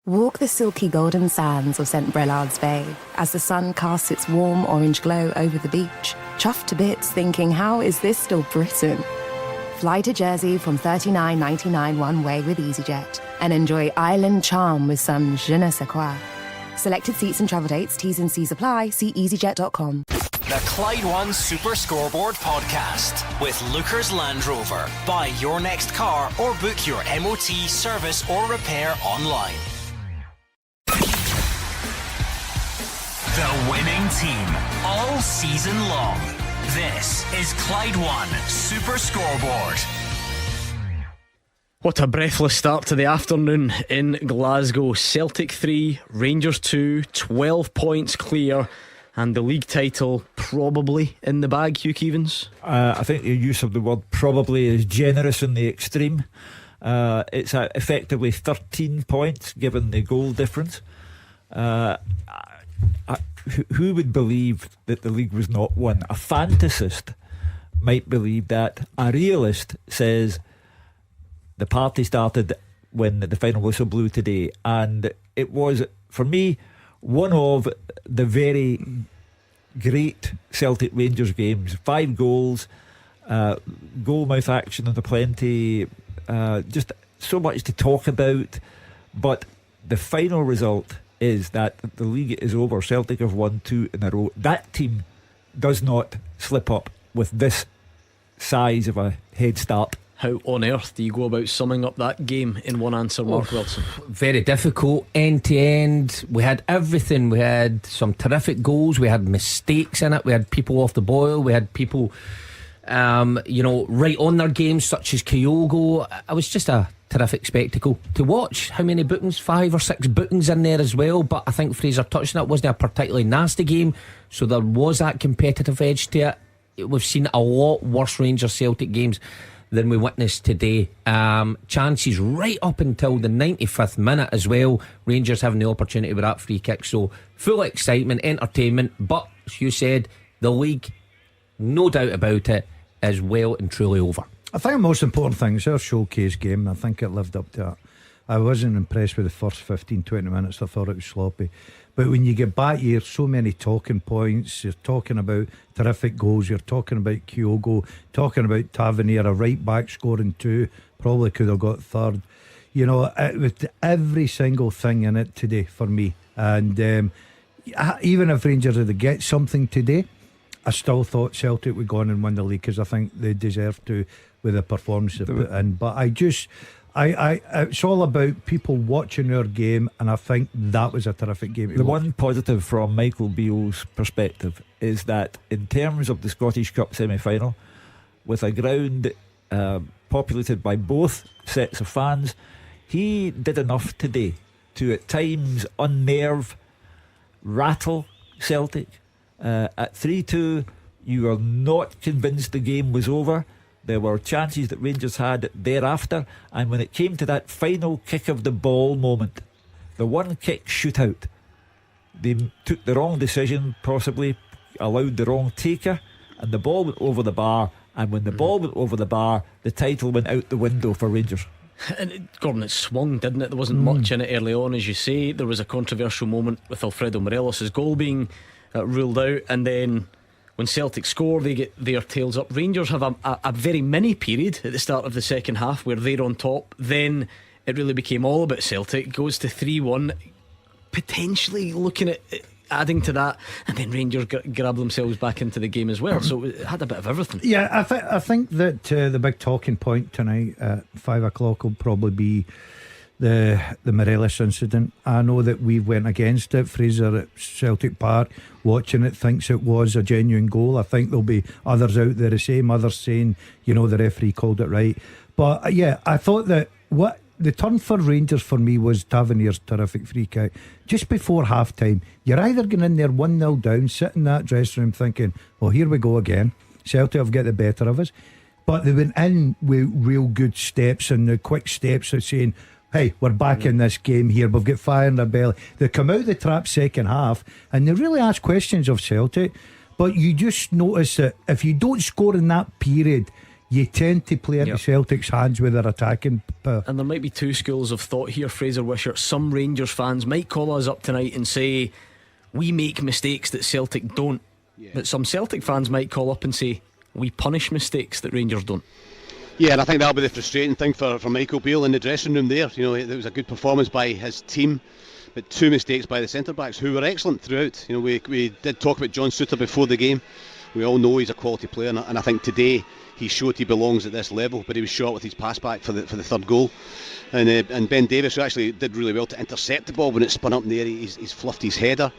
Walk the silky golden sands of St Brelard's Bay as the sun casts its warm orange glow over the beach, chuffed to bits thinking, how is this still Britain? Fly to Jersey from $39.99 one way with EasyJet and enjoy island charm with some je ne sais quoi. Selected seats and travel dates, T's and C's apply. See easyjet.com. The Clyde One Super Scoreboard Podcast with Lookers Land Rover. Buy your next car or book your MOT, service or repair online. The winning team all season long. This is Clyde One Super Scoreboard. What a breathless start to the afternoon in Glasgow. Celtic 3, Rangers 2, 12 points clear, and the league title probably in the bag, Hugh Keevins? I think the use of the word probably is generous in the extreme. It's effectively 13 points given the goal difference. Who would believe that the league was not won? A fantasist might believe that. A realist says the party started when the final whistle blew today, and it was, for me, one of the very great Celtic Rangers games. 5 goals, goal mouth action on the plenty, just so much to talk about. But the final result is that the league is over. Celtic have won 2 in a row. That team does not slip up with this size of a head start. How on earth do you go about summing up that game in one answer, Mark Wilson? Very difficult, end to end. We had everything. We had some terrific goals. We had mistakes in it. We had people off the boil. We had people right on their games, such as Kyogo. It was just a terrific spectacle to watch. How many bookings? 5 or 6 bookings in there as well. But I think Fraser touched on it. Wasn't a particularly nasty game, so there was that competitive edge to it. We've seen a lot worse Rangers Celtic games than we witnessed today. Chances right up until the 95th minute as well. Rangers having the opportunity with that free kick. So full excitement, entertainment. But as you said, the league, no doubt about it, is well and truly over. I think the most important thing is our showcase game. I think it lived up to that. I wasn't impressed with the first 15-20 minutes. I thought it was sloppy. But when you get back here, so many talking points. You're talking about terrific goals. You're talking about Kyogo, talking about Tavernier, a right back scoring 2, probably could have got 3rd. You know, with every single thing in it today for me. And even if Rangers had to get something today, I still thought Celtic would go on and win the league, because I think they deserve to with the performance they put in. But it's all about people watching our game, and I think that was a terrific game. The one positive from Michael Beale's perspective is that in terms of the Scottish Cup semi-final, with a ground populated by both sets of fans, he did enough today to at times unnerve, rattle Celtic. At 3-2, you were not convinced the game was over. There were chances that Rangers had thereafter, and when it came to that final kick of the ball moment, the one kick shootout, they took the wrong decision, possibly allowed the wrong taker, and the ball went over the bar. And when the ball went over the bar, the title went out the window for Rangers. And Gordon, it swung, didn't it? There wasn't much in it early on, as you say. There was a controversial moment with Alfredo Morelos' goal being ruled out, and then when Celtic score, they get their tails up. Rangers have a very mini period at the start of the second half where they're on top. Then it really became all about Celtic. It goes to 3-1, potentially looking at adding to that, and then Rangers grab themselves back into the game as well. So it had a bit of everything. Yeah, I think that the big talking point tonight at 5 o'clock will probably be the Morelos incident. I know that we went against it. Fraser at Celtic Park watching it thinks it was a genuine goal. I think there'll be others out there the same, others saying, the referee called it right. But yeah, I thought that what the turn for Rangers for me was Tavernier's terrific free kick just before half time. You're either going in there 1-0 down, sit in that dressing room thinking, well, here we go again, Celtic have got the better of us. But they went in with real good steps, and the quick steps of saying, hey, we're back in this game here, we've got fire in their belly. They come out the trap second half and they really ask questions of Celtic. But you just notice that if you don't score in that period, you tend to play into Yep. Celtic's hands with their attacking power. And there might be two schools of thought here, Fraser Wishart. Some Rangers fans might call us up tonight and say we make mistakes that Celtic don't. But some Celtic fans might call up and say we punish mistakes that Rangers don't. Yeah, and I think that'll be the frustrating thing for Michael Beale in the dressing room there. You know, it was a good performance by his team, but two mistakes by the centre-backs, who were excellent throughout. You know, we did talk about John Souttar before the game. We all know he's a quality player, and I think today he showed he belongs at this level, but he was short with his pass back for the third goal. And Ben Davies, who actually did really well to intercept the ball when it spun up in the air, he's fluffed his header.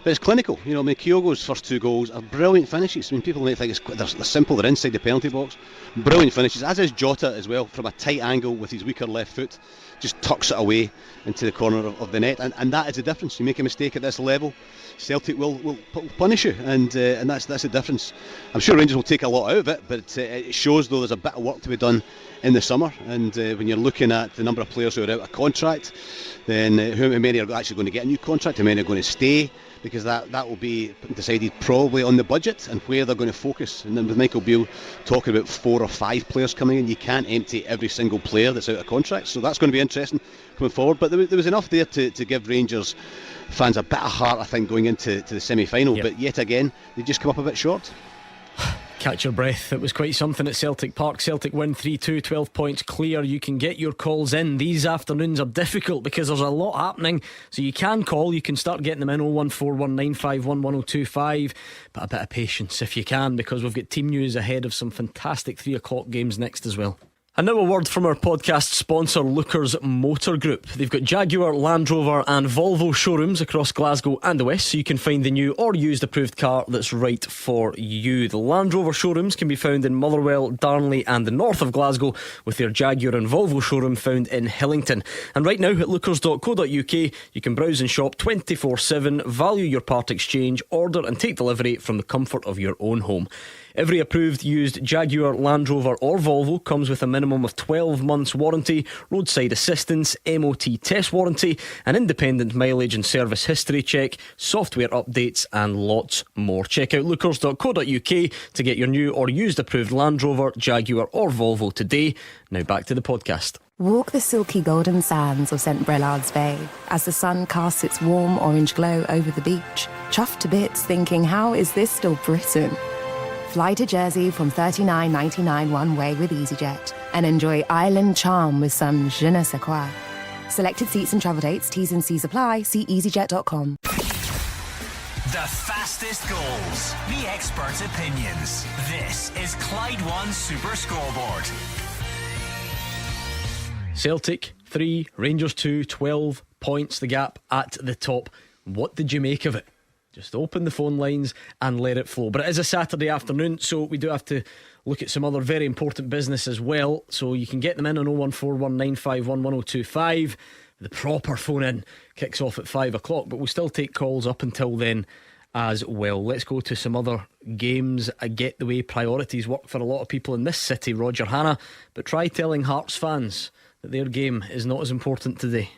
But it's clinical. You know, Kyogo's first two goals are brilliant finishes. I mean, people might think they're simple, they're inside the penalty box. Brilliant finishes, as is Jota as well, from a tight angle with his weaker left foot. Just tucks it away into the corner of the net, and that is the difference. You make a mistake at this level, Celtic will punish you, and that's the difference. I'm sure Rangers will take a lot out of it, but it shows though there's a bit of work to be done in the summer, and when you're looking at the number of players who are out of contract, then how many are actually going to get a new contract, how many are going to stay, because that will be decided probably on the budget and where they're going to focus. And then with Michael Beale talking about 4 or 5 players coming in, you can't empty every single player that's out of contract, so that's going to be interesting coming forward. But there was enough there to give Rangers fans a bit of heart, I think, going into the semi-final. Yep. But yet again, they just come up a bit short. Catch your breath. It was quite something at Celtic Park. Celtic win 3-2, 12 points clear. You can get your calls in. These afternoons are difficult because there's a lot happening, so you can call. You can start getting them in 01419511025, but a bit of patience if you can, because we've got team news ahead of some fantastic 3 o'clock games next as well. And now a word from our podcast sponsor, Lookers Motor Group. They've got Jaguar, Land Rover and Volvo showrooms across Glasgow and the West, so you can find the new or used approved car that's right for you. The Land Rover showrooms can be found in Motherwell, Darnley and the north of Glasgow, with their Jaguar and Volvo showroom found in Hillington. And right now at lookers.co.uk you can browse and shop 24/7, value your part exchange, order and take delivery from the comfort of your own home. Every approved used Jaguar, Land Rover or Volvo comes with a minimum of 12 months warranty, roadside assistance, MOT test warranty, an independent mileage and service history check, software updates and lots more. Check out lookers.co.uk to get your new or used approved Land Rover, Jaguar or Volvo today. Now back to the podcast. Walk the silky golden sands of St Brelard's Bay as the sun casts its warm orange glow over the beach. Chuffed to bits thinking, how is this still Britain? Fly to Jersey from $39.99 one way with EasyJet and enjoy island charm with some je ne sais quoi. Selected seats and travel dates, T's and C's apply. See easyjet.com. The fastest goals, the expert opinions. This is Clyde One Super Scoreboard. Celtic 3, Rangers 2, 12 points the gap at the top. What did you make of it? Just open the phone lines and let it flow. But it is a Saturday afternoon, so we do have to look at some other very important business as well. So you can get them in on 01419511025. The proper phone in kicks off at 5 o'clock, but we'll still take calls up until then as well. Let's go to some other games. I get the way priorities work for a lot of people in this city, Roger Hanna, but try telling Hearts fans that their game is not as important today.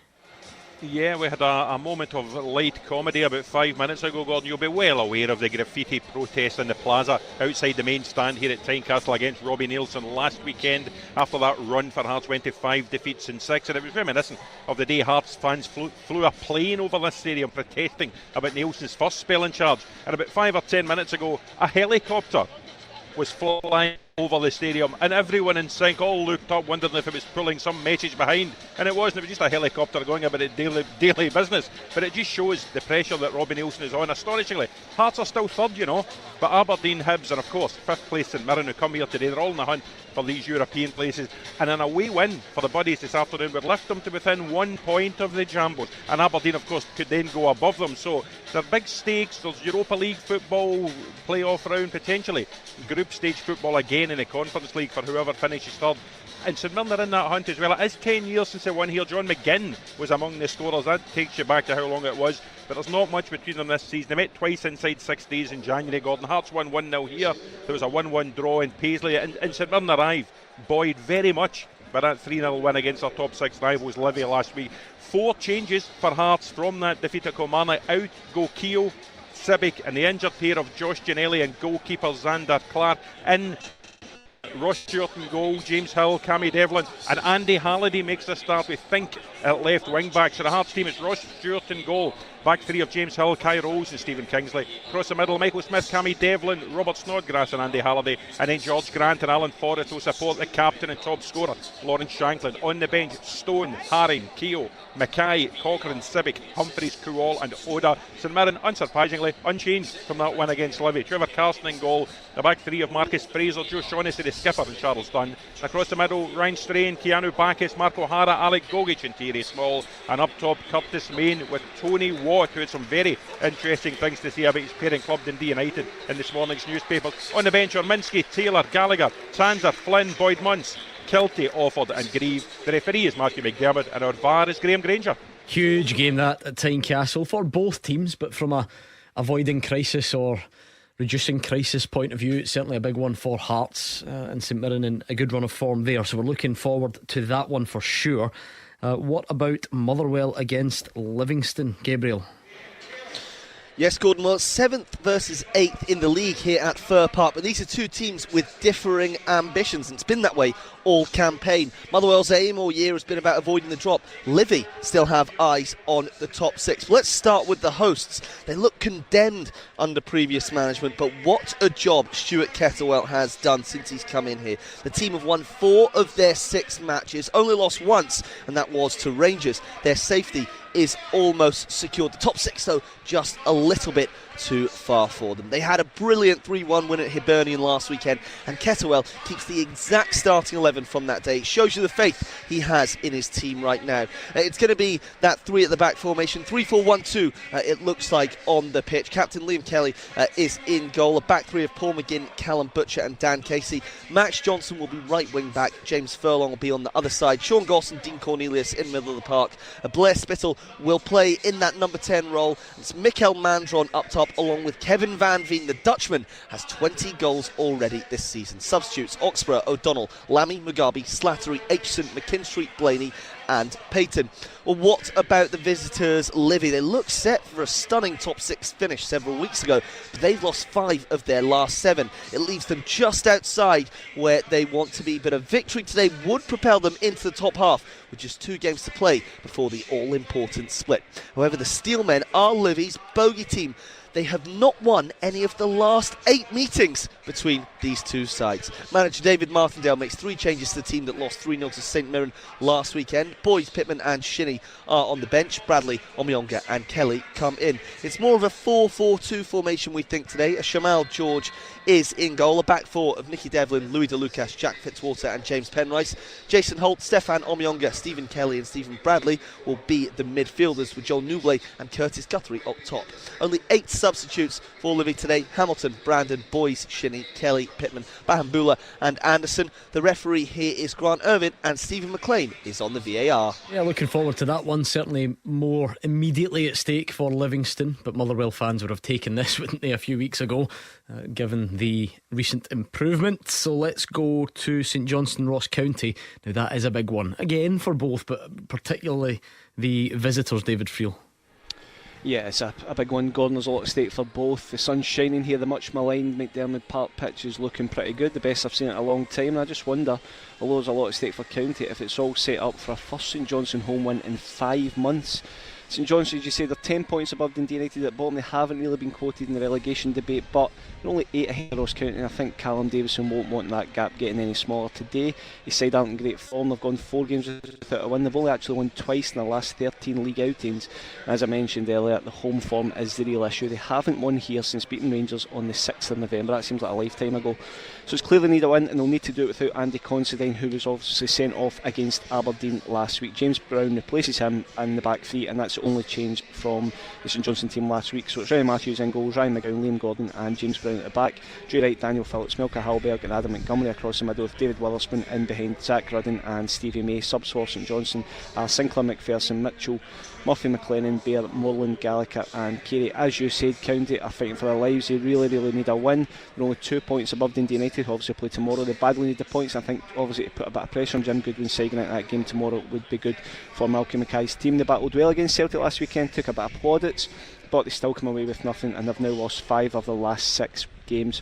Yeah, we had a moment of light comedy about 5 minutes ago, Gordon. You'll be well aware of the graffiti protest in the plaza outside the main stand here at Tynecastle against Robbie Neilson last weekend after that run for Hearts went to 5 defeats in 6, and it was reminiscent of the day Hearts fans flew a plane over this stadium protesting about Neilson's first spell in charge. And about 5 or 10 minutes ago, a helicopter was flying over the stadium, and everyone in sync all looked up wondering if it was pulling some message behind, and it wasn't. It was just a helicopter going about its daily business. But it just shows the pressure that Robbie Neilson is on. Astonishingly, Hearts are still third, you know, but Aberdeen, Hibs and of course 5th place St Mirren, who come here today, they're all in the hunt for these European places, and an away win for the Buddies this afternoon would lift them to within 1 point of the Jambos, and Aberdeen of course could then go above them. So they're big stakes. There's Europa League football, playoff round potentially, group stage football again in the Conference League for whoever finishes third. And St Mirren are in that hunt as well. It is 10 years since they won here. John McGinn was among the scorers. That takes you back to how long it was. But there's not much between them this season. They met twice inside 6 days in January, Gordon. Hearts won 1-0 here. There was a 1-1 draw in Paisley. And St Mirren arrived buoyed very much by that 3-0 win against their top 6 rivals Livy last week. 4 changes for Hearts from that defeat at Kilmarnock. Out go Keogh, Sibic and the injured pair of Josh Ginnelly and goalkeeper Xander Clark. In Ross Stewart in goal, James Hill, Cammy Devlin, and Andy Halliday makes the start, we think, at left wing back. So the Hearts team, it's Ross Stewart in goal. Back three of James Hill, Kai Rose and Stephen Kingsley. Across the middle, Michael Smith, Cammy Devlin, Robert Snodgrass and Andy Halliday. And then George Grant and Alan Forrest will support the captain and top scorer, Lawrence Shanklin. On the bench, Stone, Haring, Keogh, Mackay, Cochrane, Civic, Humphreys, Kruall and Oda. St Mirren, unsurprisingly, unchanged from that win against Livy. Trevor Carson in goal. The back three of Marcus Fraser, Joe Shaughnessy, the skipper, and Charles Dunn. Across the middle, Ryan Strain, Keanu Bacchus, Mark O'Hara, Alec Gogic and Thierry Small. And up top, Curtis Main with Tony Watt, who had some very interesting things to say about his parent club Dundee United in this morning's newspapers. On the bench, Orminsky, Taylor, Gallagher, Sanser, Flynn, Boyd Muntz, Kilty, Offord and Grieve. The referee is Matthew McDermott and our VAR is Graham Granger. Huge game that at Tynecastle for both teams, but from a avoiding crisis or reducing crisis point of view, it's certainly a big one for Hearts and St Mirren in a good run of form there, so we're looking forward to that one for sure. What about Motherwell against Livingston, Gabriel? Yes, Gordon, well, 7th versus 8th in the league here at Fir Park, but these are two teams with differing ambitions, and it's been that way all campaign. Motherwell's aim all year has been about avoiding the drop. Livy still have eyes on the top six. Let's start with the hosts. They look condemned under previous management, but what a job Stuart Kettlewell has done since he's come in here. The team have won 4 of their 6 matches, only lost once, and that was to Rangers. Their safety is almost secured. The top 6, though, just a little bit too far for them. They had a brilliant 3-1 win at Hibernian last weekend, and Kettlewell keeps the exact starting 11 from that day. It shows you the faith he has in his team right now. It's going to be that 3 at the back formation, 3-4-1-2 it looks like on the pitch. Captain Liam Kelly is in goal. A back 3 of Paul McGinn, Callum Butcher and Dan Casey. Max Johnson will be right wing back. James Furlong will be on the other side. Sean Goss and Dean Cornelius in the middle of the park. Blair Spittle will play in that number 10 role. It's Mikkel Mandron up top, along with Kevin Van Veen. The Dutchman has 20 goals already this season. Substitutes: Oxborough, O'Donnell, Lammy, Mugabe, Slattery, Aitchison, McKinstry, Blaney and Payton. Well, what about the visitors, Livy? They look set for a stunning top 6 finish several weeks ago, but they've lost 5 of their last 7. It leaves them just outside where they want to be, but a victory today would propel them into the top half with just 2 games to play before the all-important split. However, the Steelmen are Livy's bogey team. They have not won any of the last 8 meetings between these two sides. Manager David Martindale makes 3 changes to the team that lost 3-0 to St Mirren last weekend. Boys, Pittman and Shinnie are on the bench. Bradley, Omyonga and Kelly come in. It's more of a 4-4-2 formation, we think, today. A Shamal George is in goal. A back 4 of Nicky Devlin, Louis DeLucas, Jack Fitzwater and James Penrice. Jason Holt, Stefan Omyonga, Stephen Kelly and Stephen Bradley will be the midfielders, with Joel Newbley and Curtis Guthrie up top. Only 8 substitutes for Livy today: Hamilton, Brandon, Boys, Shinnie, Kelly, Pittman, Bahambula and Anderson. The referee here is Grant Irvin, and Stephen McLean is on the VAR. Yeah, looking forward to that one. Certainly more immediately at stake for Livingston, but Motherwell fans would have taken this, wouldn't they, a few weeks ago, given the recent improvement. So let's go to St Johnstone, Ross County. Now that is a big one again for both, but particularly the visitors, David Friel. Yeah, it's a big one, Gordon. There's a lot at stake for both. The sun's shining here. The much maligned McDermott Park pitch is looking pretty good, the best I've seen in a long time. And I just wonder, although there's a lot at stake for County, if it's all set up for a first St Johnstone home win in 5 months. St Johnstone, as you say, they're 10 points above Dundee United at bottom. They haven't really been quoted in the relegation debate, but they're only 8 ahead of Ross County, and I think Callum Davison won't want that gap getting any smaller today. His side aren't in great form. They've gone 4 games without a win. They've only actually won twice in their last 13 league outings. And as I mentioned earlier, the home form is the real issue. They haven't won here since beating Rangers on the 6th of November. That seems like a lifetime ago. So it's clearly need a win, and they'll need to do it without Andy Considine, who was obviously sent off against Aberdeen last week. James Brown replaces him in the back 3, and that's the only change from the St Johnstone team last week. So it's Ryan Matthews in goals, Ryan McGowan, Liam Gordon and James Brown at the back. Drew Wright, Daniel Phillips, Milka Hallberg and Adam Montgomery across the middle, with David Witherspoon in behind Zach Rudden and Stevie May. Subs for St Johnstone are Sinclair, McPherson, Mitchell, Murphy, McLennan, Bear, Moreland, Gallagher and Carey. As you said, County are fighting for their lives. They really need a win. They're only 2 points above Dundee United, who obviously play tomorrow. They badly need the points. I think obviously to put a bit of pressure on Jim Goodwin side out that game tomorrow would be good for Malky Mackay's team. They battled well against Celtic last weekend, took a bit of plaudits, but they still come away with nothing, and they've now lost 5 of their last 6 games.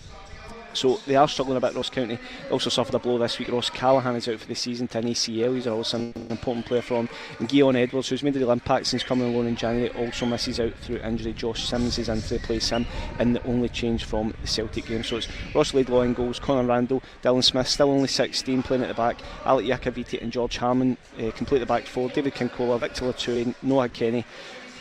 So they are struggling a bit, Ross County. They also suffered a blow this week. Ross Callaghan is out for the season to an ACL. He's also an important player from. And Guillaume Edwards, who's made a real impact since coming on loan in January, also misses out through injury. Josh Sims is in to replace him in the only change from the Celtic game. So it's Ross Laidlaw in goals, Conor Randall, Dylan Smith, still only 16, playing at the back. Alec Iacoviti and George Harmon complete the back four. David Kincola, Victor Latoure, Noah Kenny,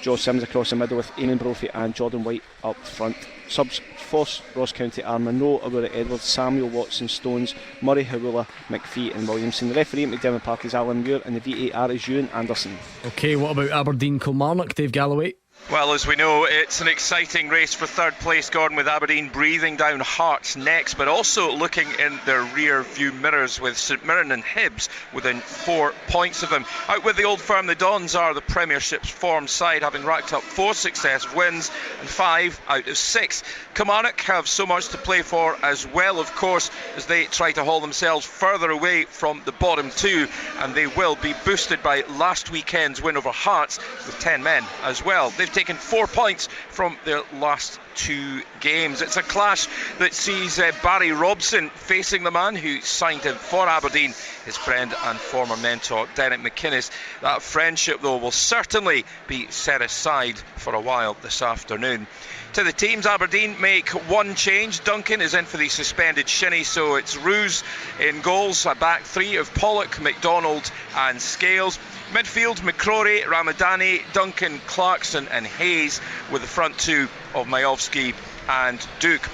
Joe Sims across the middle with Eamon Brophy and Jordan White up front. Subs for Ross County are Monroe, Aurora Edwards, Samuel Watson, Stones, Murray, Hawula, McPhee and Williamson. The referee at McDermott Park is Alan Muir and the VAR is Ewan Anderson. OK, what about Aberdeen Kilmarnock, Dave Galloway? Well, as we know, it's an exciting race for third place, Gordon, with Aberdeen breathing down Hearts next, but also looking in their rear view mirrors with St Mirren and Hibs within 4 points of them. Out with the old firm, the Dons are the Premiership's form side, having racked up 4 successive wins and 5 out of 6. Kilmarnock have so much to play for as well, of course, as they try to haul themselves further away from the bottom 2, and they will be boosted by last weekend's win over Hearts with 10 men as well. They've taken 4 points from their last 2 games. It's a clash that sees Barry Robson facing the man who signed him for Aberdeen, his friend and former mentor Derek McInnes. That friendship, though, will certainly be set aside for a while this afternoon. To the teams, Aberdeen make one change. Duncan is in for the suspended shinny, so it's Roos in goals, a back 3 of Pollock, McDonald and Scales. Midfield, McCrory, Ramadani, Duncan, Clarkson and Hayes, with the front 2 of Majowski and Duke.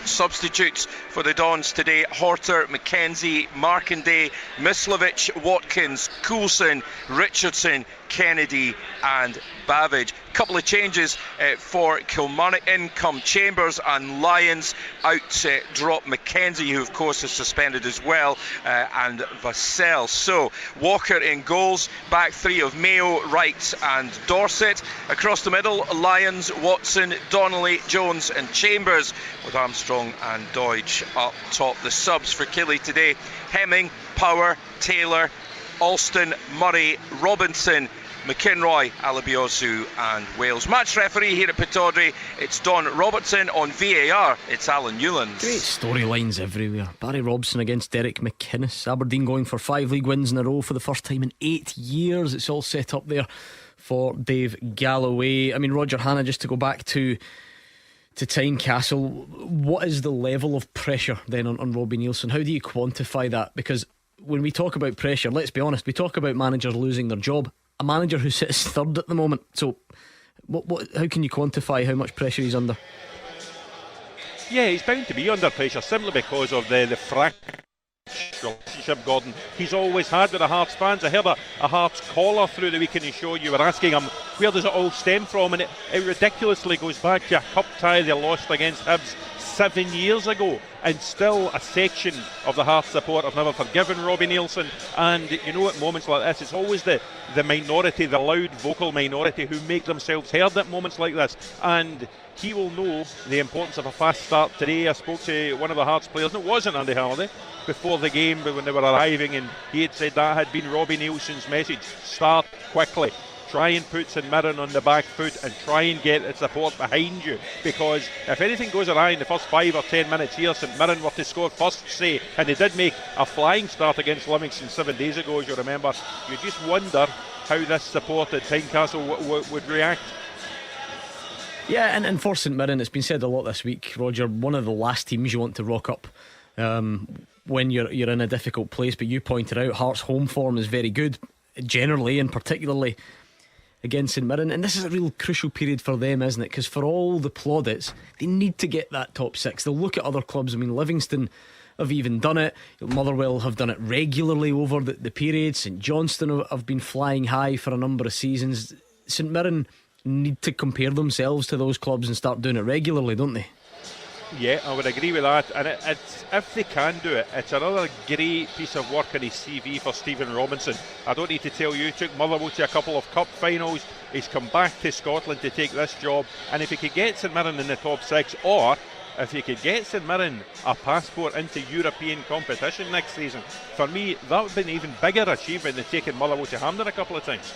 Substitutes for the Dons today: Horter, McKenzie, Markanday, Mislovic, Watkins, Coulson, Richardson, Kennedy and Babbage. Couple of changes for Kilmarnock. In come Chambers and Lyons. Out drop McKenzie, who of course is suspended as well, and Vassell. So Walker in goals, back 3 of Mayo, Wright and Dorset. Across the middle, Lyons, Watson, Donnelly, Jones and Chambers, with Armstrong and Deutsch up top. The subs for Killie today: Hemming, Power, Taylor, Alston, Murray, Robinson, McKinroy, Alabiosu and Wales. Match referee here at Pittodrie, it's Don Robertson. On VAR, it's Alan Newlands. Great storylines everywhere. Barry Robson against Derek McInnes. Aberdeen going for 5 league wins in a row for the first time in 8 years. It's all set up there for Dave Galloway. I mean, Roger Hannah, just to go back to Tynecastle, what is the level of pressure then on Robbie Neilson? How do you quantify that? Because when we talk about pressure, let's be honest, we talk about managers losing their job. A manager who sits third at the moment. So how can you quantify how much pressure he's under? Yeah, he's bound to be under pressure simply because of the fracture relationship, Gordon, he's always had with the Hearts fans. I heard a Hearts caller through the weekend show. You were asking him where does it all stem from, and it ridiculously goes back to a cup tie they lost against Hibs 7 years ago, and still a section of the Hearts support have never forgiven Robbie Neilson. And you know, at moments like this, it's always the minority, the loud vocal minority, who make themselves heard at moments like this. And he will know the importance of a fast start today. I spoke to one of the Hearts players, and it wasn't Andy Halliday, before the game, but when they were arriving, and he had said that had been Robbie Neilson's message: start quickly, try and put St Mirren on the back foot, and try and get the support behind you, because if anything goes awry in the first 5 or 10 minutes here, St Mirren were to score first, say, and they did make a flying start against Livingston 7 days ago, as you remember, you just wonder how this support at Tynecastle would react. Yeah, and for St Mirren, it's been said a lot this week, Roger, one of the last teams you want to rock up when you're in a difficult place. But you pointed out Hearts' home form is very good generally, and particularly against St Mirren, and this is a real crucial period for them, isn't it? Because for all the plaudits, they need to get that top 6. They'll look at other clubs. I mean, Livingston have even done it, Motherwell have done it regularly over the period, St Johnstone have been flying high for a number of seasons. St Mirren need to compare themselves to those clubs and start doing it regularly, don't they? Yeah, I would agree with that, and it's, if they can do it, it's another great piece of work in his CV for Stephen Robinson. I don't need to tell you, he took Motherwell to a couple of cup finals, he's come back to Scotland to take this job, and if he could get St Mirren in the top 6, or if he could get St Mirren a passport into European competition next season, for me that would be an even bigger achievement than taking Motherwell to Hampden a couple of times.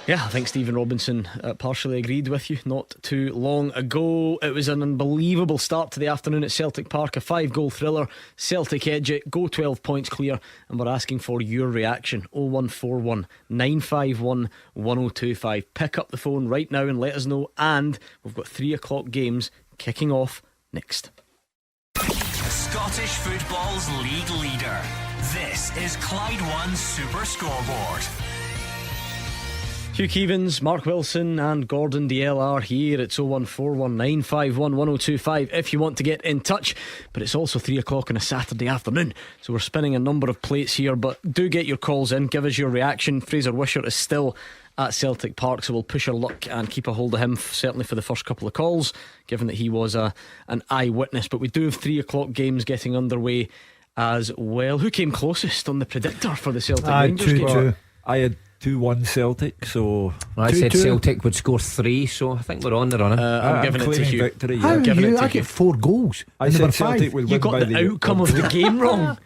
Yeah, I think Stephen Robinson partially agreed with you not too long ago. It was an unbelievable start to the afternoon at Celtic Park, a 5-goal thriller. Celtic edge it, go 12 points clear, and we're asking for your reaction. 0141 951 1025. Pick up the phone right now and let us know. And we've got 3 o'clock games kicking off next. Scottish football's league leader. This is Clyde One's Super Scoreboard. Hugh Keevins, Mark Wilson and Gordon Dalziel are here. It's 0141 951 1025 if you want to get in touch. But it's also 3 o'clock on a Saturday afternoon, so we're spinning a number of plates here. But do get your calls in, give us your reaction. Fraser Wishart is still at Celtic Park, so we'll push our luck and keep a hold of him, certainly for the first couple of calls, given that he was an eyewitness. But we do have 3 o'clock games getting underway as well. Who came closest on the predictor for the Celtic Rangers game? 2-2. I had 2-1 Celtic, so I said Celtic would score 3, so I think we're on the runner. I'm giving it to you. Victory, How yeah. are you? I get 4 goals. I said Celtic would You win got by the outcome of the game wrong.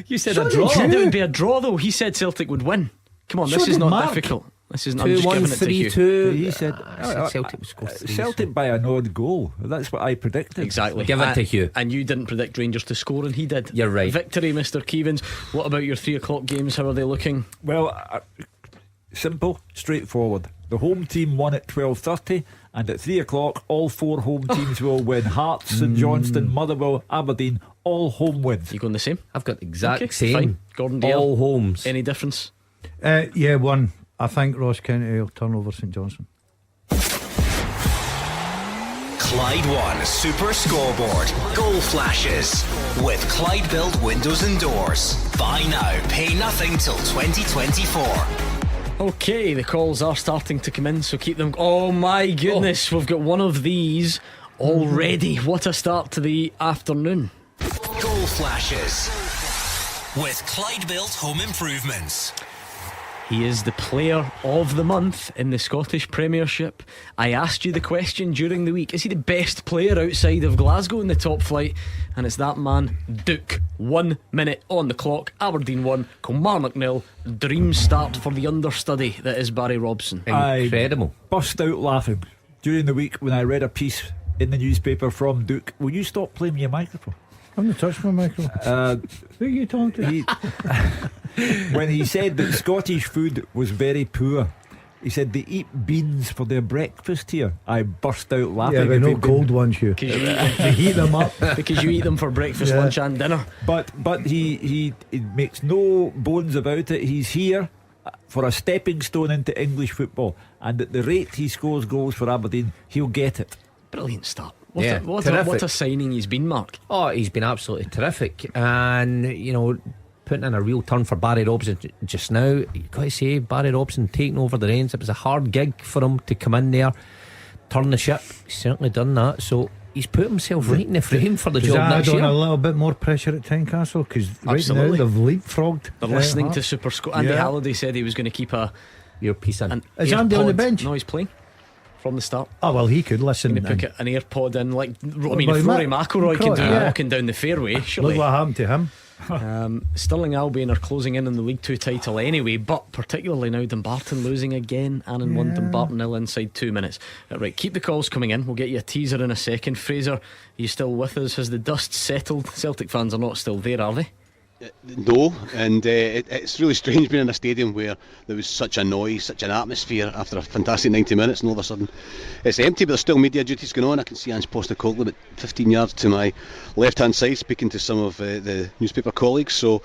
You said a draw. He said it would be a draw, though. He said Celtic would win. Come on, So this is did not Mark. difficult. This isn't. I'm just 2-1, giving it to you. 3-2. He said Celtic would score 3. Celtic by an odd goal. That's what I predicted. Exactly. Give it to Hugh. And you didn't predict Rangers to score, and he did. You're right. Victory, Mr. Keevins. What about your 3 o'clock games? How are they looking? Well, simple, straightforward. The home team won at 12:30, and at 3 o'clock all 4 home teams will win. Hearts, St Johnstone, Motherwell, Aberdeen, all home wins. You going the same? I've got the exact Okay, same. fine. Gordon Dalziel. All homes. Any difference? Yeah, 1. I think Ross County will turn over St Johnstone. Clyde One Super Scoreboard. Goal flashes. With Clyde Built Windows and Doors. Buy now, pay nothing till 2024. Okay, the calls are starting to come in, so keep them. Oh my goodness, we've got one of these already. What a start to the afternoon. Goal flashes. With Clyde Built Home Improvements. He is the player of the month in the Scottish Premiership. I asked you the question during the week, is he the best player outside of Glasgow in the top flight? And it's that man, Duke. 1 minute on the clock. Aberdeen 1, Kilmarnock 0. Dream start for the understudy that is Barry Robson. Incredible. I bust out laughing during the week when I read a piece in the newspaper from Duke. Will you stop playing your microphone? I haven't touched my microphone. Who are you talking to? When he said that Scottish food was very poor, he said they eat beans for their breakfast here. I burst out laughing. Yeah, but no cold ones, you. They heat them up. Because you eat them for breakfast, Yeah. lunch and dinner. But he makes no bones about it. He's here for a stepping stone into English football, and at the rate he scores goals for Aberdeen, he'll get it. Brilliant start. Yeah, What terrific. a signing he's been, Mark. Oh, he's been absolutely terrific. And, you know, putting in a real turn for Barry Robson just now. You've got to say, Barry Robson taking over the reins. It was a hard gig for him to come in there, turn the ship. He's certainly done that. So he's put himself right in the frame for the Does job that next add on year. a little bit more pressure at Tynecastle? Because right Absolutely. now they've leapfrogged. They're listening to Hearts. SuperScore. Andy Yeah. Halliday said he was going to keep Your piece in. an Is Andy on the AirPod. bench? No, he's playing from the start. Oh well, he could listen. Going to pick an AirPod in, like I mean, Well, if Rory Matt- McIlroy can do yeah. walking down the fairway, surely. Look what happened to him. Stirling Albion are closing in on the League 2 title anyway, but particularly now Dumbarton losing again, and 1 Dumbarton 0 inside 2 minutes. Right, keep the calls coming in. We'll get you a teaser in a second. Fraser, are you still with us? Has the dust settled? Celtic fans are not still there, are they? No, and it's really strange being in a stadium where there was such a noise, such an atmosphere after a fantastic 90 minutes, and all of a sudden it's empty, but there's still media duties going on. I can see Ange Postecoglou about 15 yards to my left hand side speaking to some of the newspaper colleagues, so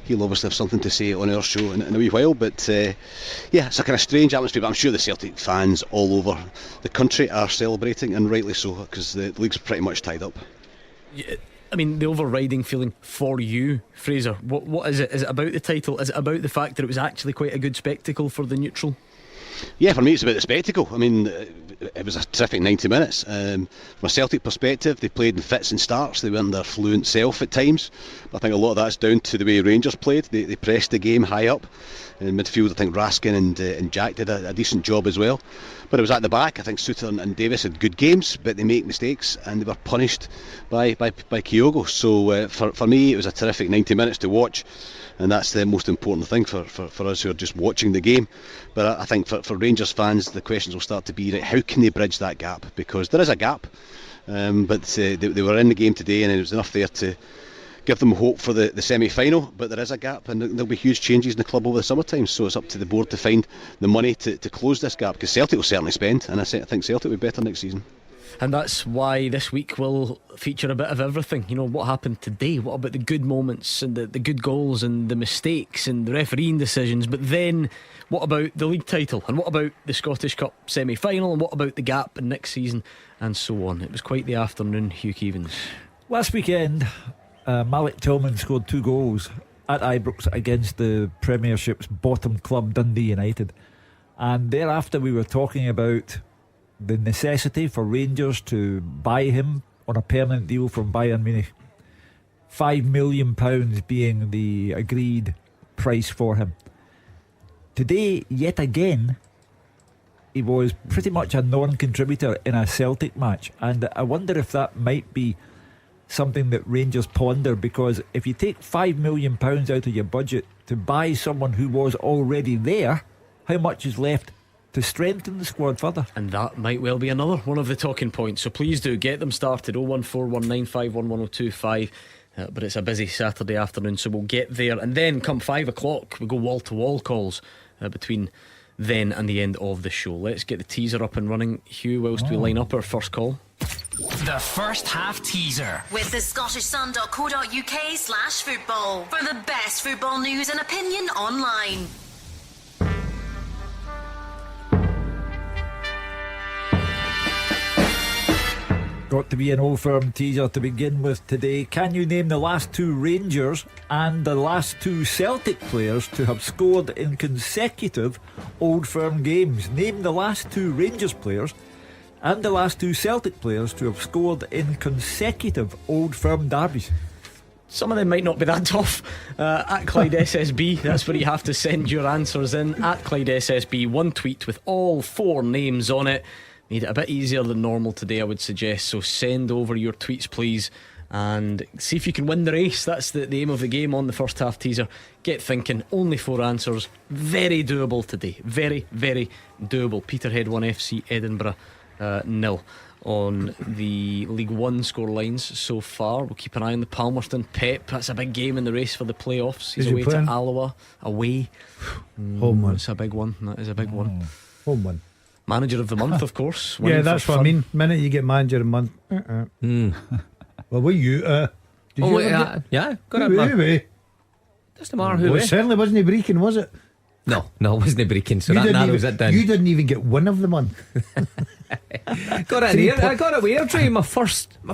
he'll obviously have something to say on our show in a wee while. But yeah, it's a kind of strange atmosphere, but I'm sure the Celtic fans all over the country are celebrating, and rightly so, because the league's pretty much tied up. Yeah. I mean, the overriding feeling for you, Fraser, what is it? Is it about the title? Is it about the fact that it was actually quite a good spectacle for the neutral? Yeah, for me it's about the spectacle. I mean, it was a terrific 90 minutes. From a Celtic perspective, they played in fits and starts. They weren't their fluent self at times. But I think a lot of that's down to the way Rangers played. They pressed the game high up. In midfield, I think Raskin and Jack did a decent job as well. But it was at the back. I think Suter and Davis had good games, but they make mistakes and they were punished by Kyogo. So for me, it was a terrific 90 minutes to watch, and that's the most important thing for us who are just watching the game. But I think for Rangers fans, the questions will start to be, right, how can they bridge that gap? Because there is a gap, but they were in the game today, and it was enough there to give them hope for the semi-final. But there is a gap, and there'll be huge changes in the club over the summertime, so it's up to the board to find the money to close this gap, because Celtic will certainly spend, and I think Celtic will be better next season. And that's why this week will feature a bit of everything. You know, what happened today, what about the good moments and the good goals and the mistakes and the refereeing decisions, but then what about the league title, and what about the Scottish Cup semi-final, and what about the gap in next season, and so on. It was quite the afternoon, Hugh Keevins. Last weekend, Malik Tillman scored 2 goals at Ibrox against the Premiership's bottom club, Dundee United, and thereafter we were talking about the necessity for Rangers to buy him on a permanent deal from Bayern Munich, £5 million being the agreed price for him. Today, yet again, he was pretty much a non-contributor in a Celtic match, and I wonder if that might be something that Rangers ponder, because if you take £5 million out of your budget to buy someone who was already there, how much is left to strengthen the squad further? And that might well be another one of the talking points, so please do get them started. 01419511025. But it's a busy Saturday afternoon, so we'll get there, and then come 5 o'clock we go wall to wall calls between then and the end of the show. Let's get the teaser up and running, Hugh, whilst we line up our first call. The first half teaser with the scottishsun.co.uk/football for the best football news and opinion online. Got to be an Old Firm teaser to begin with today. Can you name the last 2 Rangers and the last 2 Celtic players to have scored in consecutive Old Firm games? Name the last 2 Rangers players and the last 2 Celtic players to have scored in consecutive Old Firm derbies. Some of them might not be that tough. At Clyde SSB, that's where you have to send your answers in. At Clyde SSB, one tweet with all 4 names on it. Made it a bit easier than normal today, I would suggest. So send over your tweets, please, and see if you can win the race. That's the aim of the game on the first half teaser. Get thinking. Only 4 answers. Very doable today. Very, very doable. Peterhead 1, FC Edinburgh 0 on the League One score lines so far. We'll keep an eye on the Palmerston Pep. That's a big game in the race for the playoffs. He's away to Alloa. Away. Home one. It's a big one. That is a big one. Home one. Manager of the month, of course. Yeah, that's what I mean. Minute you get manager of the month. Well, were you? Did you yeah, got it. Doesn't matter who. It certainly wasn't Breaking, was it? No, it wasn't Breaking. So that narrows it down. You didn't even get one of the month. I got it with Airdrie my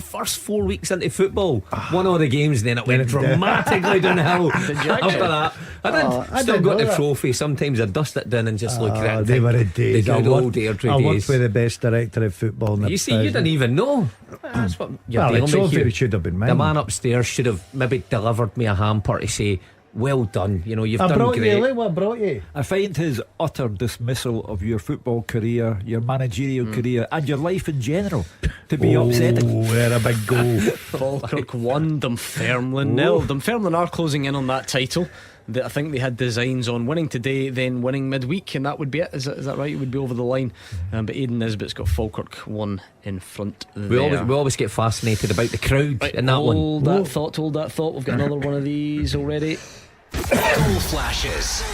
first 4 weeks into football. Won all the games, then it went dramatically downhill. After that, I still got the trophy. Sometimes I dust it down and just look at it. They were the days. The good old Airdrie I days. worked with the best director of football. You see, you didn't even know. That's what you're the trophy should have been mine. The man upstairs should have maybe delivered me a hamper to say, well done, you've done great. What brought you? I find his utter dismissal of your football career, your managerial career, and your life in general to be upsetting. Oh, what a big goal. Falkirk 1, Dunfermline 0. Dunfermline are closing in on that title. I think they had designs on winning today, then winning midweek, and that would be it. Is that right? It would be over the line. But Aidan Nisbet's got Falkirk 1 in front there. We always get fascinated about the crowd in that hold that thought. We've got another one of these already. Goal flashes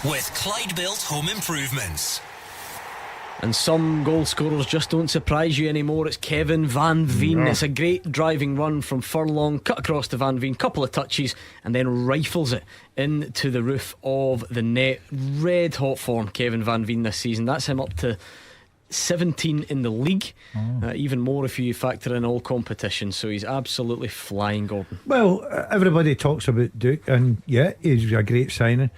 with Clyde Built Home Improvements. And some goal scorers just don't surprise you anymore. It's Kevin Van Veen. It's a great driving run from Furlong, cut across to Van Veen, couple of touches, and then rifles it into the roof of the net. Red hot form, Kevin Van Veen this season. That's him up to 17 in the league, even more if you factor in all competitions. So he's absolutely flying, Gordon. Well, everybody talks about Duke, and yeah, he's a great signing.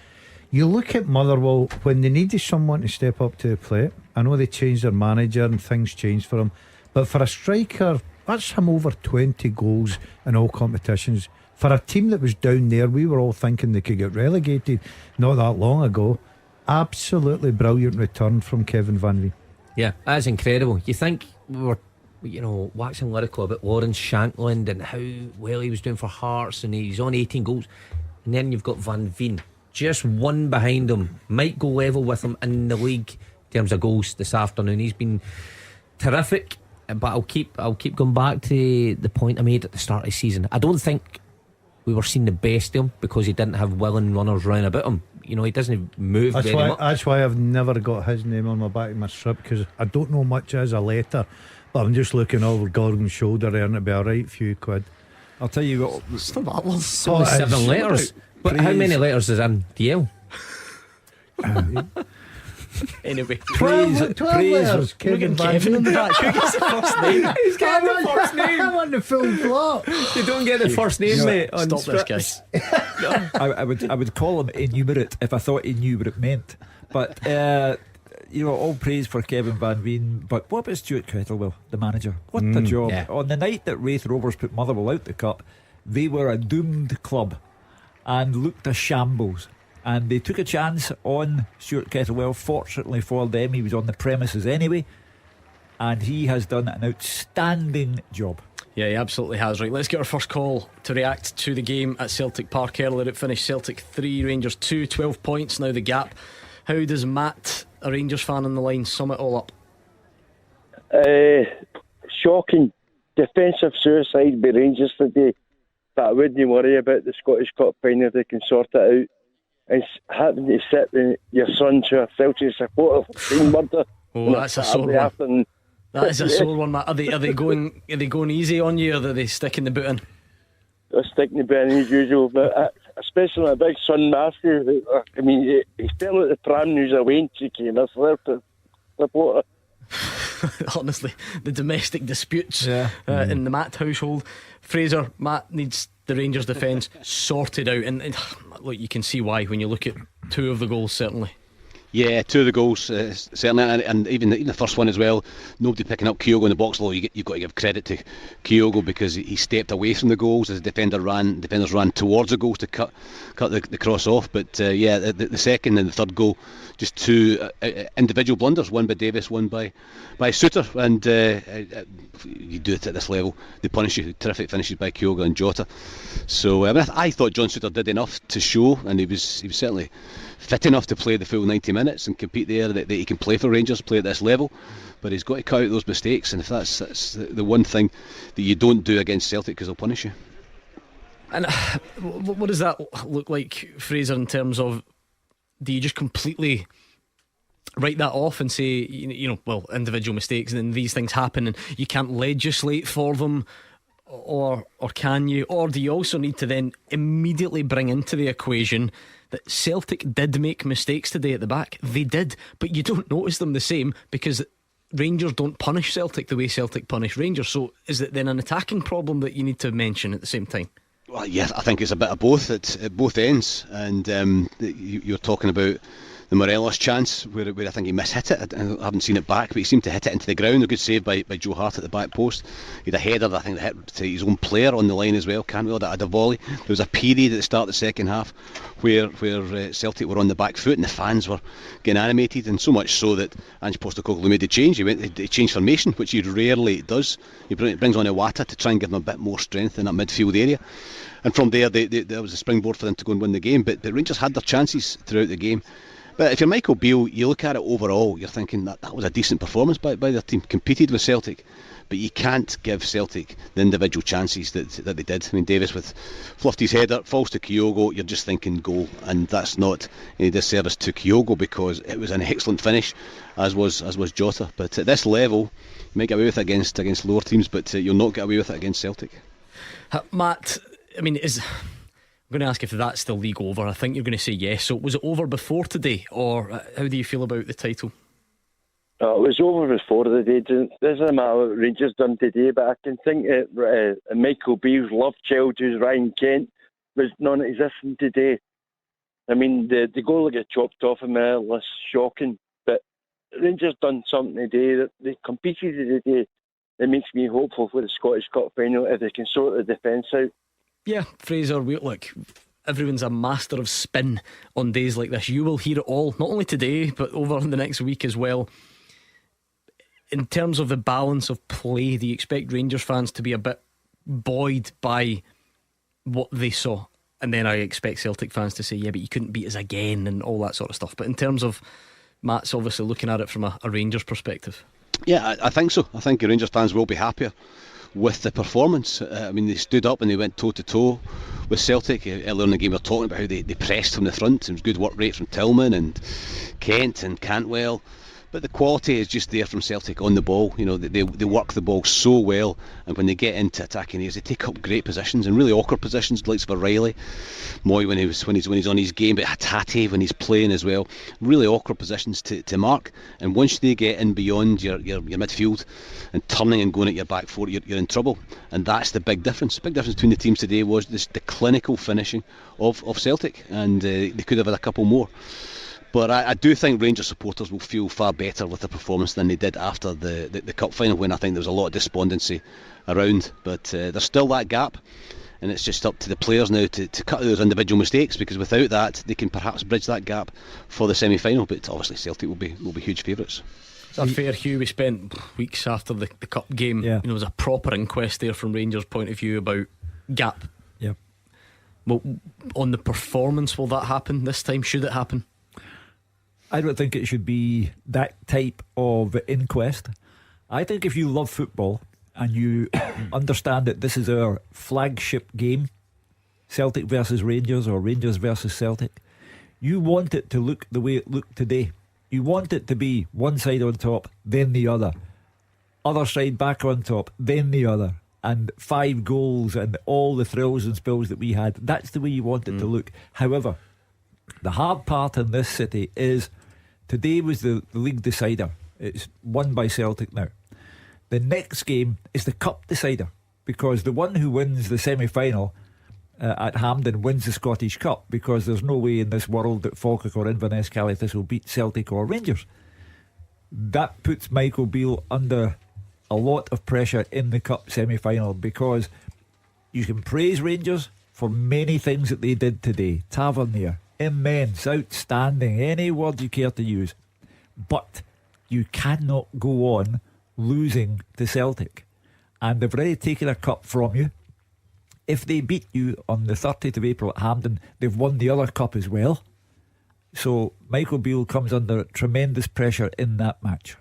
You look at Motherwell, when they needed someone to step up to the plate. I know they changed their manager and things changed for him, but for a striker, that's him over 20 goals in all competitions. For a team that was down there, we were all thinking they could get relegated not that long ago. Absolutely brilliant return from Kevin Van Veen. Yeah, that's incredible. You think we were, waxing lyrical about Lawrence Shankland and how well he was doing for Hearts, and he's on 18 goals, and then you've got Van Veen, just one behind him, might go level with him in the league in terms of goals this afternoon. He's been terrific, but I'll keep going back to the point I made at the start of the season. I don't think we were seeing the best of him because he didn't have willing runners round about him. He doesn't move very much. That's why I've never got his name on the back of my strip, because I don't know much as a letter, but I'm just looking over Gordon's shoulder there, and it'll be a right few quid. I'll tell you what, it's not that long. It's only 7 letters. But how many letters is in DL? Anyway, 12 letters. Kevin in the back. Who gets the first name? He's getting the first name. I'm on the full plot. You don't get the first name, mate. Stop this, guy. I would call him enumerate if I thought he knew what it meant. But all praise for Kevin Van Veen. But what about Stuart Kettlewell, the manager? What a job. Yeah. On the night that Wraith Rovers put Motherwell out the cup, they were a doomed club and looked a shambles, and they took a chance on Stuart Kettlewell. Fortunately for them, he was on the premises anyway, and he has done an outstanding job. Yeah, he absolutely has. Right, let's get our first call to react to the game at Celtic Park. Earlier it finished Celtic 3, Rangers 2, 12 points now the gap. How does Matt, a Rangers fan on the line, sum it all up? Shocking defensive suicide by Rangers today, but I wouldn't worry about the Scottish Cup final if they can sort it out. It's having to sit with your son to a Celtic supporter for being murder. Oh, that's a sore one. That is a sore one, Matt. Are they going easy on you, or are they sticking the boot in? They're sticking the boot in as usual, but especially my big son Matthew. I mean, he's telling the pram news away in cheeky, and that's there to support it. Honestly, the domestic disputes in the Matt household. Fraser, Matt needs the Rangers defence sorted out, and look, you can see why when you look at 2 of the goals, certainly. Yeah, 2 of the goals, certainly, and even the first one as well. Nobody picking up Kyogo in the box, although you've got to give credit to Kyogo because he stepped away from the goals as the defenders ran towards the goals to cut the cross off. But the second and the third goal, just 2 individual blunders, one by Davis, one by Suter, and you do it at this level, they punish you. Terrific finishes by Kyogo and Jota. So I thought John Suter did enough to show, and he was certainly fit enough to play the full 90 minutes and compete there, that he can play for Rangers, play at this level, but he's got to cut out those mistakes, and if that's the one thing that you don't do against Celtic, because they'll punish you. And what does that look like, Fraser, in terms of, do you just completely write that off and say, individual mistakes and then these things happen and you can't legislate for them, or can you? Or do you also need to then immediately bring into the equation that Celtic did make mistakes today at the back? They did, but you don't notice them the same because Rangers don't punish Celtic the way Celtic punish Rangers. So is it then an attacking problem that you need to mention at the same time? Well, yeah, I think it's a bit of both at both ends, and you're talking about the Morelos chance where I think he mishit it. I haven't seen it back, but he seemed to hit it into the ground. A good save by Joe Hart at the back post. He had a header that I think that hit to his own player on the line as well. Cantwell that had a volley. There was a period at the start of the second half where Celtic were on the back foot and the fans were getting animated, and so much so that Ange Postecoglou made the change. He changed formation, which he rarely does. He brings on Iwata to try and give him a bit more strength in that midfield area. And from there, there was a springboard for them to go and win the game. But the Rangers had their chances throughout the game. But if you're Michael Beale, you look at it overall, you're thinking that was a decent performance by their team. Competed with Celtic, but you can't give Celtic the individual chances that they did. I mean, Davis with fluffed his header, falls to Kyogo, you're just thinking goal, and that's not any disservice to Kyogo because it was an excellent finish, as was Jota. But at this level, you might get away with it against lower teams, but you'll not get away with it against Celtic. Matt, I mean, I'm going to ask if that's the league over. I think you're going to say yes. So was it over before today, or how do you feel about the title? It was over before the day. This isn't matter what Rangers done today, but I can think that Michael Beale's love child, who's Ryan Kent, was non-existent today. I mean, the goal that got chopped off him was shocking, but Rangers done something today that they competed today. It makes me hopeful for the Scottish Cup final if they can sort the defence out. Yeah, Fraser, look, everyone's a master of spin on days like this. You will hear it all, not only today, but over the next week as well. in terms of the balance of play, do you expect Rangers fans to be a bit buoyed by what they saw? And then I expect Celtic fans to say, yeah, but you couldn't beat us again and all that sort of stuff. But in terms of, Matt's obviously looking at it from a Rangers perspective. Yeah, I think so. I think Rangers fans will be happier with the performance. I mean, they stood up and they went toe to toe with Celtic. Earlier in the game we were talking about how they pressed from the front. It was good work rate from Tillman and Kent and Cantwell. But the quality is just there from Celtic on the ball. You know, they work the ball so well, and when they get into attacking areas, they take up great positions and really awkward positions, like for Riley, Moy when he's on his game, but Hatate when he's playing as well. Really awkward positions to mark. And once they get in beyond your midfield and turning and going at your back four, you're in trouble. And that's the big difference. The big difference between the teams today was the clinical finishing of Celtic, and they could have had a couple more. But I do think Rangers supporters will feel far better with the performance than they did after the cup final, when I think there was a lot of despondency around. But there's still that gap, and it's just up to the players now to cut those individual mistakes, because without that they can perhaps bridge that gap for the semi-final. But obviously Celtic will be huge favourites. Is that fair, Hugh? We spent weeks after the cup game, yeah. There was a proper inquest there from Rangers' point of view about gap. Yeah. Well, on the performance, will that happen this time? Should it happen? I don't think it should be that type of inquest. I think if you love football and you understand that this is our flagship game, Celtic versus Rangers or Rangers versus Celtic, you want it to look the way it looked today. You want it to be one side on top, then the other side back on top, then the other, and 5 goals and all the thrills and spills that we had. That's the way you want it to look. However, the hard part in this city is today was the league decider. It's won by Celtic now. The next game is the cup decider, because the one who wins the semi-final at Hampden wins the Scottish Cup, because there's no way in this world that Falkirk or Inverness Calithus will beat Celtic or Rangers. That puts Michael Beale under a lot of pressure in the cup semi-final, because you can praise Rangers for many things that they did today. Tavernier, immense, outstanding, any word you care to use, but you cannot go on losing to Celtic, and they've already taken a cup from you. If they beat you on the 30th of April at Hampden, they've won the other cup as well. So Michael Beale comes under tremendous pressure in that match.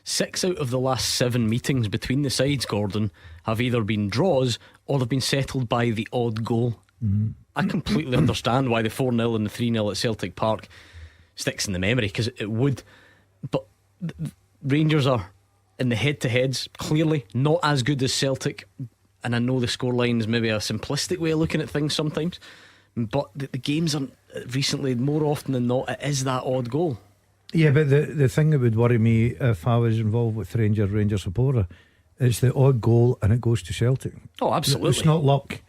6 out of the last 7 meetings between the sides, Gordon, have either been draws or they've been settled by the odd goal. I completely understand why the 4-0 and the 3-0 at Celtic Park sticks in the memory, because it would. But Rangers are in the head-to-heads clearly not as good as Celtic, and I know the scoreline is maybe a simplistic way of looking at things sometimes, but the games are recently, more often than not, it is that odd goal. Yeah, but the thing that would worry me if I was involved with Ranger supporter, it's the odd goal and it goes to Celtic. Oh, absolutely. It's not luck.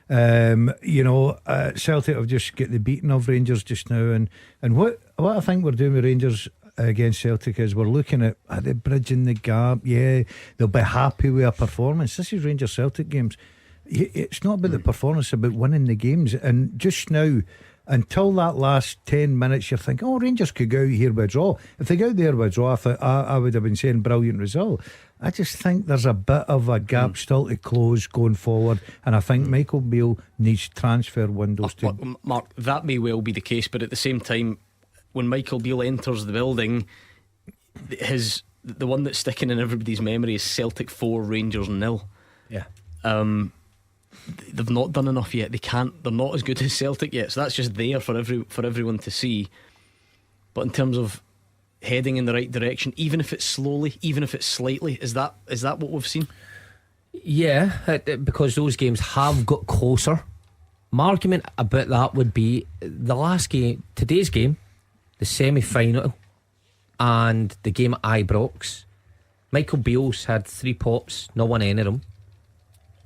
Celtic have just get the beating of Rangers just now, and what I think we're doing with Rangers against Celtic is we're looking at are they bridging the gap? Yeah, they'll be happy with a performance. This is Rangers Celtic games. It's not about the performance, it's about winning the games. And just now, until that last 10 minutes, you're thinking, oh, Rangers could go out here with a draw. If they go out there with a draw, I would have been saying brilliant result. I just think there's a bit of a gap still to close going forward, and I think Michael Beale needs transfer windows to. Mark, that may well be the case, but at the same time, when Michael Beale enters the building, the one that's sticking in everybody's memory is Celtic 4, Rangers 0. Yeah. They've not done enough yet. They're not as good as Celtic yet, so that's just there for everyone to see. But in terms of heading in the right direction, even if it's slowly, even if it's slightly, is that what we've seen? Yeah, because those games have got closer. My argument about that would be the last game, today's game, the semi-final, and the game at Ibrox. Michael Beale's had 3 pops, not won any of them,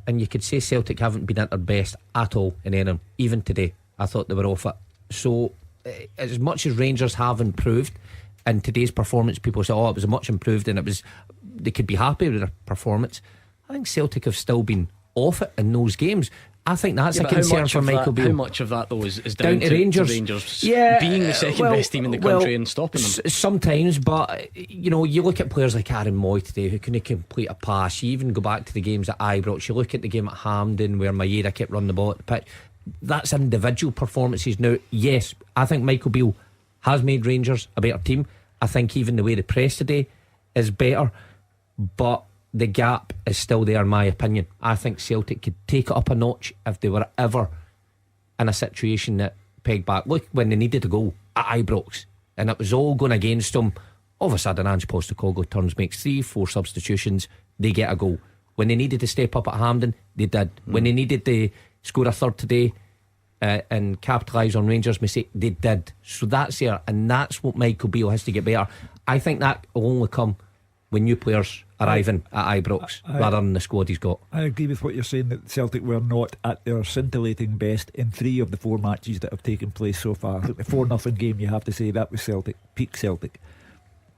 and you could say Celtic haven't been at their best at all in any of them. Even today, I thought they were off it. So as much as Rangers have improved in today's performance, people say, oh, it was much improved and they could be happy with their performance. I think Celtic have still been off it in those games, I think that's a but how concern much for of Michael that, Beale. How much of that though is down to Rangers Yeah, being the second best team in the country and stopping them? Sometimes, but you look at players like Aaron Moy today who couldn't complete a pass. You even go back to the games at Ibrox. You look at the game at Hampden where Maeda kept running the ball at the pitch. That's individual performances. Now, yes, I think Michael Beale has made Rangers a better team. I think even the way they press today is better, but the gap is still there in my opinion. I think Celtic could take it up a notch if they were ever in a situation that pegged back. Look, when they needed a goal at Ibrox and it was all going against them, all of a sudden Ange Postecoglou turns, makes 3-4 substitutions, they get a goal. When they needed to step up at Hampden, they did. When they needed to score a third today and capitalise on Rangers' mistake, they did. So that's there, and that's what Michael Beale has to get better. I think that will only come when new players arriving at Ibrox rather than the squad he's got. I agree with what you're saying, that Celtic were not at their scintillating best in 3 of the 4 matches that have taken place so far. I think the 4-0 game, you have to say that was Celtic, peak Celtic.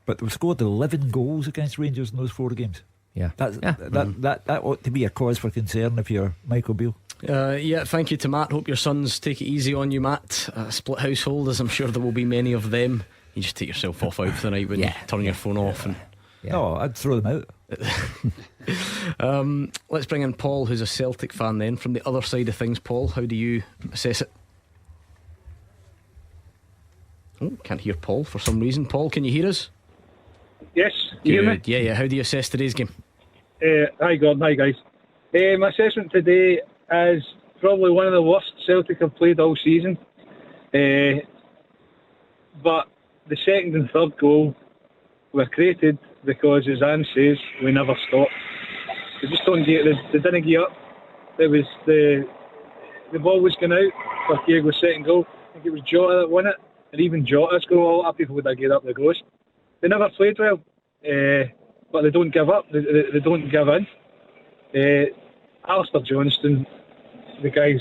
But they've scored 11 goals against Rangers in those 4 games. Yeah, that ought to be a cause for concern if you're Michael Beale. Yeah, thank you to Matt. Hope your sons take it easy on you, Matt. Split household, as I'm sure there will be many of them. You just take yourself off out for the night when you turn your phone off and... No, I'd throw them out. Let's bring in Paul, who's a Celtic fan then. From the other side of things, Paul, how do you assess it? Oh, can't hear Paul for some reason. Paul, can you hear us? Yes, you hear me? Yeah. How do you assess today's game? Hi Gordon, hi guys. My assessment today is probably one of the worst Celtic have played all season. But the second and third goal were created because, as Anne says, we never stopped. They just don't get. They didn't get up. It was the ball was going out for Diego's second goal. I think it was Jota that won it, and even Jota's goal. A lot of people would have get up the goals. They never played well, but they don't give up. They don't give in. Alistair Johnston, the guy's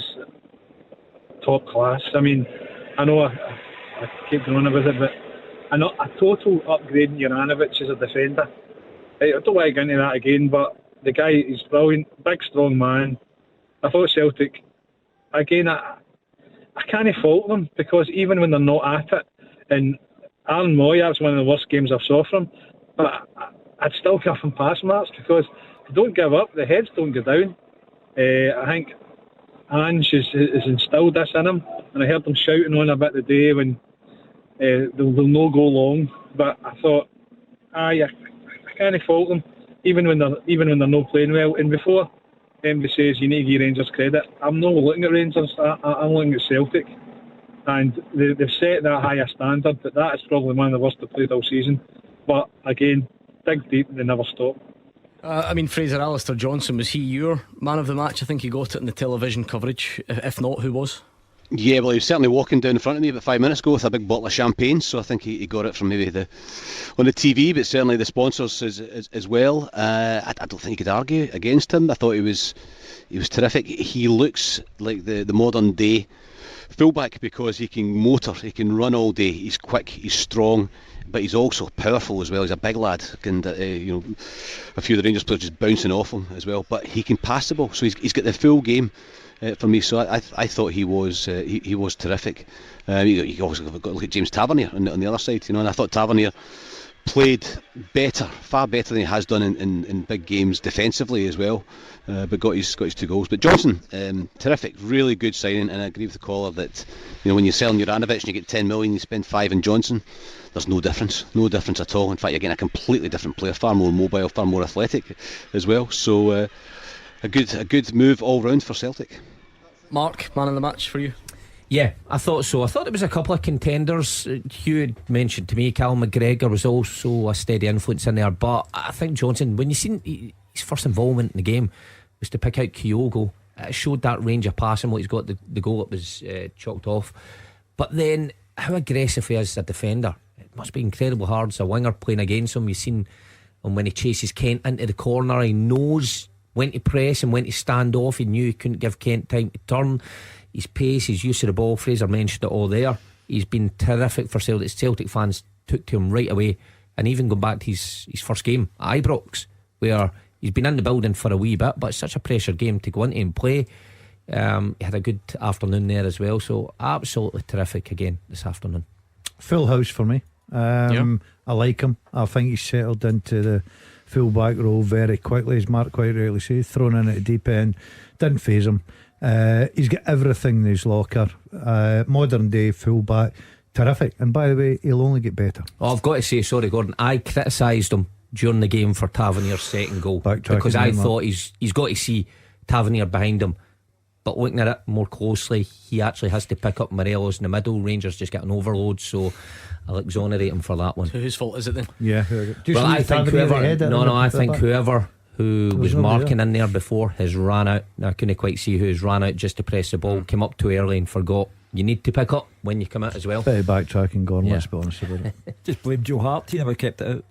top class. I mean, I know I keep going on with it, but a total upgrade in Juranovic as a defender. I don't want to get into that again, but the guy is brilliant, big, strong man. I thought Celtic, again, I can't fault them, because even when they're not at it, and Aaron Moy, that's one of the worst games I've saw from him, but I'd still give him pass marks, because they don't give up, the heads don't go down. I think Ange has instilled this in him, and I heard them shouting on a bit today when they'll no go long, but I thought, I can't fault them, even when they're not playing well. And before everybody says you need to give Rangers credit, I'm not looking at Rangers, I'm looking at Celtic, and they've set that higher standard, but that is probably one of the worst they've played all season. But again, dig deep, they never stop. I mean, Fraser, Alistair Johnson, was he your man of the match? I think he got it in the television coverage. If not, who was? Yeah, well, he was certainly walking down in front of me about 5 minutes ago with a big bottle of champagne, so I think he got it from maybe on the TV, but certainly the sponsors as well. I don't think you could argue against him. I thought he was terrific. He looks like the modern day fullback, because he can motor, he can run all day, he's quick, he's strong, but he's also powerful as well. He's a big lad, and a few of the Rangers players just bouncing off him as well, but he can pass the ball, so he's got the full game for me. So I thought he was terrific. You also got to look at James Tavernier on the other side, and I thought Tavernier played far better than he has done in big games defensively as well, but got his 2 goals. But Johnson, terrific, really good signing, and I agree with the caller that when you're selling Juranovic and you get 10 million, you spend 5 in Johnson, there's no difference at all. In fact, you're getting a completely different player, far more mobile, far more athletic as well. So a good move all round for Celtic. Mark, man of the match for you? Yeah, I thought so. I thought there was a couple of contenders. Hugh had mentioned to me Callum McGregor was also a steady influence in there, but I think Johnson, when you seen his first involvement in the game was to pick out Kyogo, it showed that range of passing. What he's got, the goal that was chalked off, but then how aggressive he is as a defender. It must be incredibly hard as a winger playing against him. You've seen him when he chases Kent into the corner, he knows when to press and when to stand off. He knew he couldn't give Kent time to turn. His pace, his use of the ball, Fraser mentioned it all there. He's been terrific for Celtic. Celtic fans took to him right away, and even going back to his first game at Ibrox, where he's been in the building for a wee bit, but it's such a pressure game to go into and play. He had a good afternoon there as well. So absolutely terrific again this afternoon. Full house for me. I like him. I think he's settled into the full back role very quickly, as Mark quite rightly says. Thrown in at the deep end, didn't faze him. He's got everything in his locker. Modern day full back, terrific. And by the way, he'll only get better. Oh, I've got to say, sorry Gordon, I criticised him during the game for Tavernier's second goal because I thought he's got to see Tavernier behind him. But looking at it more closely, he actually has to pick up Morelos in the middle. Rangers just get an overload, so I'll exonerate him for that one. So whose fault is it then? Yeah, well, I think whoever who was marking in there before has ran out. Now I couldn't quite see who's ran out just to press the ball, came up too early and forgot. You need to pick up when you come out as well. Bit of backtracking, Gordon, let's be honest about it. Just blame Joe Hart, he never kept it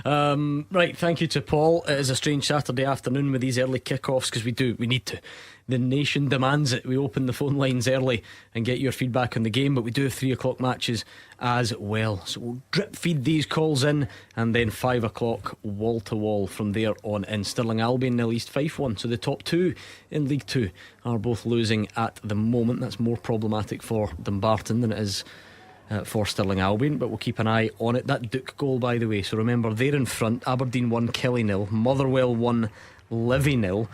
out. Right, thank you to Paul. It is a strange Saturday afternoon with these early kickoffs because we need to. The nation demands it. We open the phone lines early and get your feedback on the game, but we do have 3 o'clock matches as well, so we'll drip feed these calls in, and then 5 o'clock wall to wall from there on in. Stirling Albion nil, East Fife 1. So the top 2 in League 2 are both losing at the moment. That's more problematic for Dumbarton than it is for Stirling Albion, but we'll keep an eye on it. That Duke goal, by the way, so remember they're in front. Aberdeen 1, Kelly 0, Motherwell 1, Livy 0.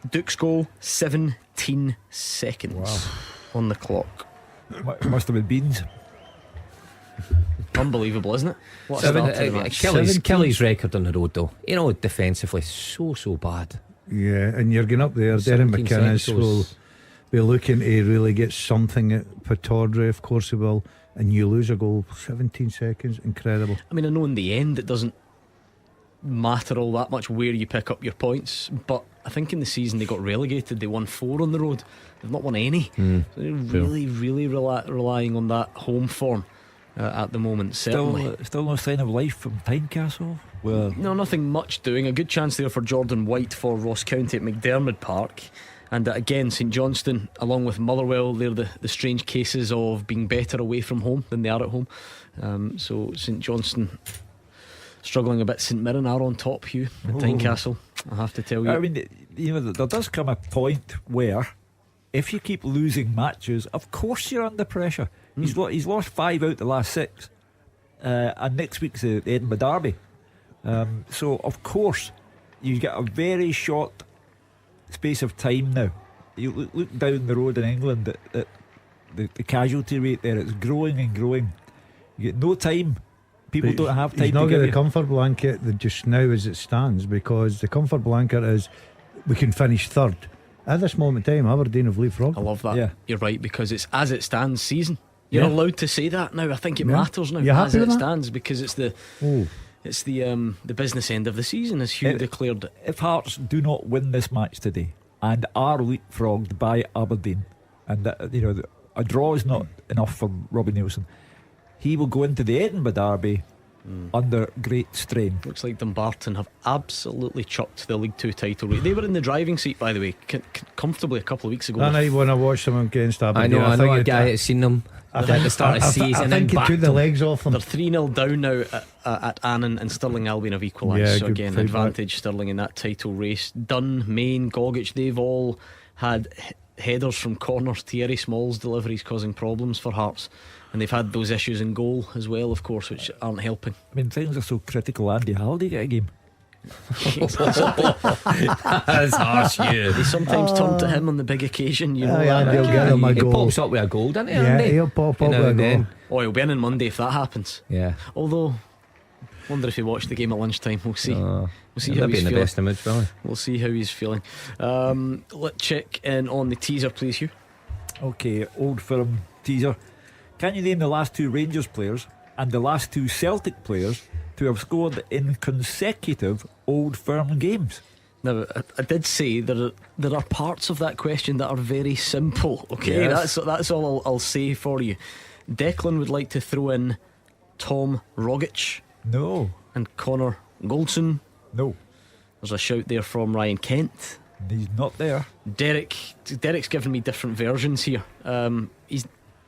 Duke's goal 17 seconds on the clock. Must have been beans. Unbelievable, isn't it? What a Kelly's record on the road though, you know, defensively so bad. Yeah, and you're going up there. Darren McInnes will be looking to really get something at Pittodrie, of course he will. And you lose a goal 17 seconds, incredible. I mean, I know in the end it doesn't matter all that much where you pick up your points, but I think in the season they got relegated. They won 4 on the road. They've not won any. So they're really relying on that home form at the moment. Certainly Still no sign of life from Tynecastle. Well, no, nothing much doing. A good chance there for Jordan White for Ross County at McDermott Park. And again, St Johnstone along with Motherwell, they're the strange cases of being better away from home than they are at home. So St Johnstone struggling a bit. St Mirren are on top, Hugh, at Tynecastle, I have to tell you. I mean, you know, there does come a point where if you keep losing matches, of course you're under pressure. He's lost 5 out the last 6, and next week's the Edinburgh Derby. So of course you get a very short space of time now. You look down the road in England at the casualty rate there, it's growing and growing. You get no time. People don't have time. He's not to got give the you comfort blanket just now as it stands, because the comfort blanket is we can finish third. At this moment in time, Aberdeen have leapfrogged. I love that. Yeah. You're right, because it's as it stands season. You're allowed to say that now. I think it matters now. You're as happy it with that? stands, because it's the business end of the season, as Hugh declared it. If Hearts do not win this match today and are leapfrogged by Aberdeen, and a draw is not enough for Robbie Neilson, he will go into the Edinburgh Derby under great strain. Looks like Dumbarton have absolutely chucked the League 2 title. They were in the driving seat, by the way, comfortably a couple of weeks ago. That night when I watched them against Aberdeen, I know a guy that's seen them at the start of the season. I think he took the legs off them. They're 3-0 down now at Annan, and Stirling Albion have equalised. So again, advantage Stirling in that title race. Dunn, Main, Gogic, they've all had headers from corners. Thierry Small's deliveries causing problems for Hearts, and they've had those issues in goal as well, of course, which aren't helping. I mean, things are so critical. Andy Halliday get a game. That's harsh, you. They sometimes turn to him on the big occasion, you know. He'll get him a He goal. pops up with a goal, doesn't he? Yeah, Andy? he'll pop up with a goal. Oh, he'll be in on Monday if that happens. Yeah. Although, wonder if he watched the game at lunchtime. We'll see. We'll see how He'll be he's in the feeling. best image, really. We'll see how he's feeling. Let's check in on the teaser, please, Hugh. Okay, Old Firm teaser. Can you name the last 2 Rangers players and the last 2 Celtic players to have scored in consecutive Old Firm games? Now, I did say there are parts of that question that are very simple. Okay, Yes. that's all I'll say for you. Declan would like to throw in Tom Rogic. No. And Connor Goldson. No. There's a shout there from Ryan Kent. He's not there. Derek's given me different versions here.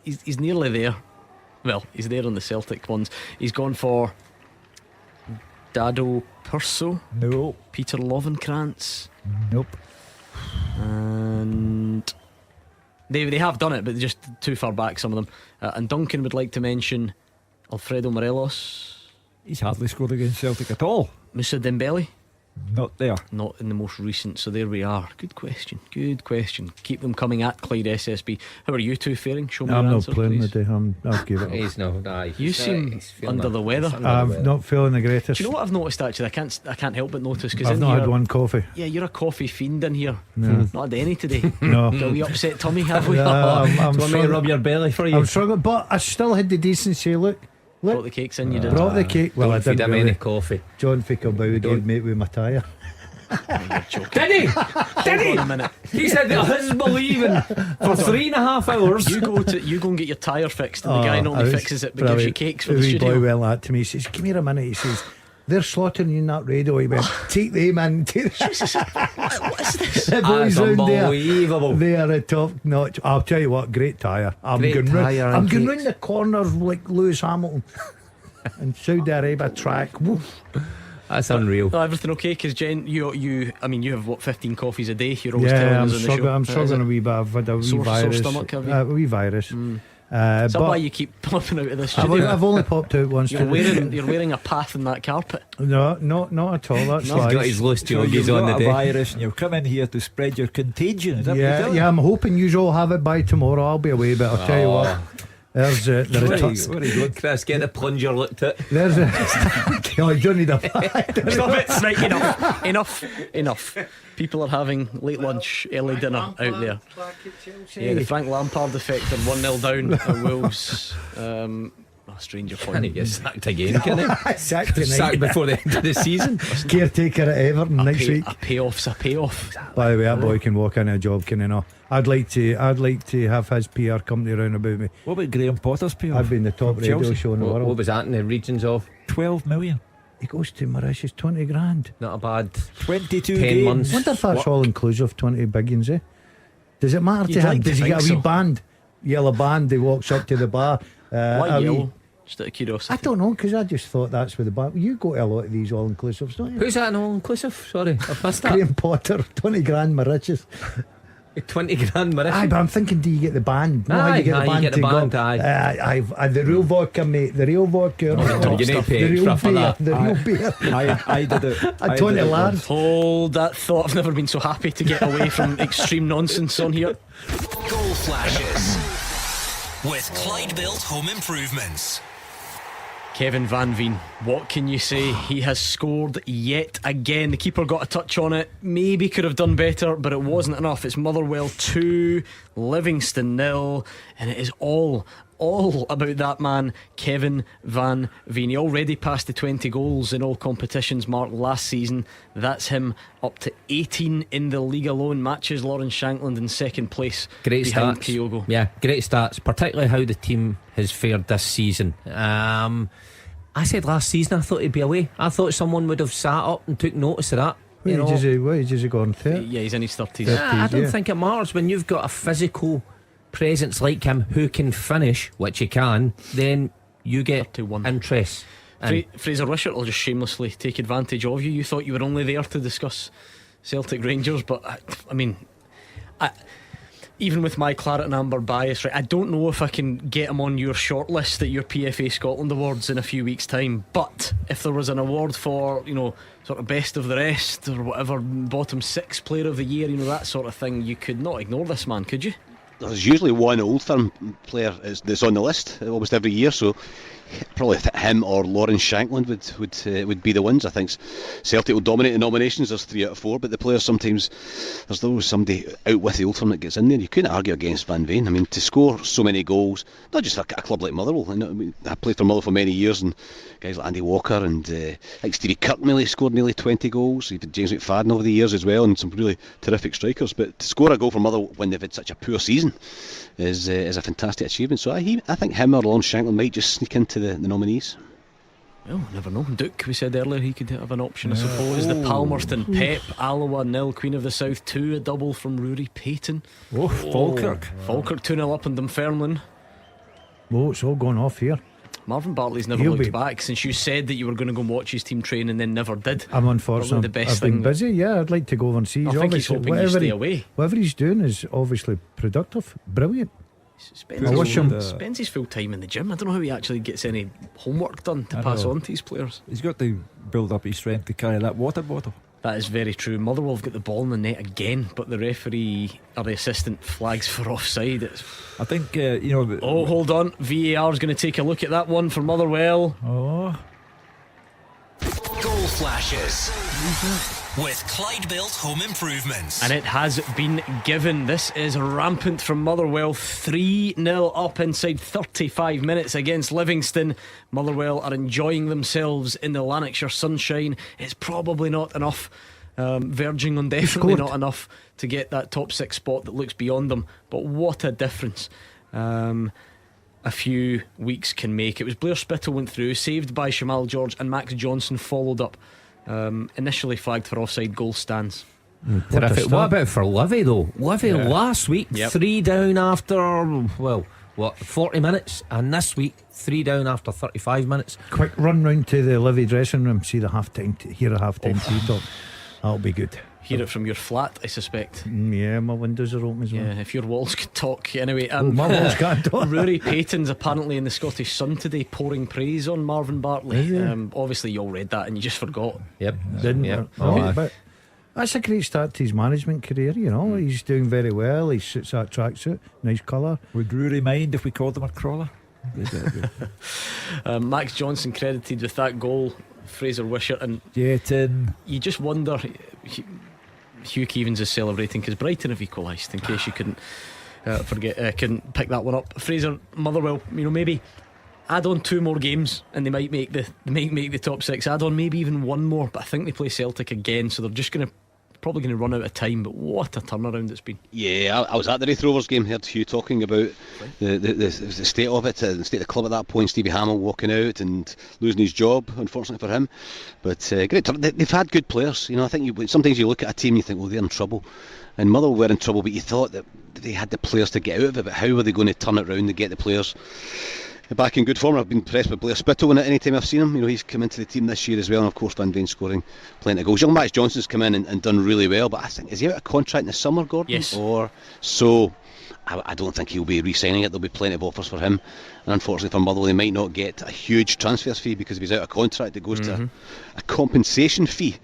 He's nearly there. Well, he's there on the Celtic ones. He's gone for Dado Perso. No. Peter Lovenkrantz. Nope. and they have done it, but just too far back, some of them. And Duncan would like to mention Alfredo Morelos. He's hardly scored against Celtic at all. Moussa Dembele, not there. Not in the most recent. So there we are. Good question. Keep them coming at Clyde SSB. How are you two faring? Show me I'm your not answer, playing please. today. I'll give it up. He's no. You seem under the weather. I'm not feeling the greatest. Do you know what I've noticed actually? I can't help but notice because I've not had one coffee. Yeah, you're a coffee fiend in here. No. Not had any today. No. Got a wee upset tummy, have we? I'm Do you want me to struggling. rub your belly for you? I'm struggling, but I still had the decency. Look, Brought the cakes in, you did. brought the cake. Well, I Don't feed didn't him really. any coffee. John Fickelbow gave me with my tyre. You're joking. Did he? Hold on a minute. He said that his believing for 3.5 hours. You go and get your tyre fixed, and the guy normally fixes it but gives you cakes for the wee boy studio. went that to me. He says, "Come here a minute." He says, "They're slaughtering you in that radio." He went, "Take them in." What is this? The boys That's round there, unbelievable. they are a top notch. I'll tell you what, great tyre. I'm Great going tyre and I'm going cakes. round the corners like Lewis Hamilton and Saudi Arabia track. Woof. That's unreal. Oh, everything okay? Because Jen, you have what, 15 coffees a day? You're always telling Yeah, us on the show. I'm struggling a wee bit. I've had a wee Sore virus. stomach, have you? A wee virus. Is that but why you keep popping out of this studio? I've only popped out once. You're wearing a path in that carpet. No, not at all. That's He's got his loose So you've joggies on got the a day. virus and you've come in here to spread your contagion. Is that what you're Yeah, doing? I'm hoping you all have it by tomorrow. I'll be away, but I'll tell you what. There's Where are you going? Chris, get the plunger looked at. there's a. Oh, you don't need a. Stop it! Right, enough. People are having late lunch, early dinner out there. Yeah, the Frank Lampard effect. They're 1-0 down at Wolves. Stranger Can point. he get sacked again? Can he? Sacked tonight. Sacked before the end of the season. Caretaker at Everton next week. A payoff's a payoff. By the way, that boy can walk in a job, can he not? I'd like to have his PR company round about me. What about Graham Potter's PR? I've been the top From radio Chelsea. show in the What world. was that in the regions of? 12 million. He goes to Mauritius, 20 grand. Not a bad 22 10 games. months. Wonder if that's all inclusive, 20 biggins, eh? Does it matter You'd to him? like to Does he think get a wee so. band? Yellow band, he walks up to the bar. Why a wee- yellow? Just out of curiosity. I don't know, because I just thought that's where the bar. You go to a lot of these all inclusives, don't you? Who's that, an all inclusive? Sorry, I've missed that. Graham Potter, 20 grand Mauritius. 20 grand Mauritius. Aye, but I'm thinking, do you get the band? No, how Aye, you get the aye, band you get the to band, go. aye. I've the real vodka, mate. The real vodka. You need to pay the real extra for beer. that. The real beer. I did it. I 20 lads. Hold that thought. I've never been so happy to get away from extreme nonsense on here. Goal flashes with Clyde Built Home Improvements. Kevin Van Veen, what can you say? He has scored yet again. The keeper got a touch on it, maybe could have done better, but it wasn't enough. It's Motherwell 2, Livingston 0, and it is all about that man, Kevin Van Veen. He already passed the 20 goals in all competitions mark last season. That's him up to 18 in the league alone. Matches Lawrence Shankland in second place Great behind stats. Kyogo. Yeah, great stats, particularly how the team has fared this season. I said last season I thought he'd be away. I thought someone would have sat up and took notice of that. What age is he gone to? Yeah, he's in his 30s. Yeah, I don't think it matters when you've got a physical presence like him who can finish, which he can. Then you get interest. Fraser Wishart will just shamelessly take advantage of you. You thought you were only there to discuss Celtic Rangers, but I mean, even with my claret and amber bias, right, I don't know if I can get him on your shortlist at your PFA Scotland Awards in a few weeks' time. But if there was an award for, sort of best of the rest or whatever, bottom 6 player of the year, that sort of thing, you could not ignore this man, could you? There's usually one Old Firm player that's on the list almost every year, so probably him or Lawrence Shankland would be the ones. I think Celtic will dominate the nominations. There's 3 out of 4, but the players sometimes there's always somebody out with the Old Firm that gets in there. You couldn't argue against Van Veen. I mean, to score so many goals, not just a club like Motherwell. I played for Motherwell for many years, and guys like Andy Walker and like Stevie Kirkmill scored nearly 20 goals. Even James McFadden over the years as well, and some really terrific strikers. But to score a goal for Motherwell when they've had such a poor season is a fantastic achievement. So I think him or Lawrence Shankland might just sneak into the nominees. Well, never know. Duke, we said earlier, he could have an option, I suppose. The Palmerston Pep, Alloa 0, Queen of the South 2, a double from Rory Payton. Falkirk 2-0 up in Dunfermline. Oh, it's all gone off here. Marvin Bartley's never He'll looked be- back since you said that you were going to go and watch his team train and then never did. I'm Probably unfortunate. the best I've been thing. busy. Yeah, I'd like to go over and see. I think he's hoping you stay away. Whatever he's doing is obviously productive. Brilliant. Spends his full time in the gym. I don't know how he actually gets any homework done to pass on to his players. He's got to build up his strength to carry that water bottle. That is very true. Motherwell have got the ball in the net again, but the referee or the assistant flags for offside. I think Oh, hold on. VAR is going to take a look at that one for Motherwell. Oh. Goal flashes with Clyde Built Home Improvements. And it has been given. This is rampant from Motherwell. 3-0 up inside 35 minutes against Livingston. Motherwell are enjoying themselves in the Lanarkshire sunshine. It's probably not enough, verging on definitely not enough to get that top 6 spot that looks beyond them. But what a difference a few weeks can make. It was Blair Spittle went through, saved by Shamal George, and Max Johnson followed up. Initially flagged for offside, goal stands. Terrific. What about for Livy though? Livy last week 3 down after 40 minutes, and this week 3 down after 35 minutes. Quick run round to the Livy dressing room, see the half-time hear a half-time tea talk. That'll be good. Hear it from your flat, I suspect. Yeah, my windows are open as well. Yeah, if your walls could talk. Anyway, my walls can't talk. Rory Payton's apparently in the Scottish Sun today pouring praise on Marvin Bartley. Obviously you all read that and you just forgot. Didn't. But that's a great start to his management career. He's doing very well. He suits that tracksuit, nice colour. Would Rory mind if we called him a crawler? Max Johnson credited with that goal, Fraser Wishart, and you just wonder. Hugh Keevins is celebrating because Brighton have equalised, in case you couldn't couldn't pick that one up. Fraser, Motherwell, maybe add on 2 more games and they might make the top 6. Add on maybe even 1 more, but I think they play Celtic again, so they're just probably going to run out of time. But what a turnaround it's been. Yeah, I was at the Wraith Rovers game, heard Hugh talking about the state of it, the state of the club at that point. Stevie Hamill walking out and losing his job, unfortunately for him. But great, they've had good players. I think sometimes you look at a team and you think, well, they're in trouble, and Motherwell were in trouble, but you thought that they had the players to get out of it. But how were they going to turn it round and get the players back in good form? I've been impressed with Blair Spittle in it any time I've seen him. He's come into the team this year as well, and of course Van Veen scoring plenty of goals. Young Max Johnson's come in and done really well, but I think, is he out of contract in the summer, Gordon? Yes. So I don't think he'll be re-signing it. There'll be plenty of offers for him, and unfortunately for Motherwell, they might not get a huge transfer fee because if he's out of contract it goes to a compensation fee.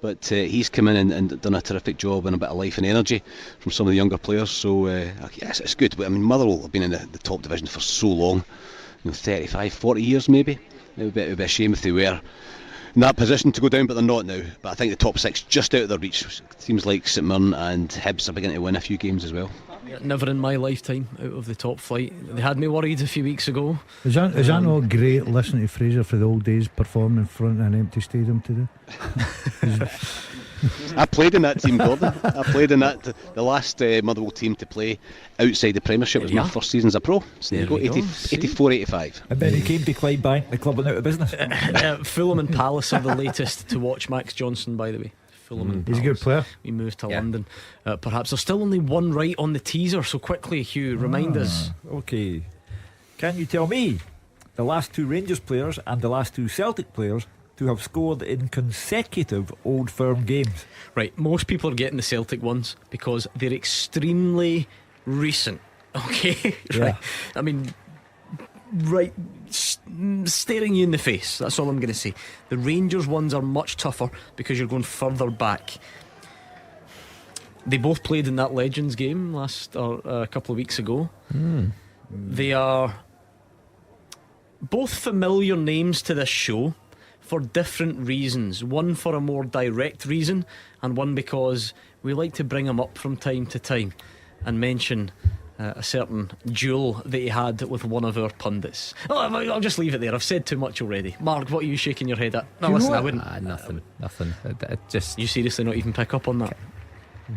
But he's come in and done a terrific job, and a bit of life and energy from some of the younger players. So yes, it's good. But Motherwell have been in the top division for so long, 35, 40 years maybe. It would be a shame if they were in that position to go down, but they're not now. But I think the top 6 just out of their reach. Teams like St Mirren and Hibs are beginning to win a few games as well. Never in my lifetime out of the top flight. They had me worried a few weeks ago. Is that not great listening to Fraser for the old days performing in front of an empty stadium today? I played in that team, Gordon. I played in that. The last Motherwell team to play outside the Premiership was my first season as a pro. So there you go, 84, 85. I bet he came to Clydebank, the club went out of business. Fulham and Palace are the latest to watch Max Johnson, by the way. He's a good player. We moved to London. Perhaps there's still only one right on the teaser, so quickly, Hugh, remind us. Okay. Can you tell me the last 2 Rangers players and the last 2 Celtic players to have scored in consecutive Old Firm games? Right, most people are getting the Celtic ones because they're extremely recent. Okay, right. I mean, staring you in the face, that's all I'm going to say. The Rangers ones are much tougher because you're going further back. They both played in that Legends game a couple of weeks ago. They are both familiar names to this show for different reasons. One for a more direct reason, and one because we like to bring them up from time to time and mention a certain duel that he had with one of our pundits. I'll just leave it there. I've said too much already. Mark, what are you shaking your head at? No, listen, I wouldn't. Nothing. Just you seriously not even pick up on that?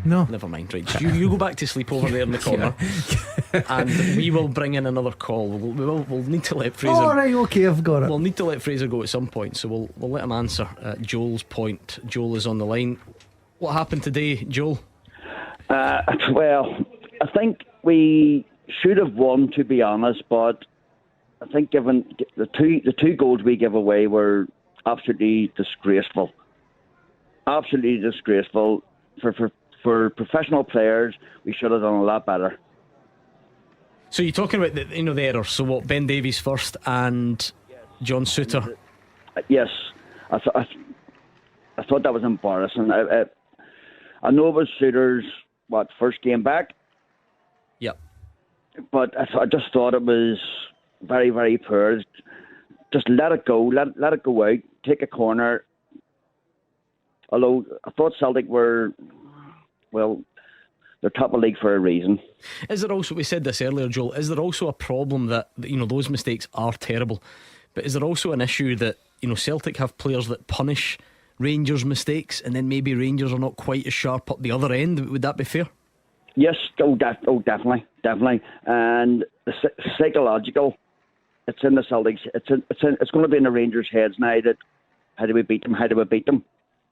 No. Never mind. Right, you go back to sleep over there in the corner, and we will bring in another call. We'll need to let Fraser. Oh, right, okay, I've got it. We'll need to let Fraser go at some point, so we'll let him answer Joel's point. Joel is on the line. What happened today, Joel? Well, I think we should have won, to be honest, but I think given the two goals we give away were absolutely disgraceful. Absolutely disgraceful. For professional players, we should have done a lot better. So you're talking about the errors. So what? Ben Davies first and John Souttar. Yes, I thought that was embarrassing. I know it was Souttar's first game back. Yep. But I just thought it was very, very poor. Just let it go. Let it go out. Take a corner. Although I thought Celtic were, they're top of the league for a reason. Is there also, we said this earlier, Joel, is there also a problem that those mistakes are terrible, but is there also an issue that Celtic have players that punish Rangers mistakes, and then maybe Rangers are not quite as sharp up the other end? Would that be fair? Yes, definitely. And the psychological, it's in the Celtics. It's going to be in the Rangers' heads now that how do we beat them?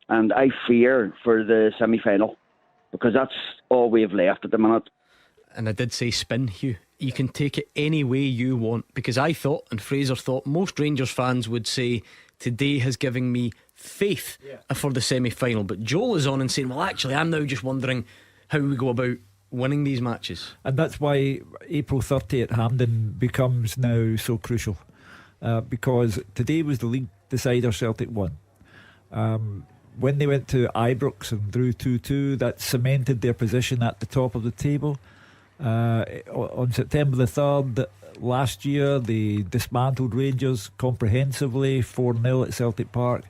And I fear for the semi-final, because that's all we have left at the minute. And I did say spin, Hugh. You can take it any way you want, because I thought, and Fraser thought, most Rangers fans would say today has given me faith for the semi-final. But Joel is on and saying, well, actually, I'm now just wondering how we go about winning these matches. And that's why April 30 at Hampden becomes now so crucial, because today was the league decider. Celtic won. When they went to Ibrox and drew 2-2, that cemented their position at the top of the table. On September the 3rd last year, they dismantled Rangers comprehensively, 4-0 at Celtic Park.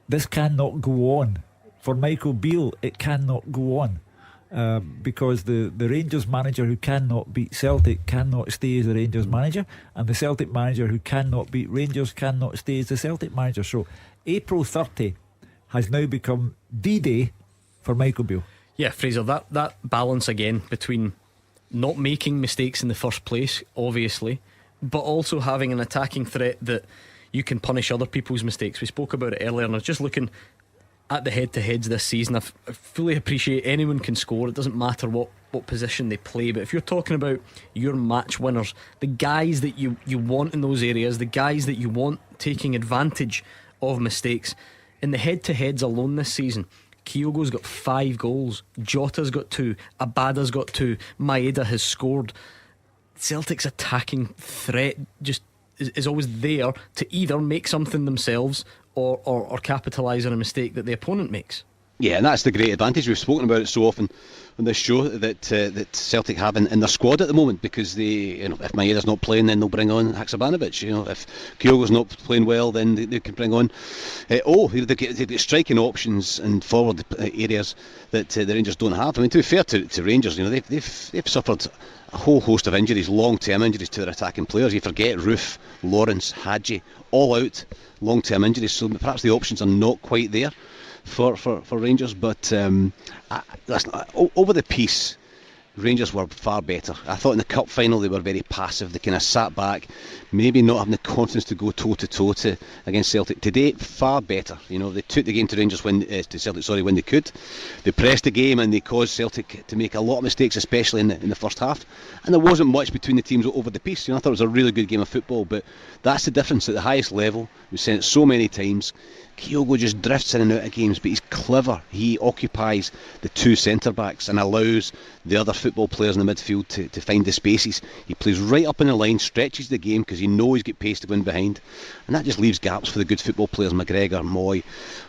This cannot go on. For Michael Beale, it cannot go on, because the Rangers manager who cannot beat Celtic cannot stay as the Rangers manager, and the Celtic manager who cannot beat Rangers cannot stay as the Celtic manager. So April 30 has now become D-Day for Michael Beale. Yeah, Fraser, that balance again between not making mistakes in the first place, obviously, but also having an attacking threat that you can punish other people's mistakes. We spoke about it earlier, and I was just looking at the head-to-heads this season. I fully appreciate anyone can score. It doesn't matter what position they play, but if you're talking about your match winners, the guys that you want in those areas, the guys that you want taking advantage of mistakes, in the head-to-heads alone this season, Kyogo's got 5 goals, Jota's got 2, Abada's got 2, Maeda has scored. Celtic's attacking threat just is always there to either make something themselves or capitalise on a mistake that the opponent makes. Yeah, and that's the great advantage. We've spoken about it so often on this show that Celtic have in their squad at the moment, because if Maeda's not playing, then they'll bring on Haksabanovic. If Kyogo's not playing well, then they can bring on they've got striking options and forward areas that the Rangers don't have. I mean, to be fair to Rangers, they've suffered a whole host of injuries, long-term injuries to their attacking players. You forget Roof, Lawrence, Hadji, all out long-term injuries, so perhaps the options are not quite there for Rangers, but over the piece, Rangers were far better. I thought in the cup final they were very passive. They kind of sat back, maybe not having the confidence to go toe to toe against Celtic. Today, far better. They took the game to Rangers when they could. They pressed the game and they caused Celtic to make a lot of mistakes, especially in the first half. And there wasn't much between the teams over the piece. I thought it was a really good game of football, but that's the difference at the highest level. We've seen it so many times. Kyogo just drifts in and out of games, but he's clever. He occupies the 2 centre-backs and allows the other football players in the midfield to find the spaces. He plays right up in the line, stretches the game because he knows he's got pace to win behind, and that just leaves gaps for the good football players, McGregor, Moy,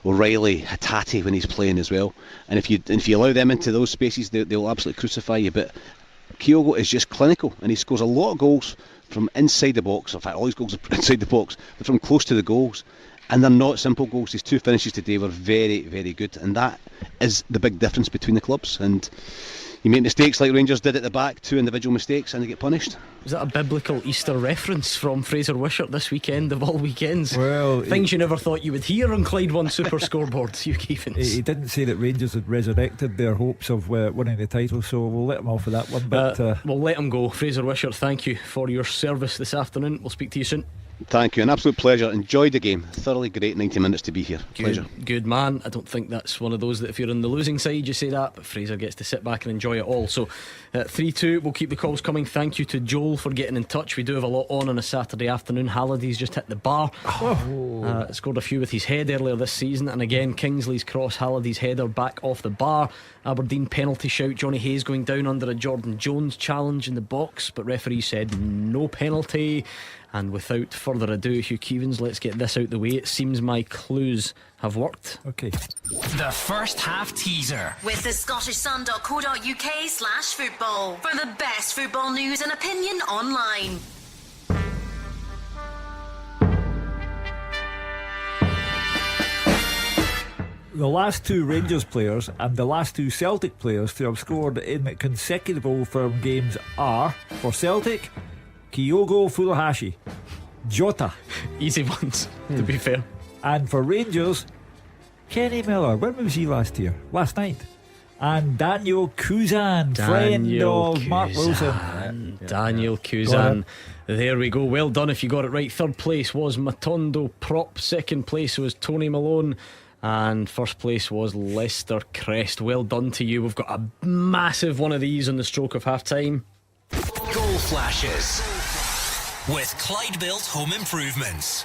O'Reilly, Hatate when he's playing as well. And if you allow them into those spaces, they'll absolutely crucify you. But Kyogo is just clinical, and he scores a lot of goals from inside the box. In fact, all his goals are inside the box, but from close to the goals. And they're not simple goals. His 2 finishes today were very, very good, and that is the big difference between the clubs. And you make mistakes like Rangers did at the back, 2 individual mistakes, and they get punished. Was that a biblical Easter reference from Fraser Wishart this weekend of all weekends? Well, things you never thought you would hear on Clyde One Super Scoreboard. Hugh Keevins. He didn't say that Rangers had resurrected their hopes of winning the title, so we'll let him off with that one. But we'll let him go. Fraser Wishart, thank you for your service this afternoon. We'll speak to you soon. Thank you, an absolute pleasure. Enjoyed the game, thoroughly great 90 minutes to be here. Pleasure. Good man. I don't think that's one of those that if you're on the losing side you say that, but Fraser gets to sit back and enjoy it all. So 3-2, we'll keep the calls coming. Thank you to Joel for getting in touch. We do have a lot on a Saturday afternoon. Halliday's just hit the bar. Scored a few with his head earlier this season, and again Kingsley's cross, Halliday's header back off the bar. Aberdeen penalty shout, Johnny Hayes going down under a Jordan Jones challenge in the box, but referee said no penalty. And without further ado, Hugh Keevins, let's get this out the way. It seems my clues have worked. Okay. The first half teaser with the scottishsun.co.uk/football for the best football news and opinion online. The last two Rangers players and the last two Celtic players to have scored in consecutive Old Firm games are, for Celtic, Kyogo Furuhashi, Jota. Easy ones, to be fair. And for Rangers, Kenny Miller. When was he last here? Last night. And Daniel Kuzan, friend of Mark Wilson. Daniel Kuzan. There we go. Well done if you got it right. Third place was Matondo Prop. Second place was Tony Malone. And first place was Lester Crest. Well done to you. We've got a massive one of these on the stroke of half time. Goal flashes with Clyde Built Home Improvements.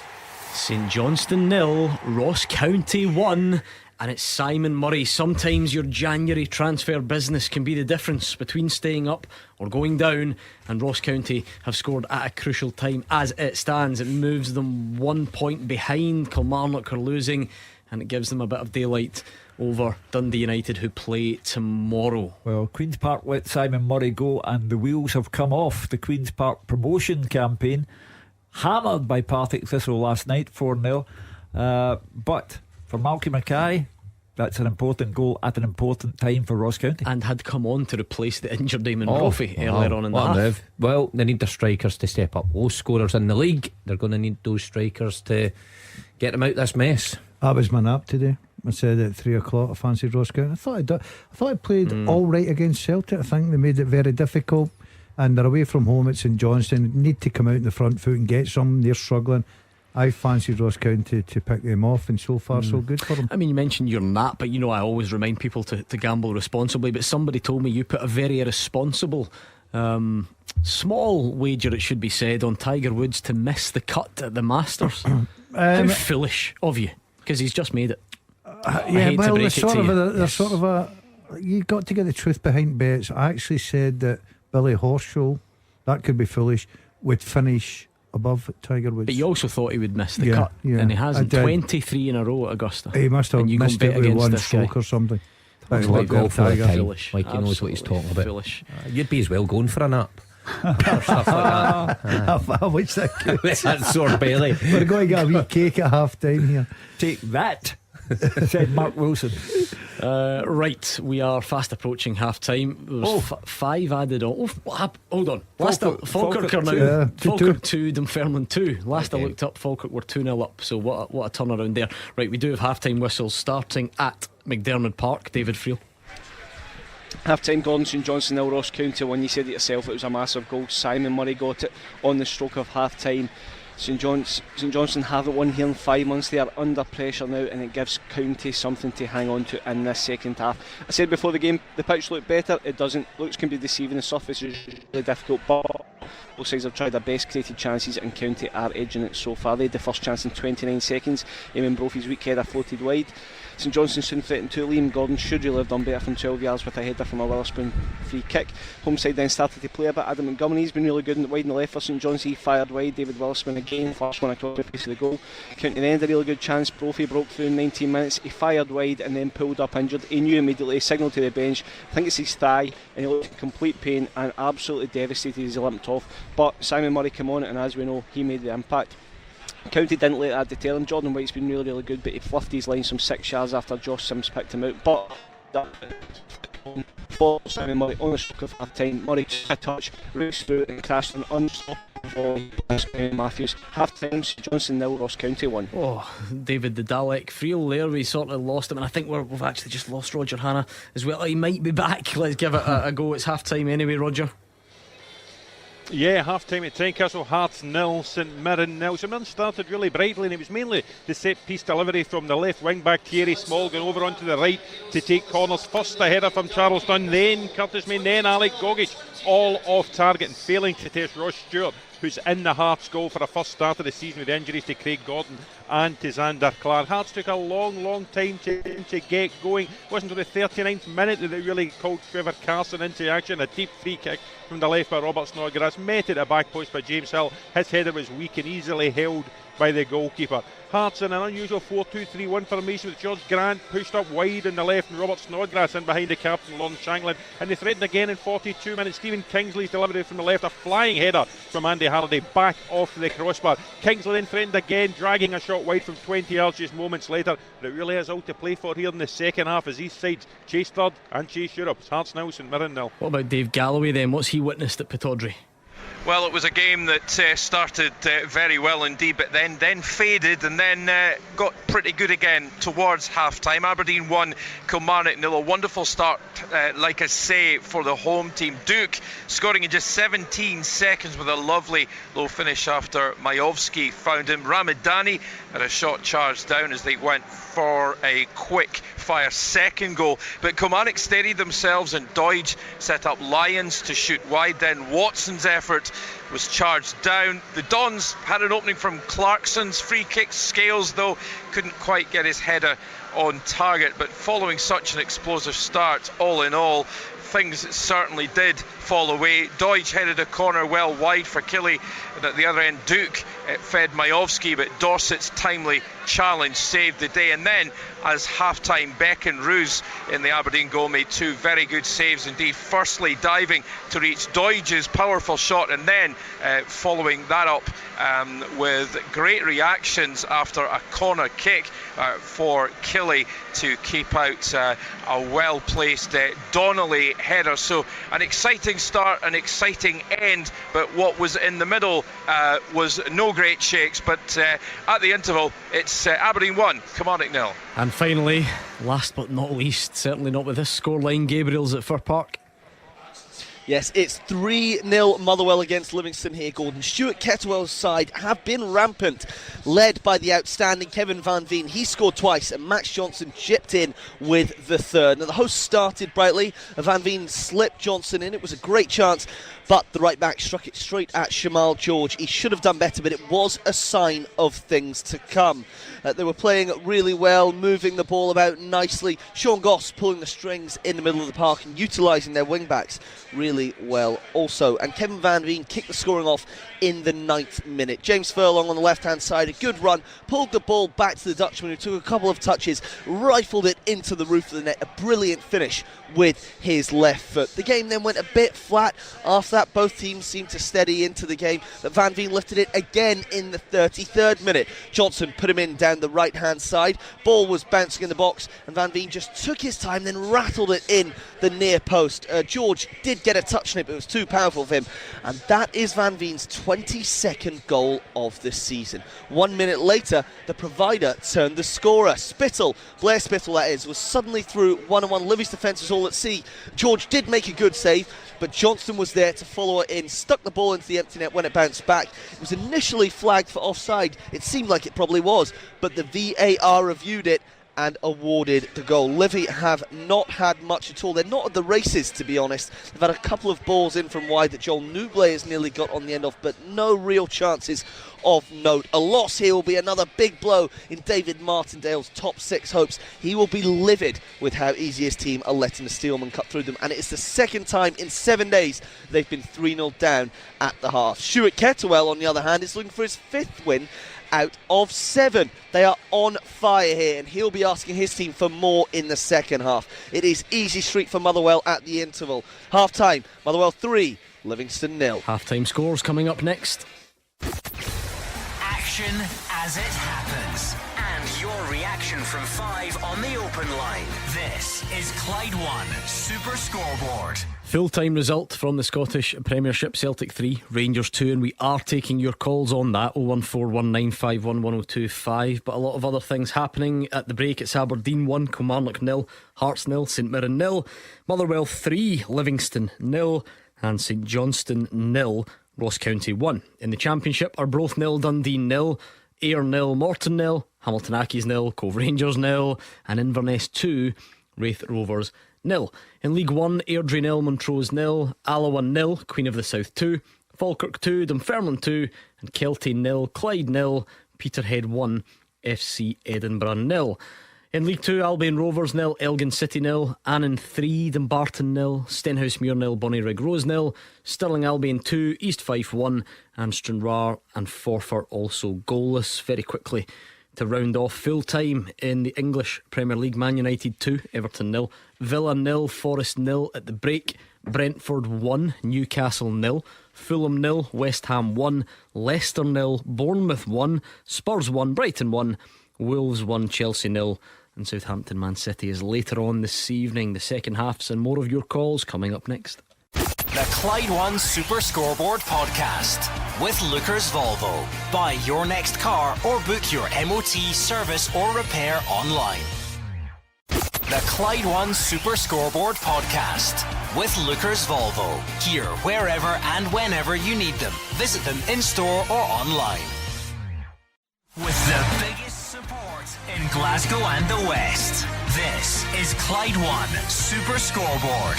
St Johnstone 0, Ross County 1. And it's Simon Murray. Sometimes your January transfer business can be the difference between staying up or going down, and Ross County have scored at a crucial time. As it stands, it moves them 1 point behind. Kilmarnock are losing, and it gives them a bit of daylight over Dundee United, who play tomorrow. Well, Queen's Park let Simon Murray go, and the wheels have come off the Queen's Park promotion campaign, hammered by Partick Thistle last night 4-0. But for Malky Mackay, that's an important goal at an important time for Ross County, and had come on to replace the injured Damon Brophy earlier on in the half. Move. Well, they need their strikers to step up. Low scorers in the league, they're going to need those strikers to get them out this mess. That was my nap today. I said at 3 o'clock I fancied Ross County. I thought I played all right against Celtic. I think they made it very difficult, and they're away from home at St Johnstone. Need to come out in the front foot and get some. They're struggling. I fancied Ross County to pick them off, and so far so good for them. I mean, you mentioned your nap, but you know I always remind people to gamble responsibly. But somebody told me you put a very irresponsible small wager, it should be said, on Tiger Woods to miss the cut at the Masters. How foolish of you, because he's just made it. Yeah, well, there's sort of a you got to get the truth behind bets. I actually said that Billy Horschel, that could be foolish, would finish above Tiger Woods. But you also thought he would miss the cut, and he hasn't. 23 in a row at Augusta. He must have missed it with one stroke or something. That's like golf for the time. Like he knows what he's Absolutely talking about. Foolish. You'd be as well going for a nap. Or stuff like that. I wish that could. That sore belly. We're going to get a wee cake at half time here. Take that, said Mark Wilson. Right, we are fast approaching half time. There's 5 added on. Hold on. Falkirk are now Falkirk 2, Dunfermline 2. Last I looked up, Falkirk were 2-0 up. So what a turnaround there. Right, we do have half time whistles starting at McDermott Park. David Friel. Half time, Gordon, St Johnstone 0, Ross County 1. You said it yourself, it was a massive goal. Simon Murray got it on the stroke of half time. St Johnstone haven't won here in 5 months. They are under pressure now, and it gives County something to hang on to in this second half. I said before the game, the pitch looked better. It doesn't. Looks can be deceiving. The surface is really difficult, but both sides have tried their best, created chances, and County are edging it so far. They had the first chance in 29 seconds. Eamon Brophy's weak header floated wide. St Johnstone soon threatened to. Liam Gordon should really have done better from 12 yards with a header from a Witherspoon free kick. Home side then started to play a bit. Adam Montgomery's been really good in the wide and the left for St Johnstone. He fired wide. David Witherspoon again, first one across the face of the goal. County then had a really good chance. Brophy broke through in 19 minutes. He fired wide and then pulled up injured. He knew immediately, he signalled to the bench. I think it's his thigh, and he looked in complete pain and absolutely devastated as he limped off. But Simon Murray came on, and as we know, he made the impact. County didn't let that deter him. Jordan White's been really, really good, but he fluffed his line some 6 yards after Josh Sims picked him out. But for Simon Murray on the stroke of half time, Murray took a touch, raced through and crashed an unstoppable Matthews. Half time, St Johnstone 0, Ross County 1. Oh, David the Dalek Friel there. We sort of lost him, and I think we've actually just lost Roger Hanna as well. He might be back. Let's give it a go. It's half time anyway, Roger. Yeah, half time at Tynecastle, Hearts 0, St Mirren 0. St Mirren started really brightly, and it was mainly the set piece delivery from the left wing back, Thierry Small, going over onto the right to take corners. First a header from Charles Dunn, then Curtis Main, then Alec Gogic, all off target and failing to test Ross Stewart, who's in the Hearts goal for a first start of the season with injuries to Craig Gordon and to Xander Clark. Hearts took a long time to get going. It wasn't until the 39th minute that they really called Trevor Carson into action. A deep free kick from the left by Robert Snodgrass, met at the back post by James Hill. His header was weak and easily held by the goalkeeper. Hearts in an unusual 4-2-3-1 formation with George Grant pushed up wide on the left and Robert Snodgrass in behind the captain Lon Shanklin, and they threatened again in 42 minutes. Stephen Kingsley's delivery from the left, a flying header from Andy Halliday back off the crossbar. Kingsley then threatened again, dragging a shot wide from 20 yards just moments later, but it really is all to play for here in the second half as these sides chase third and chase Europe. Hearts 0, St Mirren 0. What about Dave Galloway then? What's he witnessed at Pittodrie? Well, it was a game that started very well indeed, but then faded and then got pretty good again towards half-time. Aberdeen 1, Kilmarnock 0. A wonderful start, like I say, for the home team. Duke scoring in just 17 seconds with a lovely low finish after Majowski found him. Ramadani had a shot charged down as they went for a quick fire second goal, but Kilmarnock steadied themselves and Doidge set up Lyons to shoot wide. Then Watson's effort was charged down. The Dons had an opening from Clarkson's free kick. Scales though couldn't quite get his header on target, but following such an explosive start, all in all, things certainly did fall away. Doidge headed a corner well wide for Killie, and at the other end Duke fed Majowski, but Dorset's timely challenge saved the day. And then as half-time, Beck and Roos in the Aberdeen goal made two very good saves indeed. Firstly diving to reach Doidge's powerful shot, and then following that up with great reactions after a corner kick for Killie to keep out a well-placed Donnelly header. So an exciting start, an exciting end, but what was in the middle was no great shakes. But at the interval, it's Aberdeen 1, Kilmarnock 0. And finally, last but not least, certainly not with this scoreline, Gabriel's at Fir Park. Yes, it's 3-0 Motherwell against Livingston here, Gordon. Stuart Kettlewell's side have been rampant, led by the outstanding Kevin Van Veen. He scored twice, and Max Johnson chipped in with the third. Now, the hosts started brightly. Van Veen slipped Johnson in. It was a great chance, but the right back struck it straight at Shamal George. He should have done better, but it was a sign of things to come. They were playing really well, moving the ball about nicely. Sean Goss pulling the strings in the middle of the park and utilising their wing-backs really well also. And Kevin Van Veen kicked the scoring off in the 9th minute. James Furlong on the left-hand side, a good run, pulled the ball back to the Dutchman, who took a couple of touches, rifled it into the roof of the net. A brilliant finish with his left foot. The game then went a bit flat. After that, both teams seemed to steady into the game, but Van Veen lifted it again in the 33rd minute. Johnson put him in down the right-hand side. Ball was bouncing in the box, and Van Veen just took his time, then rattled it in the near post. George did get a touch on it, but it was too powerful for him, and that is Van Veen's 22nd goal of the season. 1 minute later, the provider turned the scorer. Blair Spittle that is, was suddenly through one-on-one. Livy's defence was all at sea. George did make a good save, but Johnston was there to follow it in, stuck the ball into the empty net when it bounced back. It was initially flagged for offside. It seemed like it probably was, but the VAR reviewed it and awarded the goal. Livy have not had much at all. They're not at the races, to be honest. They've had a couple of balls in from wide that Joel Newblay has nearly got on the end of, but no real chances of note. A loss here will be another big blow in David Martindale's top 6 hopes. He will be livid with how easy his team are letting the Steelmen cut through them, and it's the second time in 7 days they've been 3-0 down at the half. Stuart Kettlewell, on the other hand, is looking for his 5th win out of 7. They are on fire here, and he'll be asking his team for more in the second half. It is easy street for Motherwell at the interval. Half time, Motherwell 3, Livingston 0. Half time scores coming up next. Action as it happens, and your reaction from 5 on the open line. This is Clyde One Super Scoreboard. Full-time result from the Scottish Premiership: Celtic 3, Rangers 2, and we are taking your calls on that. 01419511025. But a lot of other things happening at the break. It's Aberdeen 1, Kilmarnock 0, Hearts 0, St Mirren 0, Motherwell 3, Livingston 0, and St Johnstone 0. Ross County 1. In the Championship, Arbroath 0, Dundee 0, Ayr 0, Morton 0, Hamilton Accies 0, Cove Rangers 0, and Inverness 2, Wraith Rovers 0. In League 1, Airdrie 0, Montrose 0, Alloa 0, Queen of the South 2, Falkirk 2, Dunfermline 2, and Kelty 0, Clyde 0, Peterhead 1, FC Edinburgh 0. In League 2, Albion Rovers 0, Elgin City 0, Annan 3, Dumbarton 0, Stenhousemuir 0, Bonnyrigg Rose 0, Stirling Albion 2, East Fife 1, and Stranraer and Forfar also goalless. Very quickly to round off full time in the English Premier League, Man United 2, Everton 0, Villa 0, Forest 0 at the break, Brentford 1, Newcastle 0, Fulham 0, West Ham 1, Leicester 0, Bournemouth 1, Spurs 1, Brighton 1, Wolves 1, Chelsea 0, and Southampton Man City is later on this evening. The second half's and more of your calls coming up next. The Clyde One Super Scoreboard Podcast with Lookers Volvo. Buy your next car or book your MOT, service or repair online. The Clyde One Super Scoreboard Podcast with Lookers Volvo. Here, wherever and whenever you need them. Visit them in store or online. With the biggest support in Glasgow and the West, this is Clyde One Super Scoreboard.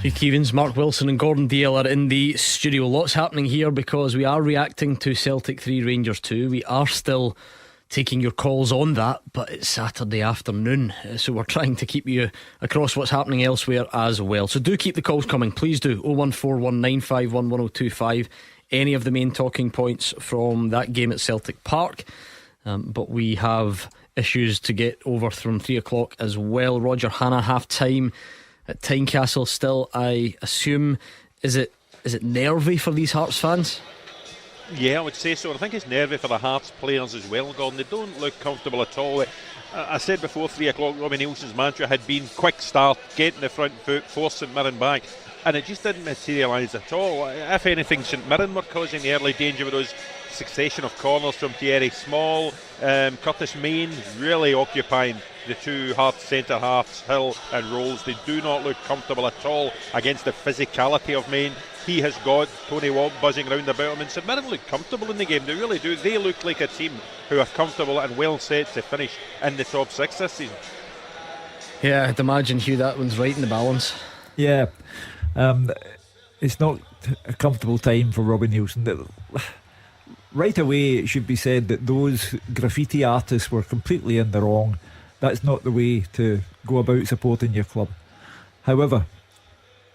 Hugh Keevins, Mark Wilson and Gordon Dalziel are in the studio. Lots happening here because we are reacting to Celtic 3, Rangers 2. We are still taking your calls on that, but it's Saturday afternoon, so we're trying to keep you across what's happening elsewhere as well. So do keep the calls coming, please do. 01419511025. Any of the main talking points from that game at Celtic Park, but we have issues to get over from 3 o'clock as well. Roger Hannah, half time at Tynecastle still, I assume. Is it nervy for these Hearts fans? Yeah, I would say so. I think it's nervy for the Hearts players as well, Gordon. They don't look comfortable at all. I said before 3 o'clock, Robbie Nielsen's mantra had been quick start, get in the front foot, force St Mirren back, and it just didn't materialise at all. If anything, St Mirren were causing the early danger with those succession of corners from Thierry Small. Curtis Main really occupying the two Hearts centre halves, Hill and Rolls. They do not look comfortable at all against the physicality of Main. He has got Tony Watt buzzing around about him, and St Mirren look comfortable in the game. They really do. They look like a team who are comfortable and well set to finish in the top six this season. Yeah, I'd imagine, Hugh, that one's right in the balance. Yeah, it's not a comfortable time for Robbie Nielsen. Right away it should be said that those graffiti artists were completely in the wrong. That's not the way to go about supporting your club. However,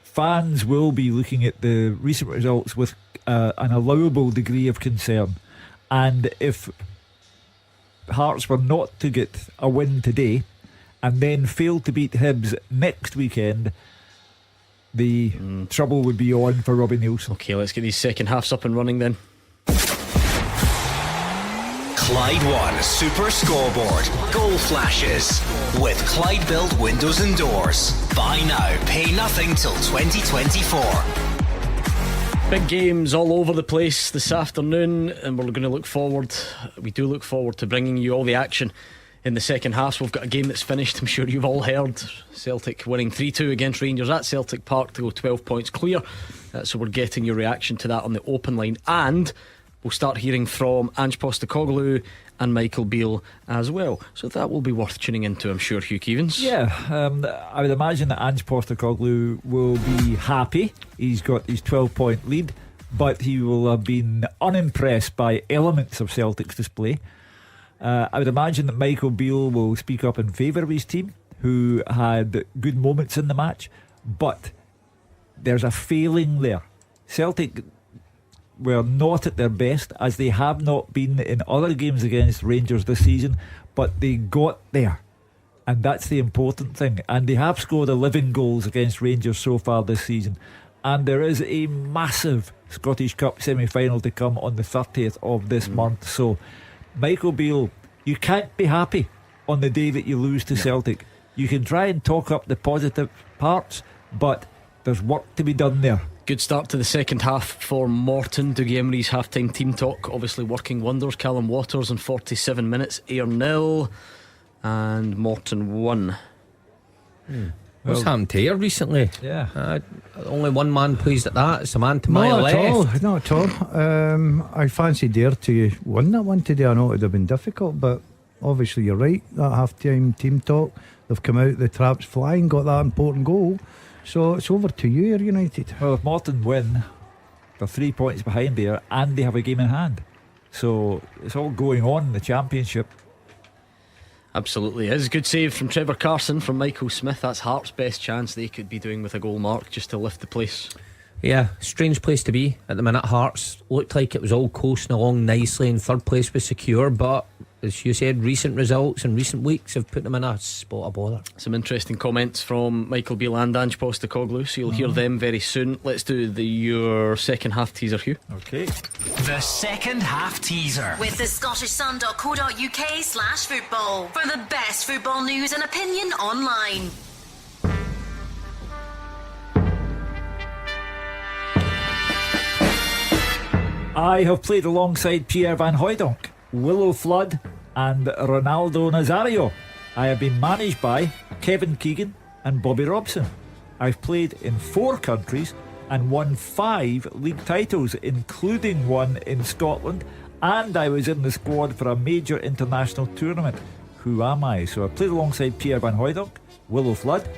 fans will be looking at the recent results with an allowable degree of concern, and if Hearts were not to get a win today and then fail to beat Hibs next weekend, the trouble would be on for Robbie Nielsen. Okay, let's get these second halves up and running then. Clyde One Super Scoreboard Goal Flashes with Clyde Build Windows and Doors. Buy now, pay nothing till 2024. Big games all over the place this afternoon, and we're going to look forward to bringing you all the action in the second half. So we've got a game that's finished, I'm sure you've all heard. Celtic winning 3-2 against Rangers at Celtic Park to go 12 points clear. So we're getting your reaction to that on the open line, and we'll start hearing from Ange Postecoglou and Michael Beale as well. So that will be worth tuning into, I'm sure, Hugh Keevins. Yeah, I would imagine that Ange Postecoglou will be happy. He's got his 12-point lead, but he will have been unimpressed by elements of Celtic's display. I would imagine that Michael Beale will speak up in favour of his team, who had good moments in the match, but there's a failing there. Celtic were not at their best, as they have not been in other games against Rangers this season, but they got there, and that's the important thing. And they have scored 11 goals against Rangers so far this season, and there is a massive Scottish Cup semi-final to come on the 30th of this month. So Michael Beale, you can't be happy on the day that you lose to Celtic. You can try and talk up the positive parts, but there's work to be done there. Good start to the second half for Morton. Dougie Emery's half-time team talk obviously working wonders. Callum Waters in 47 minutes, Ayr 0 and Morton 1. What's happened to her recently? Yeah. Only one man pleased at that. It's a man to my left. Not at all. I fancied Dare to win that one today. I know it would have been difficult, but obviously you're right. That half-time team talk, they've come out, the traps flying, got that important goal. So it's over to you, United. Well, if Morton win, they're 3 points behind there, and they have a game in hand. So it's all going on in the Championship. Absolutely is. Good save from Trevor Carson from Michael Smith. That's Hearts' best chance they could be doing with a goal mark just to lift the place. Yeah, strange place to be at the minute. Hearts looked like it was all coasting along nicely and third place was secure, but as you said, recent results in recent weeks have put them in a spot of bother. Some interesting comments from Michael Beale and Ange Postecoglou, so you'll hear them very soon. Let's do your second half teaser, Hugh. Okay. The second half teaser with the scottishsun.co.uk/football for the best football news and opinion online. I have played alongside Pierre Van Hooijdonk, Willow Flood and Ronaldo Nazario. I have been managed by Kevin Keegan and Bobby Robson. I've played in 4 countries and won 5 league titles, including one in Scotland, and I was in the squad for a major international tournament. Who am I? So I played alongside Pierre Van Hooijdonk, Willow Flood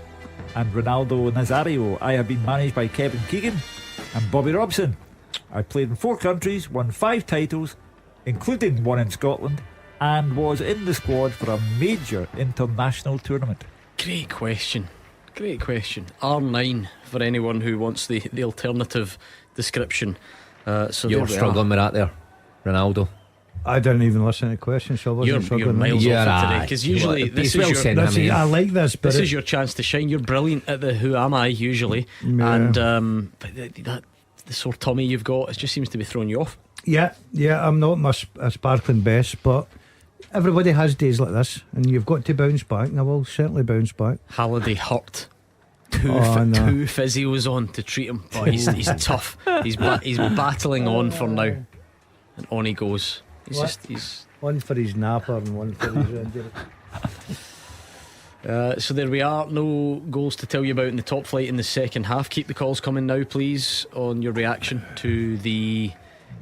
and Ronaldo Nazario. I have been managed by Kevin Keegan and Bobby Robson. I played in 4 countries, won 5 titles, including one in Scotland, and was in the squad for a major international tournament. Great question. R9 for anyone who wants the alternative description. So you're struggling with that there, Ronaldo. I didn't even listen to the question, so I wasn't struggling. You're miles off it today, because usually this is I like this, but this is your chance to shine. You're brilliant at the who am I usually, and but the sore tummy you've got, it just seems to be throwing you off. Yeah, I'm not my sparkling best, but everybody has days like this, and you've got to bounce back, and I will certainly bounce back. Halliday hurt. Two physios on to treat him, but he's tough. He's battling on for now, and on he goes. He's one for his napper and one for his injury. So there we are. No goals to tell you about in the top flight in the second half. Keep the calls coming now, please, on your reaction to the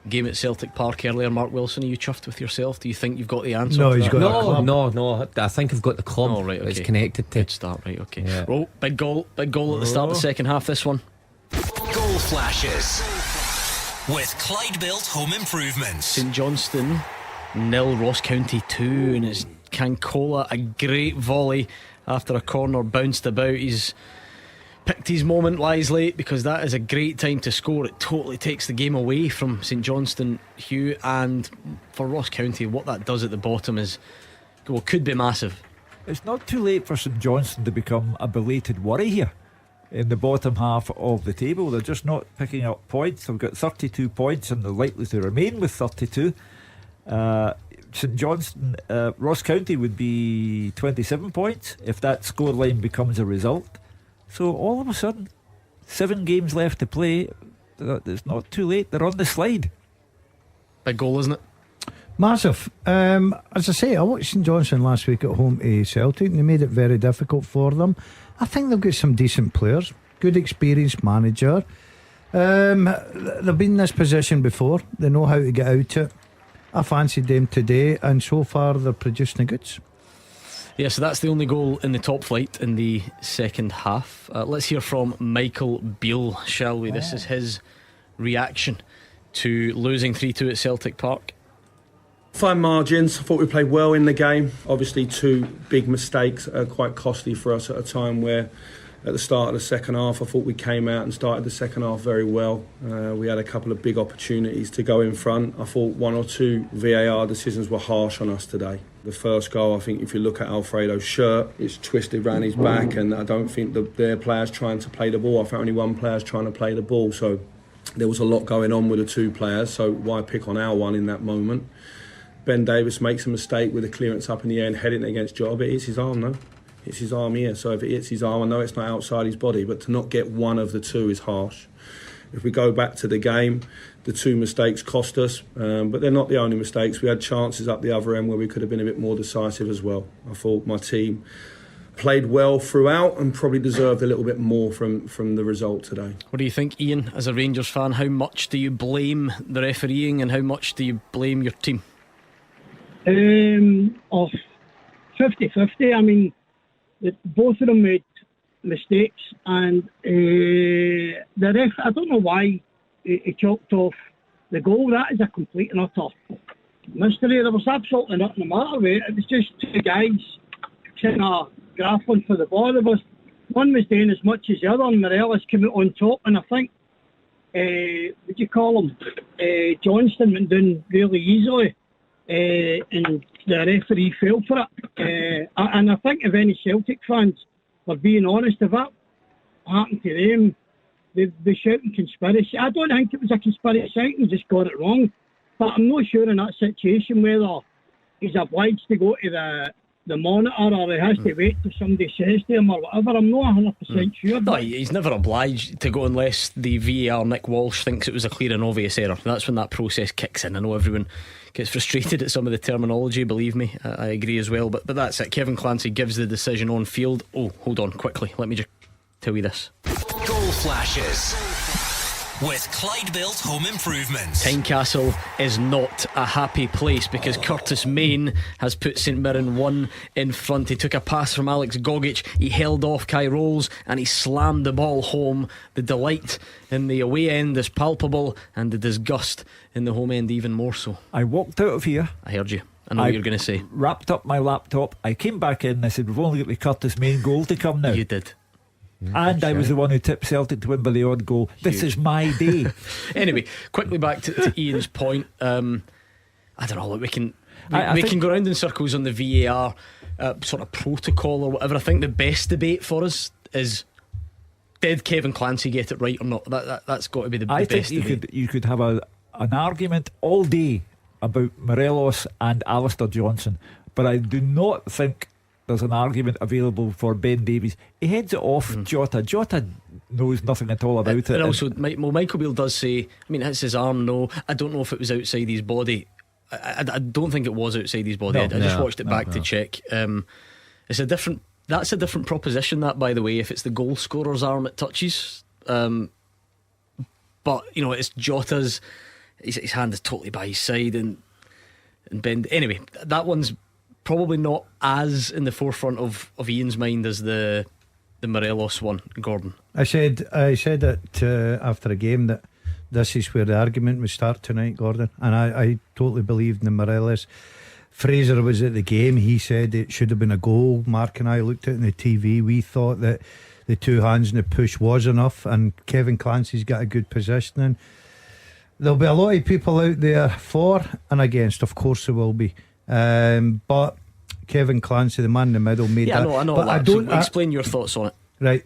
game at Celtic Park earlier. Mark Wilson, are you chuffed with yourself? Do you think you've got the answer? No, he's got no. I think I've got the club. Oh, right, okay. It's connected to. Good start, right? Okay. Yeah. Oh, big goal at the start of the second half. This one. Goal flashes with Clyde Built Home Improvements. St Johnstone 0, Ross County 2, and it's Cancola, a great volley after a corner bounced about. He's picked his moment, lies late, because that is a great time to score. It totally takes the game away from St Johnstone, Hugh, and for Ross County, what that does at the bottom is, well, could be massive. It's not too late for St Johnstone to become a belated worry here in the bottom half of the table. They're just not picking up points. They've got 32 points and they're likely to remain with 32. St Johnstone, Ross County would be 27 points if that scoreline becomes a result. So all of a sudden, 7 games left to play. It's not too late. They're on the slide. Big goal, isn't it? Massive. As I say, I watched St Johnstone last week at home to Celtic, and they made it very difficult for them. I think they've got some decent players, good experienced manager. They've been in this position before. They know how to get out it. I fancied them today, and so far they're producing the goods. Yeah, so that's the only goal in the top flight in the second half. Let's hear from Michael Beale, shall we? This is his reaction to losing 3-2 at Celtic Park. Fine margins. I thought we played well in the game. Obviously 2 big mistakes are quite costly for us at a time where at the start of the second half I thought we came out and started the second half very well. We had a couple of big opportunities to go in front. I thought 1 or 2 VAR decisions were harsh on us today. The first goal, I think if you look at Alfredo's shirt, it's twisted around his back, and I don't think their players trying to play the ball. I think only one player's trying to play the ball, so there was a lot going on with the 2 players, so why pick on our one in that moment? Ben Davis makes a mistake with a clearance up in the air and heading it against Job. It hits his arm, though. It's his arm here, so if it hits his arm, I know it's not outside his body, but to not get one of the 2 is harsh. If we go back to the game, the 2 mistakes cost us, but they're not the only mistakes. We had chances up the other end where we could have been a bit more decisive as well. I thought my team played well throughout and probably deserved a little bit more from the result today. What do you think, Ian, as a Rangers fan? How much do you blame the refereeing and how much do you blame your team? 50-50. I mean, both of them made mistakes, and the ref, I don't know why he chalked off the goal. That is a complete and utter mystery. There was absolutely nothing the matter with it. It was just two guys kind of grappling for the ball. One was doing as much as the other, and Morelos came out on top, and I think what do you call him, Johnston went down really easily, and the referee fell for it, and I think if any Celtic fans were being honest, if that happened to them, they'd be shouting conspiracy. I don't think it was a conspiracy. I think they just got it wrong, but I'm not sure in that situation whether he's obliged to go to the monitor or he has to wait till somebody says to him or whatever. I'm not 100% sure. No, he's never obliged to go unless the VAR Nick Walsh thinks it was a clear and obvious error. That's when that process kicks in. I know everyone gets frustrated at some of the terminology, believe me, I agree as well, but that's it. Kevin Clancy gives the decision on field. Oh, hold on, quickly, let me just tell you this. Goal flashes with Clyde Built Home Improvements. Tynecastle is not a happy place because Curtis Main has put St Mirren 1 in front. He took a pass from Alex Gogic, he held off Kai Rolls and he slammed the ball home. The delight in the away end is palpable and the disgust in the home end even more so. I walked out of here. I heard you. I know what you're going to say. Wrapped up my laptop. I came back in and I said, we've only got the Curtis Main goal to come now. You did. And I was the one who tipped Celtic to win by the odd goal. This is my day. Anyway, quickly back to Ian's point. I don't know. We can go round in circles on the VAR sort of protocol or whatever. I think the best debate for us is, did Kevin Clancy get it right or not? That's got to be the best debate. I think you could have an argument all day about Morelos and Alistair Johnson, but I do not think there's an argument available for Ben Davies. He heads it off Jota. Jota knows nothing at all about it. And also, Michael Beale does say, I mean, it's his arm, no. I don't know if it was outside his body. I don't think it was outside his body. I just watched it back to check. It's a different. That's a different proposition, that, by the way, if it's the goal scorer's arm it touches. But, you know, it's Jota's. His hand is totally by his side, and Ben. Anyway, that one's probably not as in the forefront of Ian's mind as the Morelos one, Gordon. I said it after a game that this is where the argument would start tonight, Gordon, and I totally believed in Morelos. Fraser was at the game. He said it should have been a goal. Mark and I looked at it on the TV. We thought that the two hands and the push was enough, and Kevin Clancy's got a good positioning. There'll be a lot of people out there for and against, of course there will be. But Kevin Clancy, the man in the middle, made that. I know. But I don't explain your thoughts on it. Right.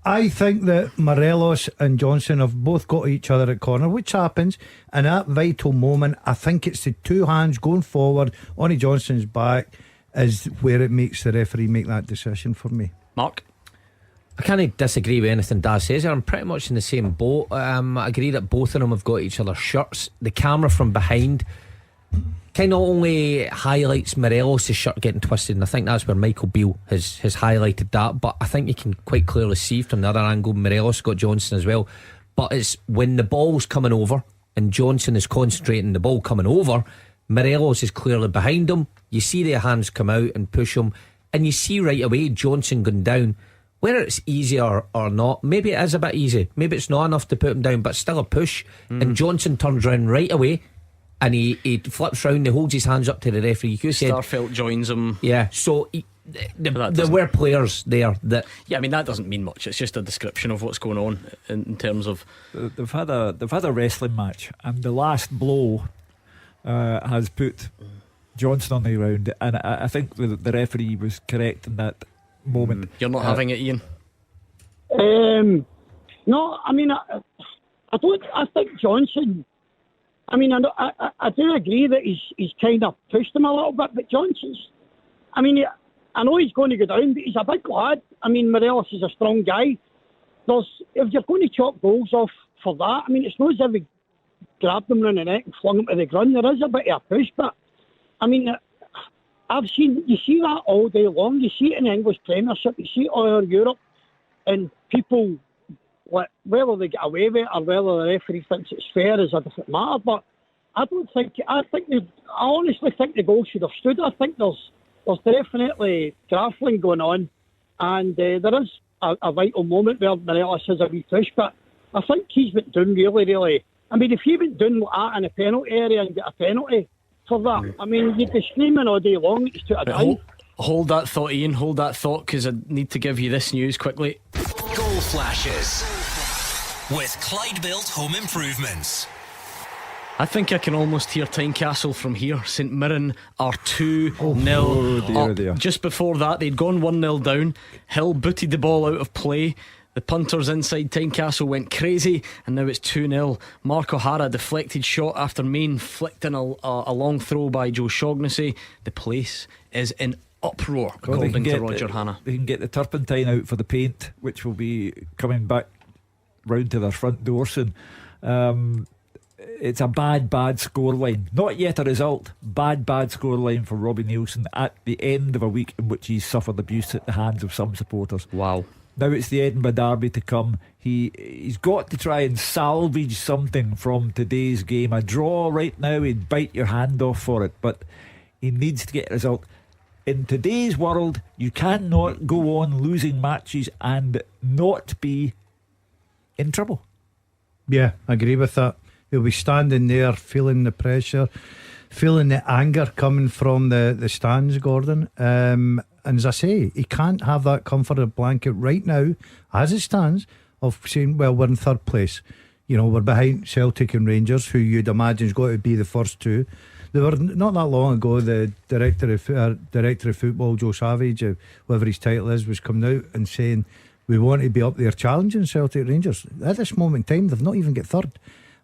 I think that Morelos and Johnson have both got each other at corner, which happens. And at that vital moment, I think it's the two hands going forward on Johnson's back is where it makes the referee make that decision for me. Mark? I can't disagree with anything Daz says. I'm pretty much in the same boat. I agree that both of them have got each other's shirts. The camera from behind kind of only highlights Morelos' shirt getting twisted, and I think that's where Michael Beale has highlighted that. But I think you can quite clearly see from the other angle Morelos got Johnson as well. But it's when the ball's coming over and Johnson is concentrating the ball coming over, Morelos is clearly behind him. You see their hands come out and push him, and you see right away Johnson going down. Whether it's easy or not, maybe it is a bit easy, maybe it's not enough to put him down, but still a push. And Johnson turns around right away and he flips round, he holds his hands up to the referee. Starfelt joins him. Yeah, so there were players there that. Yeah, I mean, that doesn't mean much. It's just a description of what's going on in terms of. They've had a wrestling match, and the last blow has put Johnson on the ground, and I think the referee was correct in that moment. You're not having it, Ian? No, I mean, I think Johnson. I mean, I do agree that he's kind of pushed him a little bit, but Johnson's. I mean, I know he's going to go down, but he's a big lad. I mean, Morelos is a strong guy. If you're going to chop goals off for that, I mean, it's not as if he grabbed him round the neck and flung him to the ground. There is a bit of a push, but I mean, you see that all day long. You see it in the English Premiership, you see it all over Europe, and people, like, whether they get away with it or whether the referee thinks it's fair is a different matter. But I honestly think the goal should have stood. I think there's definitely grappling going on, and there is a vital moment where Morelos has a wee push, but I think he's been done really. I mean, if he went down like that in a penalty area and get a penalty for that, I mean, you'd be screaming all day long that he's took a dive. Hold that thought, Ian. Hold that thought, because I need to give you this news quickly. Goal flashes with Clyde Built Home Improvements. I think I can almost hear Tynecastle from here. St Mirren are 2-0 dear. Just before that, they'd gone 1-0 down. Hill booted the ball out of play. The punters inside Tynecastle went crazy, and now it's 2-0. Mark O'Hara deflected shot after Main flicked in a long throw by Joe Shaughnessy. The place is in uproar, according to Roger Hanna. They can get the turpentine out for the paint, which will be coming back round to their front door soon. It's a bad scoreline. Not yet a result. Bad scoreline for Robbie Neilson at the end of a week in which he's suffered abuse at the hands of some supporters. Wow. Now it's the Edinburgh Derby to come. He's got to try and salvage something from today's game. A draw right now, he'd bite your hand off for it, but he needs to get a result. In today's world, you cannot go on losing matches and not be in trouble. Yeah, I agree with that. He'll be standing there feeling the pressure, feeling the anger coming from the stands, Gordon. And as I say, he can't have that comfortable blanket right now, as it stands, of saying, well, we're in third place. You know, we're behind Celtic and Rangers, who you'd imagine is going to be the first two. They were not that long ago, the director of football, Joe Savage, whatever his title is, was coming out and saying, we want to be up there challenging Celtic Rangers. At this moment in time, they've not even got third.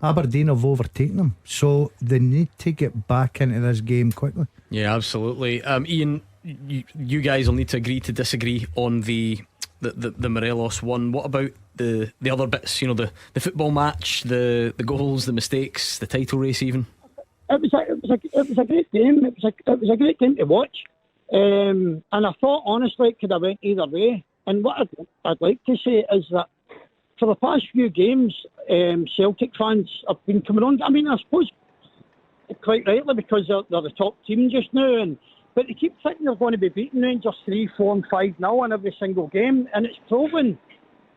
Aberdeen have overtaken them, so they need to get back into this game quickly. Yeah, absolutely. Ian, you guys will need to agree to disagree on the Morelos one. What about the other bits? You know, the football match, the goals, the mistakes, the title race, even. It was a great game. It was a great game to watch, and I thought honestly it could have went either way. And what I'd like to say is that for the past few games, Celtic fans have been coming on. I mean, I suppose quite rightly, because they're the top team just now, but they keep thinking they're going to be beating Rangers 3, 4 and 5-0 in every single game, and it's proven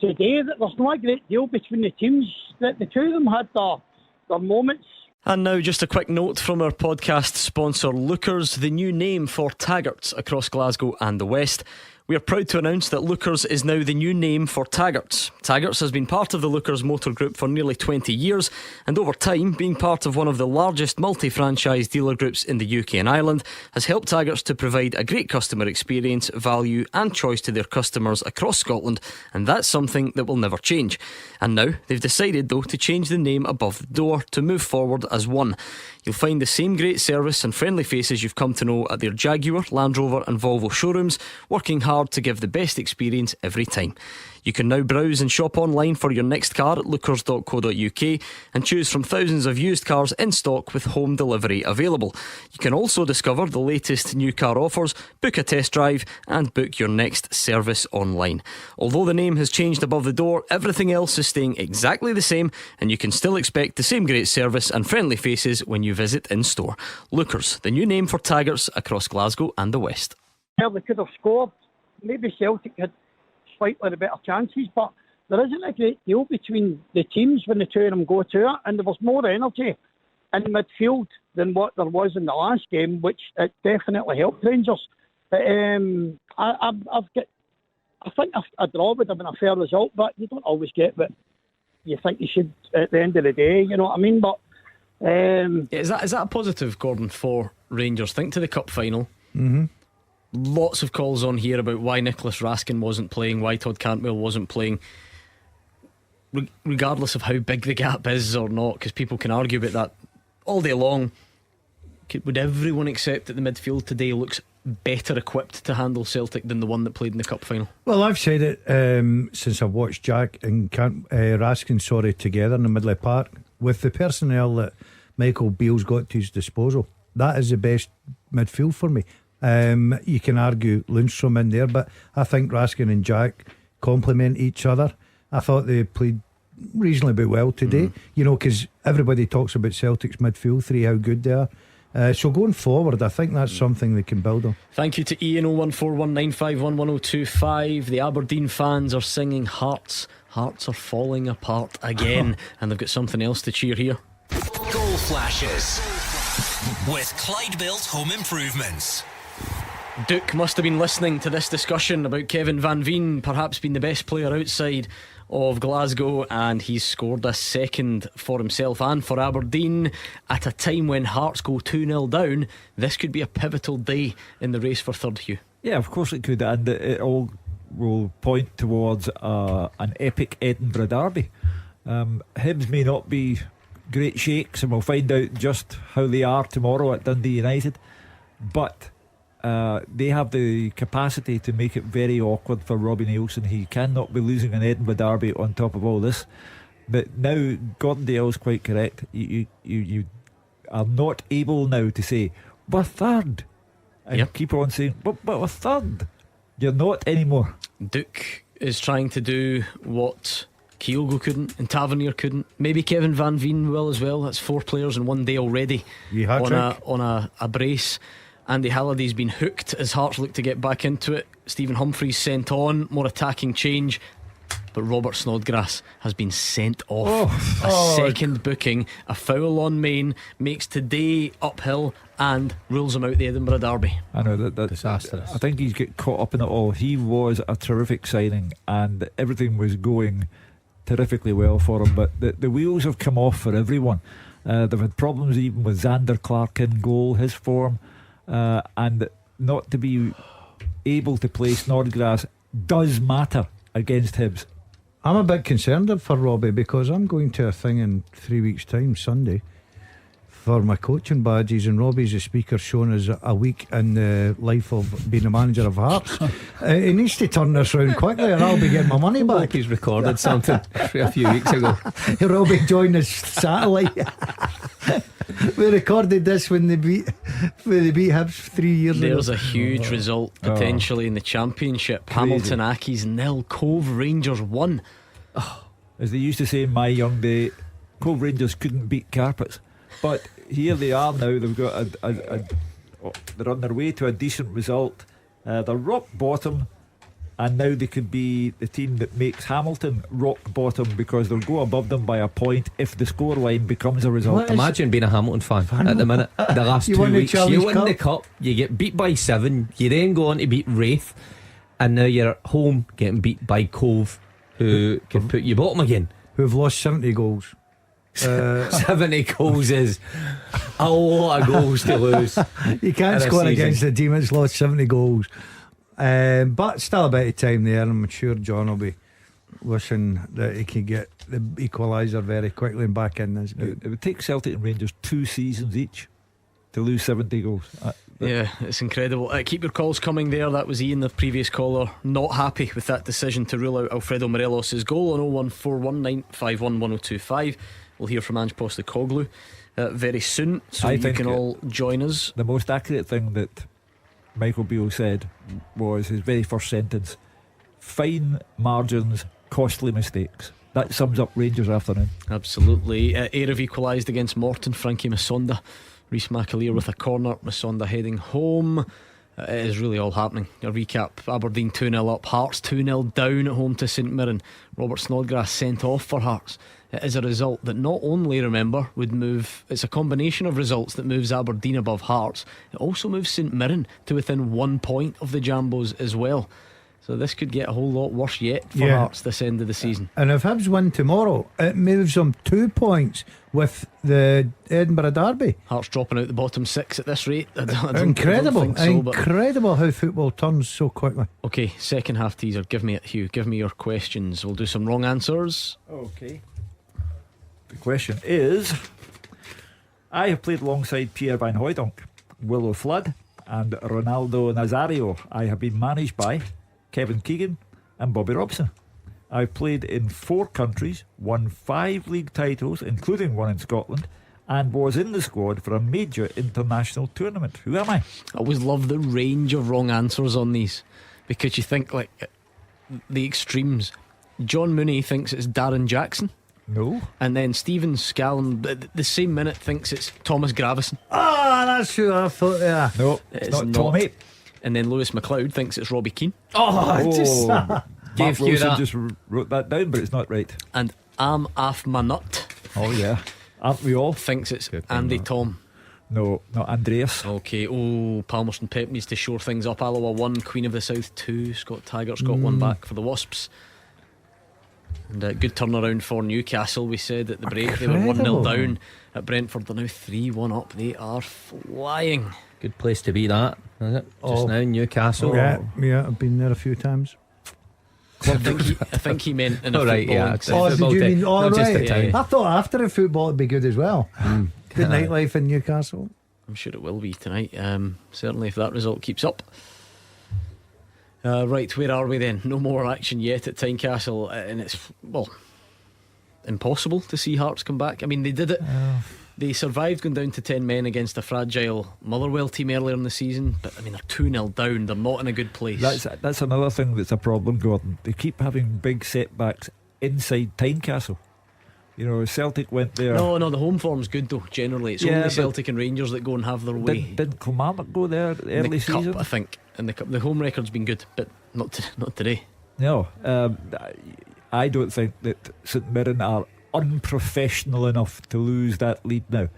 today that there's not a great deal between the teams, that the two of them had their moments. And now just a quick note from our podcast sponsor Lookers, the new name for Taggarts across Glasgow and the West. We are proud to announce that Lookers is now the new name for Taggarts. Taggarts has been part of the Lookers Motor Group for nearly 20 years, and over time, being part of one of the largest multi-franchise dealer groups in the UK and Ireland, has helped Taggarts to provide a great customer experience, value and choice to their customers across Scotland, and that's something that will never change. And now they've decided, though, to change the name above the door to move forward as one. You'll find the same great service and friendly faces you've come to know at their Jaguar, Land Rover and Volvo showrooms, working hard to give the best experience every time. You can now browse and shop online for your next car at lookers.co.uk and choose from thousands of used cars in stock with home delivery available. You can also discover the latest new car offers, book a test drive and book your next service online. Although the name has changed above the door, everything else is staying exactly the same, and you can still expect the same great service and friendly faces when you visit in store. Lookers, the new name for Taggarts across Glasgow and the West. Well, they could have scored. Maybe Celtic had slightly better chances, but there isn't a great deal between the teams when the two of them go to it, and there was more energy in midfield than what there was in the last game, which it definitely helped Rangers. But I think a draw would have been a fair result, but you don't always get what you think you should at the end of the day, you know what I mean? But is that a positive, Gordon, for Rangers? Think to the cup final. Mm-hmm. Lots of calls on here about why Nicholas Raskin wasn't playing, why Todd Cantwell wasn't playing. Regardless of how big the gap is or not, because people can argue about that all day long, would everyone accept that the midfield today looks better equipped to handle Celtic than the one that played in the cup final? Well, I've said it since I've watched Jack and Raskin together in the Midley Park, with the personnel that Michael Beale's got to his disposal. That is the best midfield for me. You can argue Lundstrom in there, but I think Raskin and Jack complement each other. I thought they played reasonably well today, you know, because everybody talks about Celtic's midfield three, how good they are. So going forward, I think that's something they can build on. Thank you to Ian 01419511025. The Aberdeen fans are singing Hearts. Hearts are falling apart again. And they've got something else to cheer here. Goal flashes with Clyde Built Home Improvements. Duke must have been listening to this discussion about Kevin Van Veen perhaps being the best player outside of Glasgow, and he's scored a second for himself and for Aberdeen at a time when Hearts go 2-0 down. This could be a pivotal day in the race for third, Hugh. Yeah, of course it could, and it all will point towards an epic Edinburgh derby. Hibs may not be great shakes, and we'll find out just how they are tomorrow at Dundee United, but they have the capacity to make it very awkward for Robbie Neilson. He cannot be losing an Edinburgh derby on top of all this. But now Gordon Dalziel is quite correct. You are not able now to say we're third and keep on saying but we're third. You're not anymore. Duke is trying to do what Kyogo couldn't and Tavernier couldn't. Maybe Kevin Van Veen will as well. That's 4 players in one day already on a brace. Andy Halliday's been hooked as Hearts look to get back into it. Stephen Humphreys sent on, more attacking change. But Robert Snodgrass has been sent off. Second booking, a foul on Main, makes today uphill and rules him out the Edinburgh derby. I know that disastrous. I think he's get caught up in it all. He was a terrific signing and everything was going terrifically well for him, but the wheels have come off for everyone. They've had problems even with Xander Clark in goal, his form. And not to be able to play Snodgrass does matter against Hibs. I'm a bit concerned for Robbie because I'm going to a thing in 3 weeks' time, Sunday, for my coaching badges, and Robbie's the speaker showing us a week in the life of being a manager of Hearts. He needs to turn this round quickly or I'll be getting my money back. He's recorded something a few weeks ago. Robbie joined us satellite. We recorded this when they beat Hibs 3 years ago. There's a huge result potentially in the Championship. Crazy. Hamilton Accies 0, Cove Rangers 1. As they used to say in my young day, Cove Rangers couldn't beat carpets. But here they are now. They've got they're on their way to a decent result. They're rock bottom, and now they could be the team that makes Hamilton rock bottom because they'll go above them by a point if the scoreline becomes a result. Imagine being a Hamilton fan at the minute. The last 2 weeks you win the cup, you get beat by 7, you then go on to beat Wraith, and now you're at home getting beat by Cove, who can put you bottom again, who've lost 70 goals. 70 goals is a lot of goals to lose. You can't score against a team that's lost 70 goals. But still a bit of time there, and I'm sure John will be wishing that he can get the equaliser very quickly and back in this game. It would take Celtic and Rangers 2 seasons each to lose 70 goals. Yeah, it's incredible. Keep your calls coming there. That was Ian, the previous caller, not happy with that decision to rule out Alfredo Morelos' goal on 01419511025. We'll hear from Ange Postecoglou very soon, so you can all join us. The most accurate thing that Michael Beale said was his very first sentence: fine margins, costly mistakes. That sums up Rangers afternoon. Absolutely. Ayr have equalised against Morton. Frankie Masonda, Rhys McAleer with a corner, Masonda heading home. It is really all happening. A recap: Aberdeen 2-0 up, Hearts 2-0 down at home to St Mirren. Robert Snodgrass sent off for Hearts. It is a result that not only, remember, would move, it's a combination of results that moves Aberdeen above Hearts. It also moves St Mirren to within 1 point of the Jambos as well. So this could get a whole lot worse yet for Hearts this end of the season. And if Hibs win tomorrow, it moves them 2 points with the Edinburgh derby. Hearts dropping out the bottom 6 at this rate. Incredible. I don't think so, incredible how football turns so quickly. Okay, second half teaser. Give me it, Hugh. Give me your questions. We'll do some wrong answers. Okay. The question is: I have played alongside Pierre Van Hooijdonk, Willo Flood and Ronaldo Nazario. I have been managed by Kevin Keegan and Bobby Robson. I've played in 4 countries, won 5 league titles, including one in Scotland, and was in the squad for a major international tournament. Who am I? I always love the range of wrong answers on these, because you think like the extremes. John Mooney thinks it's Darren Jackson. No. And then Stephen Scallon, the same minute, thinks it's Thomas Gravison. Ah, that's who I thought. Yeah. No, it's not Tommy. And then Lewis McLeod thinks it's Robbie Keane. Just Mark Wilson just wrote that down, but it's not right. And Af Manut. Oh yeah, aren't we all? Thinks it's Andy Tom. No, not Andreas. Okay. Palmerston Pep needs to shore things up. Alloa 1, Queen of the South 2. Scott Taggart's got one back for the Wasps. And a good turnaround for Newcastle. We said at the break they were 1-0 down at Brentford. They're now 3-1 up. They are flying. Good place to be, that, isn't it? Just now, Newcastle. Yeah, I've been there a few times. I think he meant in a right, football. yeah, did you mean not just the town. I thought after the football it'd be good as well. Good nightlife in Newcastle. I'm sure it will be tonight. Certainly if that result keeps up. Right, where are we then? No more action yet at Tynecastle, and it's impossible to see Hearts come back. I mean, they did it. They survived going down to 10 men against a fragile Motherwell team earlier in the season, but I mean, they're 2-0 down. They're not in a good place. That's another thing that's a problem, Gordon. They keep having big setbacks inside Tynecastle. You know, Celtic went there. No, the home form's good though. Generally, it's only Celtic and Rangers that go and have their way. Didn't Kilmarnock go there early season? Cup, I think, and the home record's been good, but not today. No, I don't think that St Mirren are unprofessional enough to lose that lead now,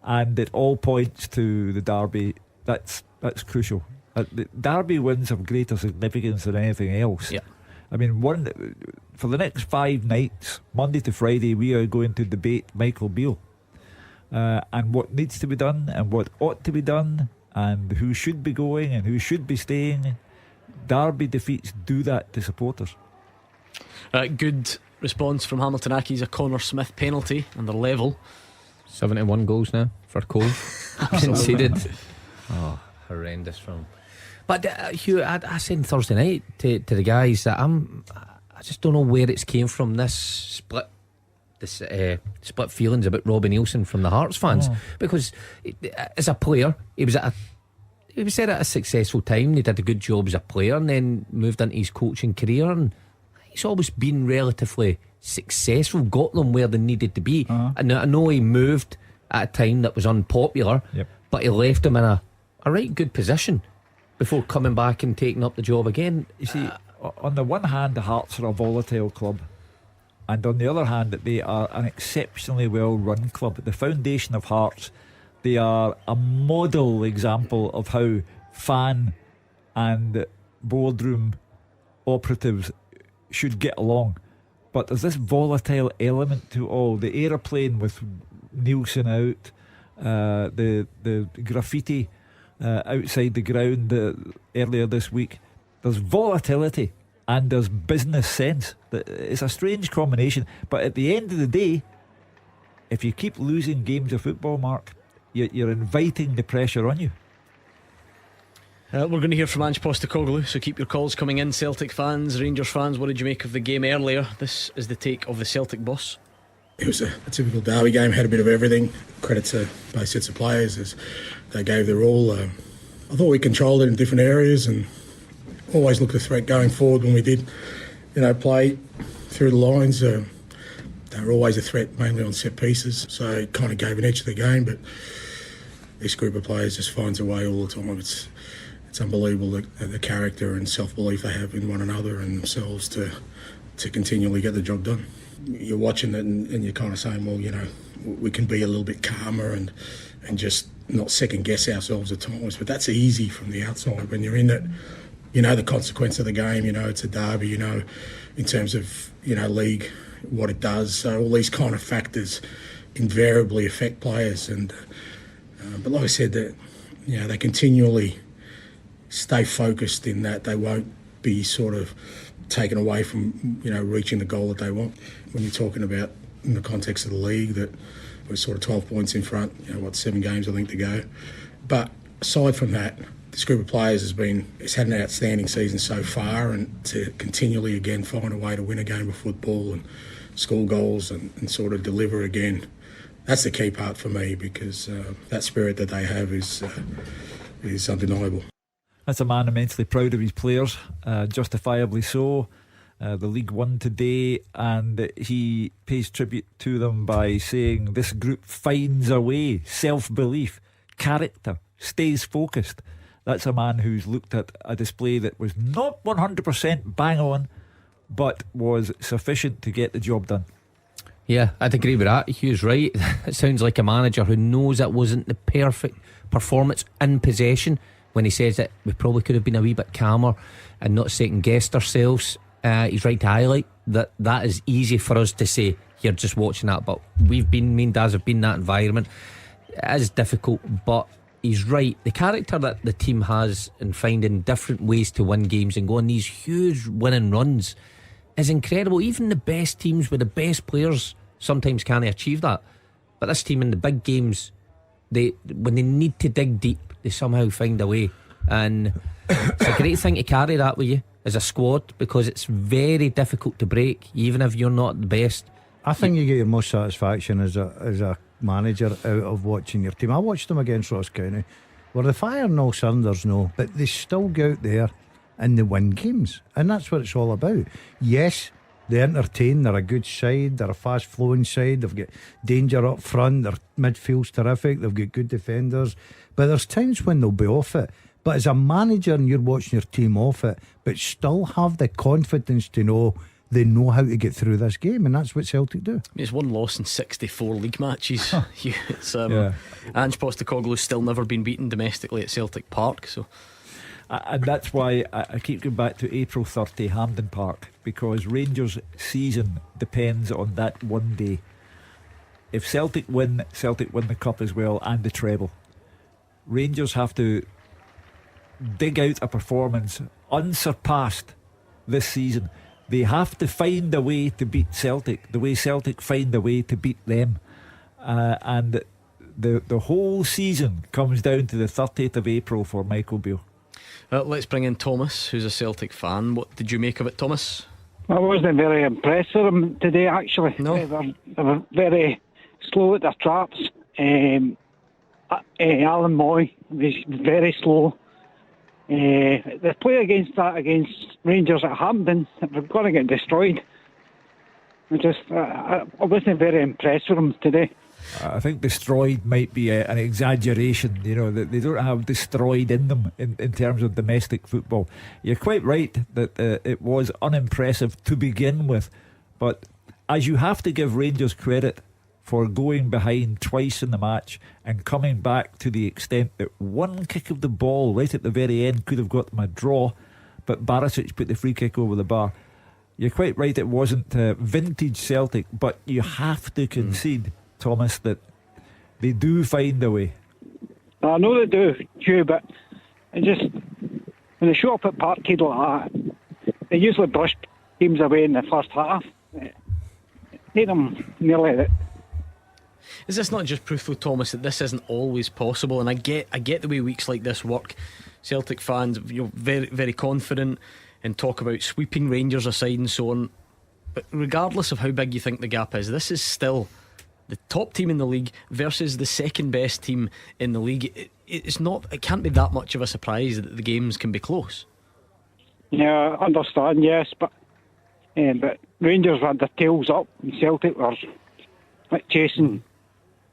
and it all points to the derby. That's crucial. The derby wins have greater significance than anything else. Yeah. I mean, for the next 5 nights, Monday to Friday, we are going to debate Michael Beale and what needs to be done and what ought to be done and who should be going and who should be staying. Derby defeats do that to supporters. Good response from Hamilton Accies, a Connor Smith penalty, and they're level. 71 goals now for Cole. Conceded. Horrendous from. But Hugh, I said Thursday night to the guys that I just don't know where it's came from, this split feelings about Robbie Neilson from the Hearts fans, because as a player he was there at a successful time. He did a good job as a player and then moved into his coaching career, and he's always been relatively successful, got them where they needed to be. And I know he moved at a time that was unpopular, but he left them in a right good position before coming back and taking up the job again. You see, on the one hand, the Hearts are a volatile club, and on the other hand, that they are an exceptionally well run club. The foundation of Hearts, they are a model example of how fan and boardroom operatives should get along. But there's this volatile element to all. The aeroplane with Nielsen out, the graffiti outside the ground earlier this week. There's volatility and there's business sense. It's a strange combination, but at the end of the day, if you keep losing games of football, Mark, you're inviting the pressure on you. We're going to hear from Ange Postecoglou, so keep your calls coming in. Celtic fans, Rangers fans, what did you make of the game earlier? This is the take of the Celtic boss. It was a typical derby game, had a bit of everything. Credit to both sets of players as they gave their all. I thought we controlled it in different areas and always looked a threat going forward when we did, play through the lines. They were always a threat, mainly on set pieces, so it kind of gave an edge to the game. But this group of players just finds a way all the time. It's unbelievable the character and self-belief they have in one another and themselves to continually get the job done. You're watching it and you're kind of saying, well, we can be a little bit calmer and just not second guess ourselves at times. But that's easy from the outside. When you're in it, the consequence of the game, it's a derby, in terms of, league, what it does. So all these kind of factors invariably affect players. And but like I said, that they continually stay focused in that they won't be sort of taken away from reaching the goal that they want. When you're talking about in the context of the league that we're sort of 12 points in front, 7 games I think to go. But aside from that, this group of players has had an outstanding season so far, and to continually again find a way to win a game of football and score goals and sort of deliver again, that's the key part for me, because that spirit that they have is undeniable. That's a man immensely proud of his players, justifiably so. The league won today, and he pays tribute to them by saying this group finds a way, self-belief, character, stays focused. That's a man who's looked at a display that was not 100% bang on, but was sufficient to get the job done. Yeah, I'd agree with that. Hugh's right. It sounds like a manager who knows it wasn't the perfect performance in possession when he says that we probably could have been a wee bit calmer and not second guessed ourselves. He's right to highlight that is easy for us to say, you're just watching that, but me and Daz have been in that environment. It is difficult, but he's right. The character that the team has in finding different ways to win games and go on these huge winning runs is incredible. Even the best teams with the best players sometimes can't achieve that, but this team in the big games, when they need to dig deep, they somehow find a way. And it's a great thing to carry that with you as a squad, because it's very difficult to break, even if you're not the best. I think you get your most satisfaction as a manager out of watching your team. I watched them against Ross County, where the fire no cylinders, no, but they still go out there and they win games, and that's what it's all about. Yes, they entertain, they're a good side, they're a fast flowing side, they've got danger up front, their midfield's terrific, they've got good defenders, but there's times when they'll be off it. But as a manager, and you're watching your team off it, but still have the confidence to know they know how to get through this game, and that's what Celtic do. It's one loss in 64 league matches. It's Ange Postecoglou's still never been beaten domestically at Celtic Park, so. And that's why I keep going back to April 30, Hampden Park, because Rangers' season depends on that one day. If Celtic win the cup as well, and the treble. Rangers have to dig out a performance unsurpassed this season. They have to find a way to beat Celtic the way Celtic find a way to beat them, and the whole season comes down to the 30th of April for Michael Beale. Let's bring in Thomas, who's a Celtic fan. What did you make of it, Thomas? I wasn't very impressed with them today, actually. No. They were very slow at their traps. Alan Moy was very slow. The play against Rangers at Hampden, we're going to get destroyed. I wasn't very impressed with them today. I think destroyed might be an exaggeration. You know, that they don't have destroyed in them in terms of domestic football. You're quite right that it was unimpressive to begin with, but as you have to give Rangers credit for going behind twice in the match and coming back to the extent that one kick of the ball right at the very end could have got them a draw, but Barisic put the free kick over the bar. You're quite right, it wasn't vintage Celtic, but you have to concede, Thomas, that they do find a way. I know they do, Hugh, but it just, when they show up at Parkhead like that, they usually brush teams away in the first half. Take them nearly. Is this not just proof, though, Thomas, that this isn't always possible? And I get the way weeks like this work. Celtic fans, very, very confident and talk about sweeping Rangers aside and so on. But regardless of how big you think the gap is, this is still the top team in the league versus the second best team in the league. It can't be that much of a surprise that the games can be close. Yeah, I understand, yes, but Rangers had their tails up and Celtic were like chasing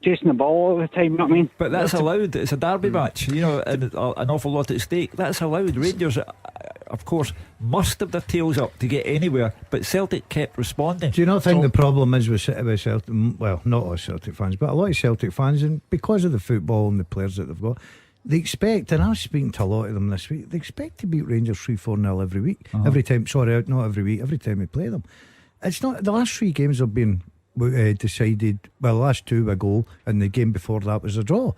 the ball all the time, you know what I mean? But that's allowed. It's a derby match, you know, and an awful lot at stake. That's allowed. Rangers, of course, must have their tails up to get anywhere, but Celtic kept responding. Do you not think the problem is with Celtic? Well, not all Celtic fans, but a lot of Celtic fans, and because of the football and the players that they've got, they expect, and I was speaking to a lot of them this week, they expect to beat Rangers 3-4-0 every week. Every time, sorry, not every week, every time we play them. It's not, the last three games have been decided, well, the last two were a goal, and the game before that was a draw.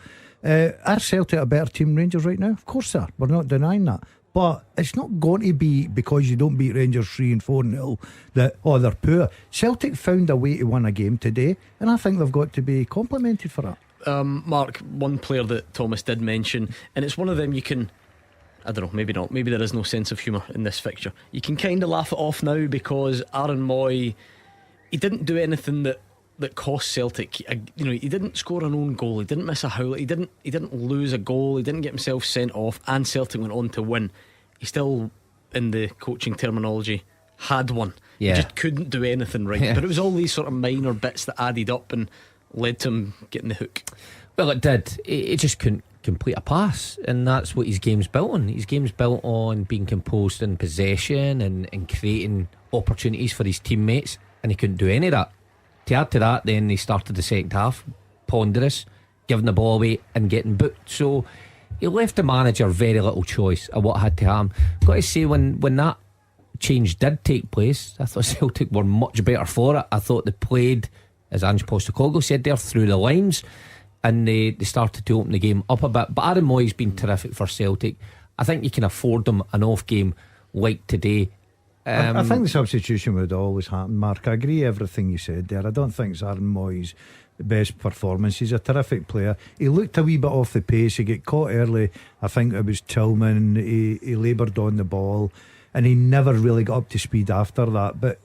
Are Celtic a better team than Rangers right now? Of course they are, we're not denying that. But it's not going to be because you don't beat Rangers 3-4-0 that, they're poor. Celtic found a way to win a game today, and I think they've got to be complimented for that. Mark, one player that Thomas did mention, and it's one of them you can, I don't know, maybe not, maybe there is no sense of humour in this fixture. You can kind of laugh it off now because Aaron Moy, he didn't do anything that that cost Celtic. You know, he didn't score an own goal, he didn't miss a howler, he didn't lose a goal, he didn't get himself sent off, and Celtic went on to win. He still, in the coaching terminology, had one. Yeah. He just couldn't do anything right. Yeah. But it was all these sort of minor bits that added up and led to him getting the hook. Well, it did. It just couldn't complete a pass, and that's what his game's built on. His game's built on being composed in possession and creating opportunities for his teammates, and he couldn't do any of that. To add to that, then they started the second half ponderous, giving the ball away and getting booked. So he left the manager very little choice of what had to happen. Got to say, when that change did take place, I thought Celtic were much better for it. I thought they played, as Ange Postecoglou said there, through the lines, and they started to open the game up a bit. But Aaron Moy's been terrific for Celtic. I think you can afford them an off game like today. I think the substitution would always happen, Mark. I agree everything you said there. I don't think it's Aaron Moy's best performance. He's a terrific player. He looked a wee bit off the pace. He got caught early. I think it was Tillman. He laboured on the ball, and he never really got up to speed after that. But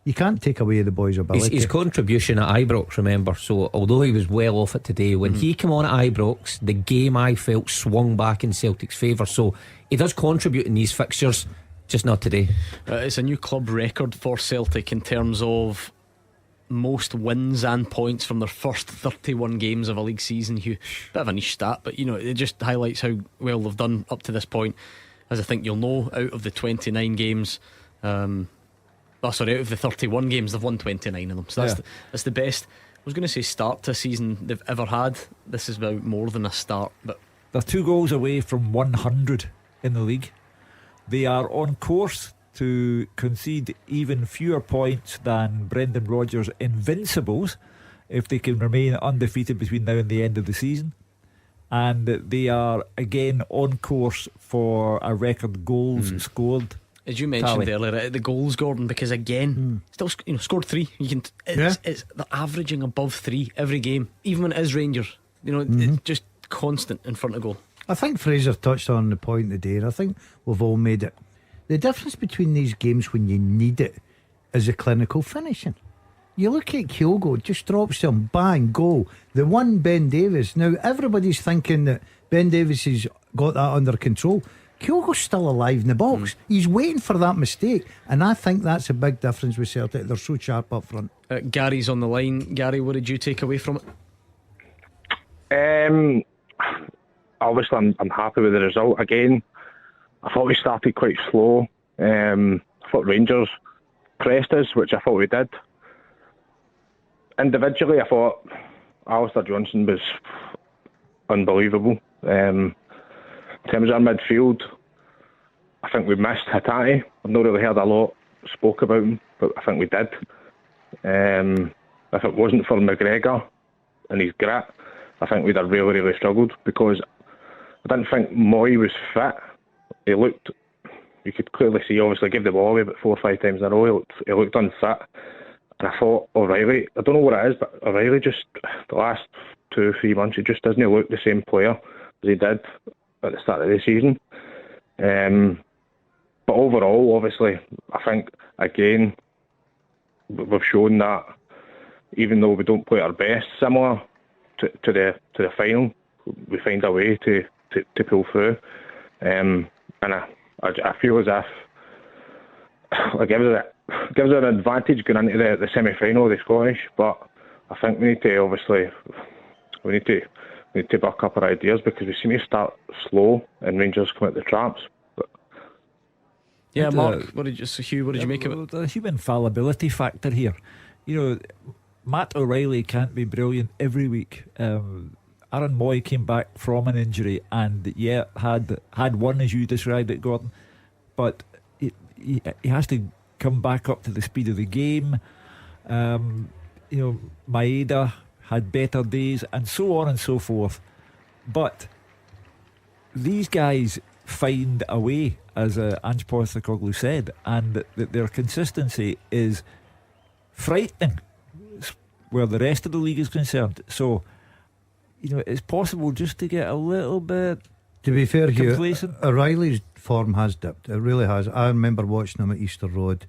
you can't take away the boy's ability. His contribution at Ibrox, remember, so although he was well off it today, when he came on at Ibrox, the game, I felt, swung back in Celtic's favour. So he does contribute in these fixtures, just not today. It's a new club record for Celtic in terms of most wins and points from their first 31 games of a league season. Hugh, bit of a niche stat, but you know, it just highlights how well they've done up to this point. As I think you'll know, out of the 29 games, out of the 31 games, they've won 29 of them. So that's the best, I was going to say, start to a season they've ever had. This is about more than a start, but they're 2 goals away from 100 in the league. They are on course to concede even fewer points than Brendan Rodgers' Invincibles if they can remain undefeated between now and the end of the season. And they are again on course for a record goals scored. As you mentioned earlier, the goals, Gordon, because again, still scored 3. It's they're averaging above 3 every game, even when it is Rangers. You know, it's just constant in front of goal. I think Fraser touched on the point today, and I think we've all made it. The difference between these games when you need it is the clinical finishing. You look at Kyogo, just drops them, bang, goal. The one Ben Davies. Now everybody's thinking that Ben Davies has got that under control. Kyogo's still alive in the box. He's waiting for that mistake, and I think that's a big difference with Celtic. They're so sharp up front. Gary's on the line. Gary, what did you take away from it? Obviously I'm happy with the result. Again, I thought we started quite slow. I thought Rangers pressed us, which I thought we did. Individually, I thought Alistair Johnson was unbelievable. In terms of our midfield, I think we missed Hatate. I've not really heard a lot spoke about him, but I think we did. If it wasn't for McGregor and his grit, I think we'd have really, really struggled, because I didn't think Moy was fit. He looked, you could clearly see, obviously gave the ball away about 4 or 5 times in a row. He looked unfit. And I thought, O'Reilly, I don't know what it is, but O'Reilly just, the last 2 or 3 months, he just doesn't look the same player as he did at the start of the season. But overall, obviously, I think, again, we've shown that even though we don't play our best, similar to the final, we find a way to pull through. And I feel as if it gives us an advantage going into the semi-final of the Scottish, but I think we need to buck up our ideas, because we seem to start slow and Rangers come out the traps. Yeah, Mark, what did you make of it? The human fallibility factor here. You know, Matt O'Reilly can't be brilliant every week. Aaron Moy came back from an injury and had one, as you described it, Gordon, but he has to come back up to the speed of the game. Maeda had better days, and so on and so forth. But these guys find a way, as Ange Postecoglou said, and their consistency is frightening where the rest of the league is concerned. So, it's possible just to get a little bit, to be fair, complacent. O'Reilly's form has dipped. It really has. I remember watching him at Easter Road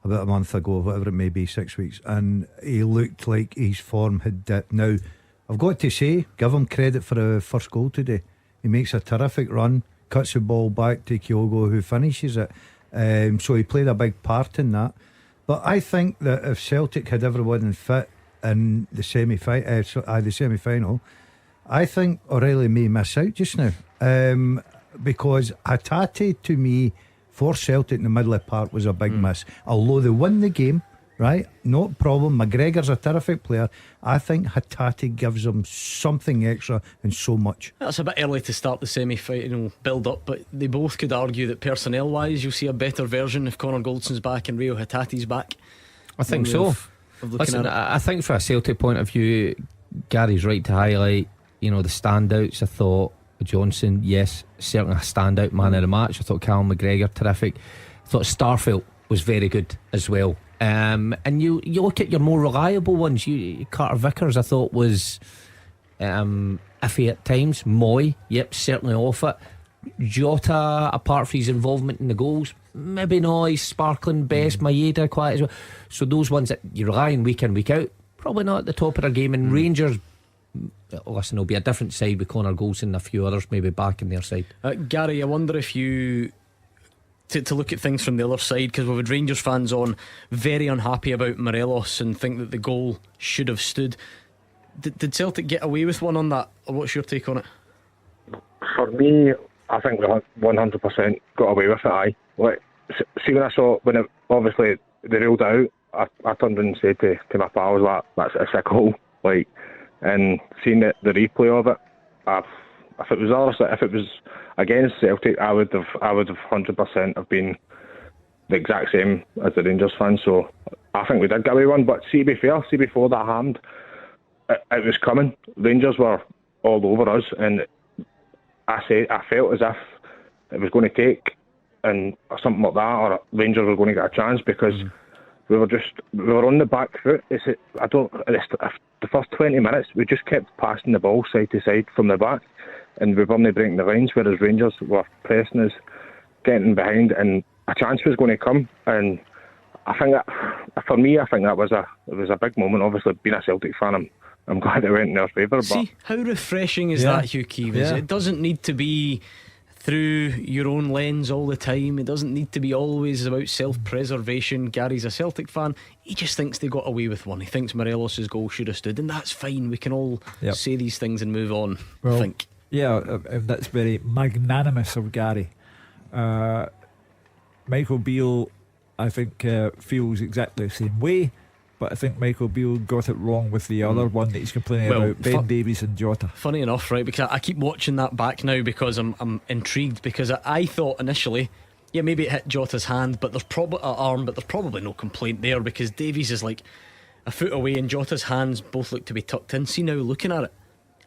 about a month ago, whatever it may be, 6 weeks, and he looked like his form had dipped. Now, I've got to say, give him credit for the first goal today. He makes a terrific run, cuts the ball back to Kyogo, who finishes it. So he played a big part in that. But I think that if Celtic had everyone fit in the semi-final, I think O'Reilly may miss out just now, because Hatate, to me, for Celtic in the middle of the park, was a big miss. Although they won the game, right, no problem. McGregor's a terrific player. I think Hatate gives them something extra and so much. That's a bit early to start the semi-final build-up, but they both could argue that personnel-wise you'll see a better version if Connor Goldson's back and Rio Hatate's back. I think so. Listen, I think from a Celtic point of view, Gary's right to highlight, the standouts. I thought Johnson, yes, certainly a standout man of the match. I thought Callum McGregor, terrific. I thought Starfelt was very good as well. And you look at your more reliable ones. Carter Vickers, I thought, was iffy at times. Moy, yep, certainly off it. Jota, apart from his involvement in the goals, maybe not his sparkling best. Maeda quite as well. So those ones that you rely on week in, week out, probably not at the top of their game. And Rangers, listen, it'll be a different side with Connor Golson and a few others maybe back in their side. Gary, I wonder if you, to look at things from the other side, because we've had Rangers fans on very unhappy about Morelos and think that the goal should have stood. Did Celtic get away with one on that, or what's your take on it? For me, I think we 100% got away with it. See, when I saw when obviously they ruled it out, I turned and said to my pals, that's a sick goal. And seeing the replay of it, if it was against Celtic, I would have 100% have been the exact same as the Rangers fans. So I think we did get away one. But see, before that happened, it was coming. Rangers were all over us, and I felt as if it was going to take and something like that, or Rangers were going to get a chance, because we were on the back foot. The first 20 minutes we just kept passing the ball side to side from the back, and we weren't breaking the lines, whereas Rangers were pressing us, getting behind, and a chance was going to come. And I think that, for me, I think that was a big moment. Obviously, being a Celtic fan, I'm glad it went in their favour. See, how refreshing is that, Hugh Keevins? Yeah. It doesn't need to be through your own lens all the time. It doesn't need to be always about self-preservation. Gary's a Celtic fan. He just thinks they got away with one. He thinks Morelos' goal should have stood, and that's fine. We can all say these things and move on. Well, I think. Yeah, that's very magnanimous of Gary. Michael Beale, I think, feels exactly the same way. But I think Michael Beale got it wrong with the other one that he's complaining about, Ben Davies and Jota. Funny enough, right? Because I keep watching that back now because I'm intrigued. Because I thought initially, maybe it hit Jota's hand, but there's probably arm, but there's probably no complaint there, because Davies is like a foot away and Jota's hands both look to be tucked in. See, now looking at it,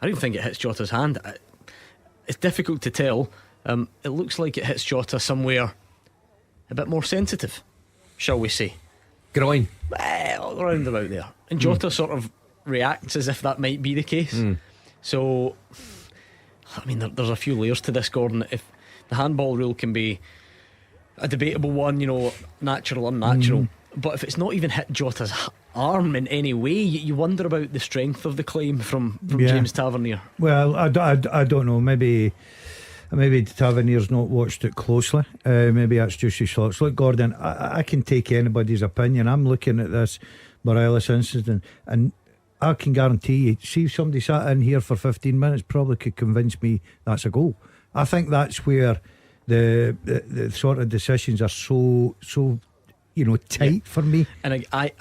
I don't think it hits Jota's hand. It's difficult to tell. It looks like it hits Jota somewhere a bit more sensitive, shall we say. Groin. Well, around about there. And Jota sort of reacts as if that might be the case. So, I mean, there's a few layers to this, Gordon. If the handball rule can be a debatable one, natural, unnatural, but if it's not even hit Jota's arm in any way, you wonder about the strength of the claim from James Tavernier. Well, I don't know. Maybe Tavernier's not watched it closely. Maybe that's just his thoughts. Look, Gordon, I can take anybody's opinion. I'm looking at this Morelos incident, and I can guarantee you, see if somebody sat in here for 15 minutes, probably could convince me that's a goal. I think that's where the sort of decisions are so tight for me. And I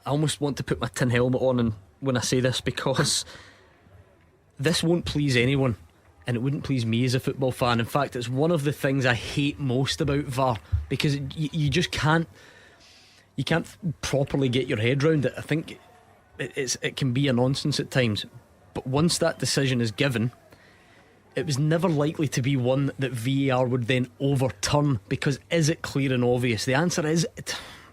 almost want to put my tin helmet on and when I say this, because this won't please anyone. And it wouldn't please me as a football fan. In fact, it's one of the things I hate most about VAR, because you just can't properly get your head round it. I think it can be a nonsense at times, but once that decision is given, it was never likely to be one that VAR would then overturn, because is it clear and obvious? The answer is,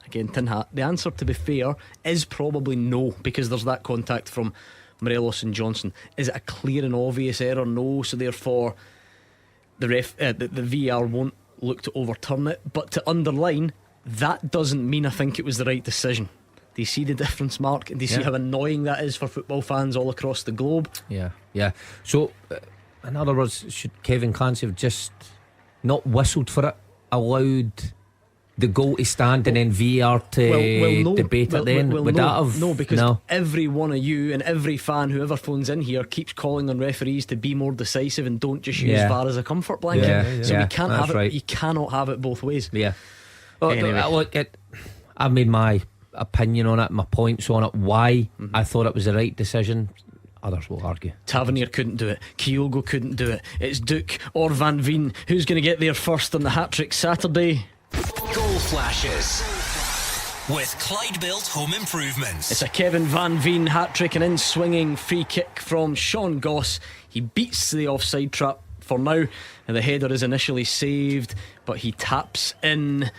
again, tin hat, the answer, to be fair, is probably no, because there's that contact from Morelos and Johnson. Is it a clear and obvious error? No. So therefore the VAR won't look to overturn it. But to underline, that doesn't mean I think it was the right decision. Do you see the difference, Mark? And do you see how annoying that is for football fans all across the globe? Yeah. So, in other words, should Kevin Clancy have just not whistled for it, allowed the goal to stand, and then VAR to debate it then? Would that have? No, because every one of you and every fan, whoever phones in here, keeps calling on referees to be more decisive and don't just use VAR as a comfort blanket. So we can't have it. You cannot have it both ways. Anyway. I've made my opinion on it, my points on it, why I thought it was the right decision. Others will argue. Tavernier couldn't do it, Kyogo couldn't do it. It's Duke or Van Veen. Who's going to get there first on the hat-trick Saturday? Goal flashes with Clyde Built Home Improvements. It's a Kevin Van Veen hat-trick, an in-swinging free kick from Sean Goss. He beats the offside trap for now, and the header is initially saved, but he taps in.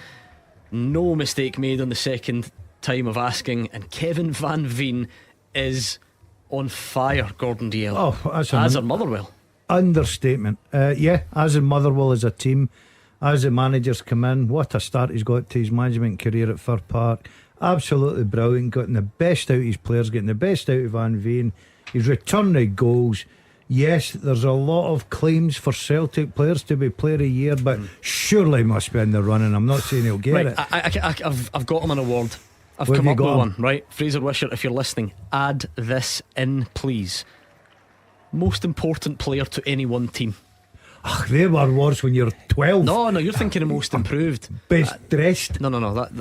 No mistake made on the second time of asking, and Kevin Van Veen is on fire, Gordon Dalziel. As are Motherwell. Understatement. As in Motherwell as a team, as the managers come in, what a start he's got to his management career at Fir Park. Absolutely brilliant, getting the best out of his players, getting the best out of Van Veen. He's returning goals. Yes, there's a lot of claims for Celtic players to be player of the year, but surely must be in the running. I'm not saying he'll get it. I've got him an award. I've come up with one, right? Fraser Wishart, if you're listening, add this in, please. Most important player to any one team. There were awards when you're 12. No, you're thinking of most improved. Best dressed. No,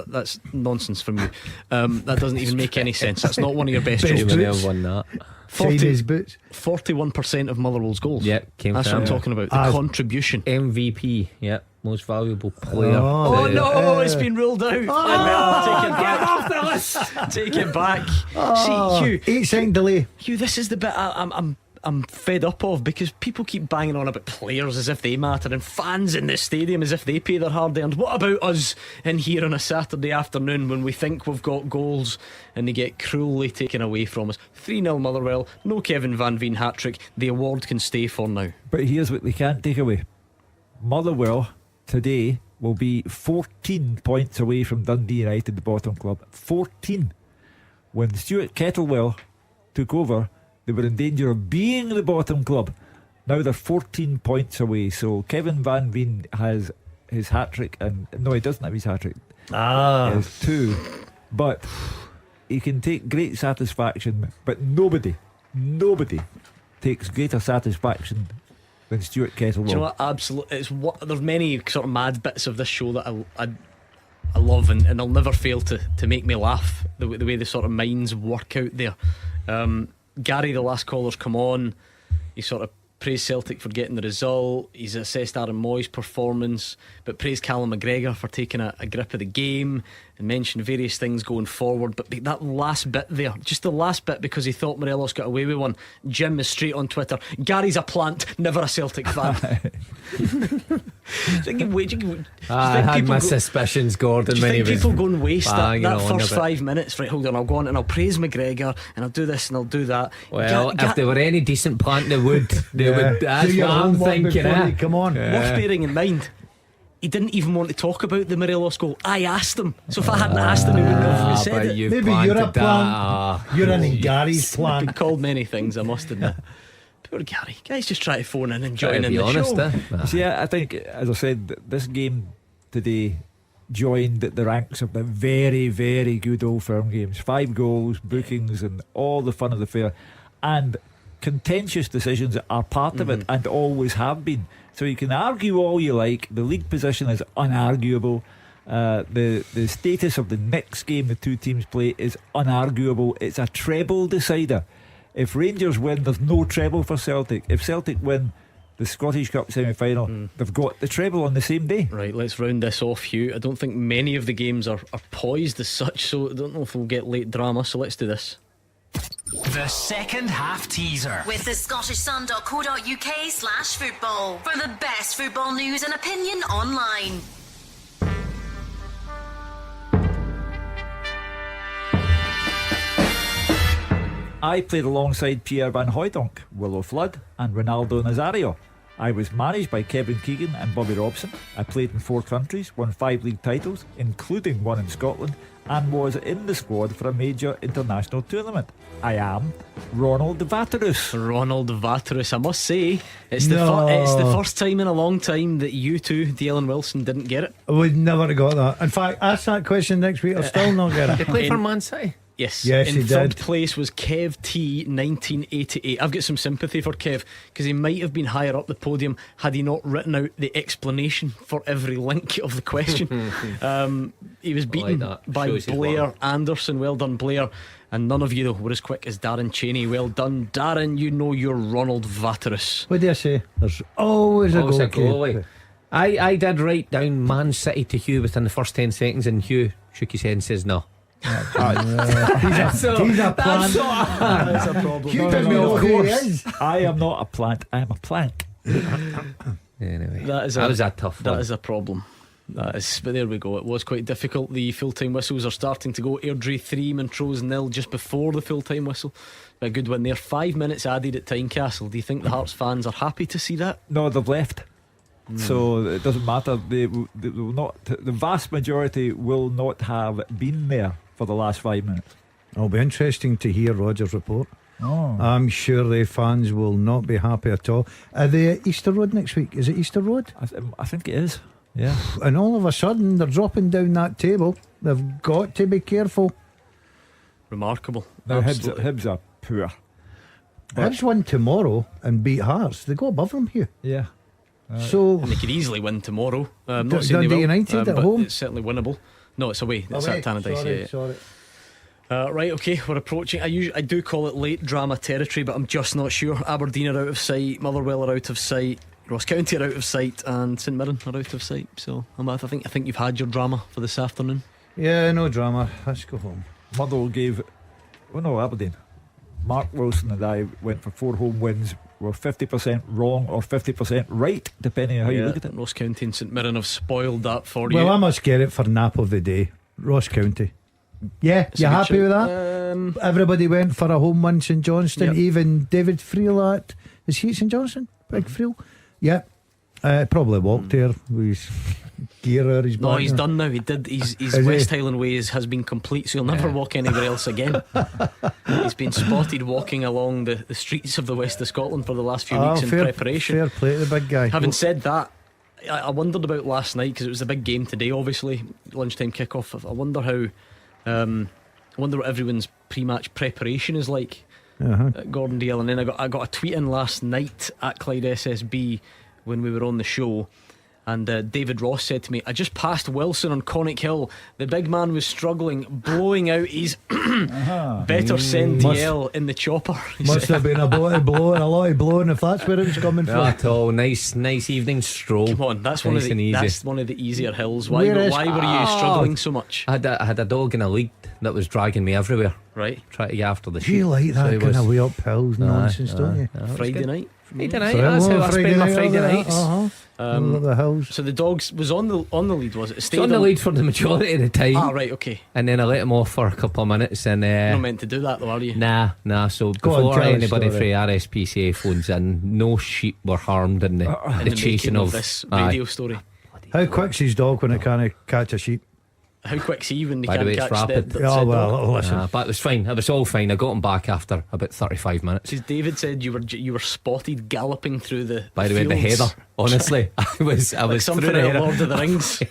that's nonsense from you. That doesn't even make any sense. That's not one of your best jobs. jobs. Won that. 41% of Motherwell's goals. Yeah, that's what I'm talking about. The contribution. MVP. Yeah, most valuable player. It's been ruled out. Take it back. Get off the list. Take it back. See, Hugh, 8-second delay. Hugh, this is the bit I'm fed up of, because people keep banging on about players as if they matter and fans in the stadium as if they pay their hard earned. What about us in here on a Saturday afternoon when we think we've got goals and they get cruelly taken away from us? 3-0 Motherwell, no Kevin Van Veen hat-trick. The award can stay for now. But here's what they can't take away. Motherwell today will be 14 points away from Dundee United, the bottom club. 14. When Stuart Kettlewell took over, they were in danger of being the bottom club. Now they're 14 points away. So Kevin Van Veen has his hat-trick, and no, he doesn't have his hat-trick. He has 2. But he can take great satisfaction. But nobody takes greater satisfaction than Stuart Kettlewell. Do you know what? Absolutely. There's many sort of mad bits of this show that I love, and they'll never fail to make me laugh. The way the sort of minds work out there. Gary, the last caller's come on. He sort of praised Celtic for getting the result. He's assessed Aaron Moy's performance, but praised Callum McGregor for taking a grip of the game and mentioned various things going forward. But that last bit there, just the last bit, because he thought Morelos got away with one. Jim is straight on Twitter: Gary's a plant, never a Celtic fan. I had my suspicions, Gordon. Do you think people go and waste that first 5 minutes? Right, hold on, I'll go on and I'll praise McGregor and I'll do this and I'll do that. Well, if there were any decent plant, they would. That's what I'm thinking. Come on. Worth bearing in mind, he didn't even want to talk about the Morelos goal. I asked him. So if I hadn't asked him, he wouldn't have said it. Maybe you're a plant. You're in Gary's plant. I've been called many things, I must admit. Poor Gary. Guys just try to phone in and join in the honest, show. See, I think, as I said, this game today joined the ranks of the very, very good Old Firm games. 5 goals, bookings, and all the fun of the fair. And contentious decisions are part of it, and always have been. So you can argue all you like. The league position is unarguable. The status of the next game the two teams play is unarguable. It's a treble decider. If Rangers win, there's no treble for Celtic. If Celtic win the Scottish Cup semi-final, they've got the treble on the same day. Right, let's round this off, Hugh. I don't think many of the games are poised as such, so I don't know if we'll get late drama, so let's do this. The second half teaser with the scottishsun.co.uk/football for the best football news and opinion online. I played alongside Pierre Van Hooijdonk, Willow Flood and Ronaldo Nazario I was managed by Kevin Keegan and Bobby Robson. I played in 4 countries, won 5 league titles, including one in Scotland, and was in the squad for a major international tournament. I am Ronald Vaterus. Ronald Vaterus, I must say, it's the first time in a long time that you two, Dale and Wilson, didn't get it. I would never have got that. In fact, ask that question next week, I'll still not get it. Did he play for Man City? Yes, he in third did. place was Kev T 1988. I've got some sympathy for Kev because he might have been higher up the podium had he not written out the explanation for every link of the question. He was beaten by Blair Anderson. Well done, Blair. And none of you though were as quick as Darren Cheney. Well done, Darren. You know you're Ronald Vaterus. What do you say? There's always a goal. I did write down Man City to Hugh within the first 10 seconds, and Hugh shook his head and says no. He's a plant. That's a problem. You didn't know who he is. I am not a plant, I am a plank. Anyway, that was a tough one. That is a problem. That is, but there we go. It was quite difficult. The full-time whistles are starting to go. Airdrie 3, Montrose 0 just before the full-time whistle. A good win there. 5 minutes added at Tynecastle. Do you think the Hearts fans are happy to see that? No, they've left. So it doesn't matter. They will not. The vast majority will not have been there for the last 5 minutes. It'll be interesting to hear Roger's report. I'm sure the fans will not be happy at all. Are they at Easter Road next week? Is it Easter Road? I think it is. Yeah. And all of a sudden they're dropping down that table. They've got to be careful. Remarkable. Now Hibs are poor. Hibs won tomorrow and beat Hearts. They go above them here. Yeah. So and they could easily win tomorrow. Not saying Dundee they will, United at but home. it's certainly winnable. No, it's away. It's at Tannadice. Sorry. Right, okay, we're approaching. I do call it late drama territory, but I'm just not sure. Aberdeen are out of sight, Motherwell are out of sight, Ross County are out of sight, and St Mirren are out of sight. So I think you've had your drama for this afternoon. Yeah, no drama. Let's go home. Motherwell gave. Oh no, Aberdeen. Mark Wilson and I went for 4 home wins. We're 50% wrong or 50% right, depending on how you look at it. Ross County and St Mirren have spoiled that for you. Well, I must get it for nap of the day. Ross County. Yeah, you happy with that? Everybody went for a home win, St Johnstone. Even David Friel is he at St Johnstone? Big Friel? Yeah. Probably walked there with his gear or his No, back he's now. done now. He did. His West Highland ways has been complete, so he'll never walk anywhere else again. He's been spotted walking along the streets of the west of Scotland for the last few weeks in preparation. Fair play to the big guy. Having said that, I wondered about last night because it was a big game today. Obviously, lunchtime kickoff. I wonder how. I wonder what everyone's pre-match preparation is like. At Gordon Dalziel, and then I got a tweet in last night at Clyde SSB when we were on the show, and David Ross said to me, I just passed Wilson on Connick Hill. The big man was struggling, blowing out his better send DL in the chopper. Must have been a lot of blowing if that's where it was coming from. Not at all. Nice evening stroll. Come on, that's nice one of the easier hills. Why were you struggling so much? I had a dog in a lead that was dragging me everywhere. Right, try to get after the sheep. You like that kind of way up hills nonsense, don't you? Friday night. That's how I spent my Friday nights. The hills. So the dogs was on the lead, was it? Stayed on the lead for the majority of the time. Ah, right, okay. And then I let him off for a couple of minutes, and you're not meant to do that though, are you? Nah. So before anybody from RSPCA phones in, no sheep were harmed in the chasing of this radio story. How quick's his dog when it can't catch a sheep? How quick's he when they By the way, can't it's catch rapid. Listen. But it was fine. It was all fine. I got him back after about 35 minutes. Because David said you were spotted galloping through the. By the way, the header. Honestly, I was something through the out of Lord of the Rings.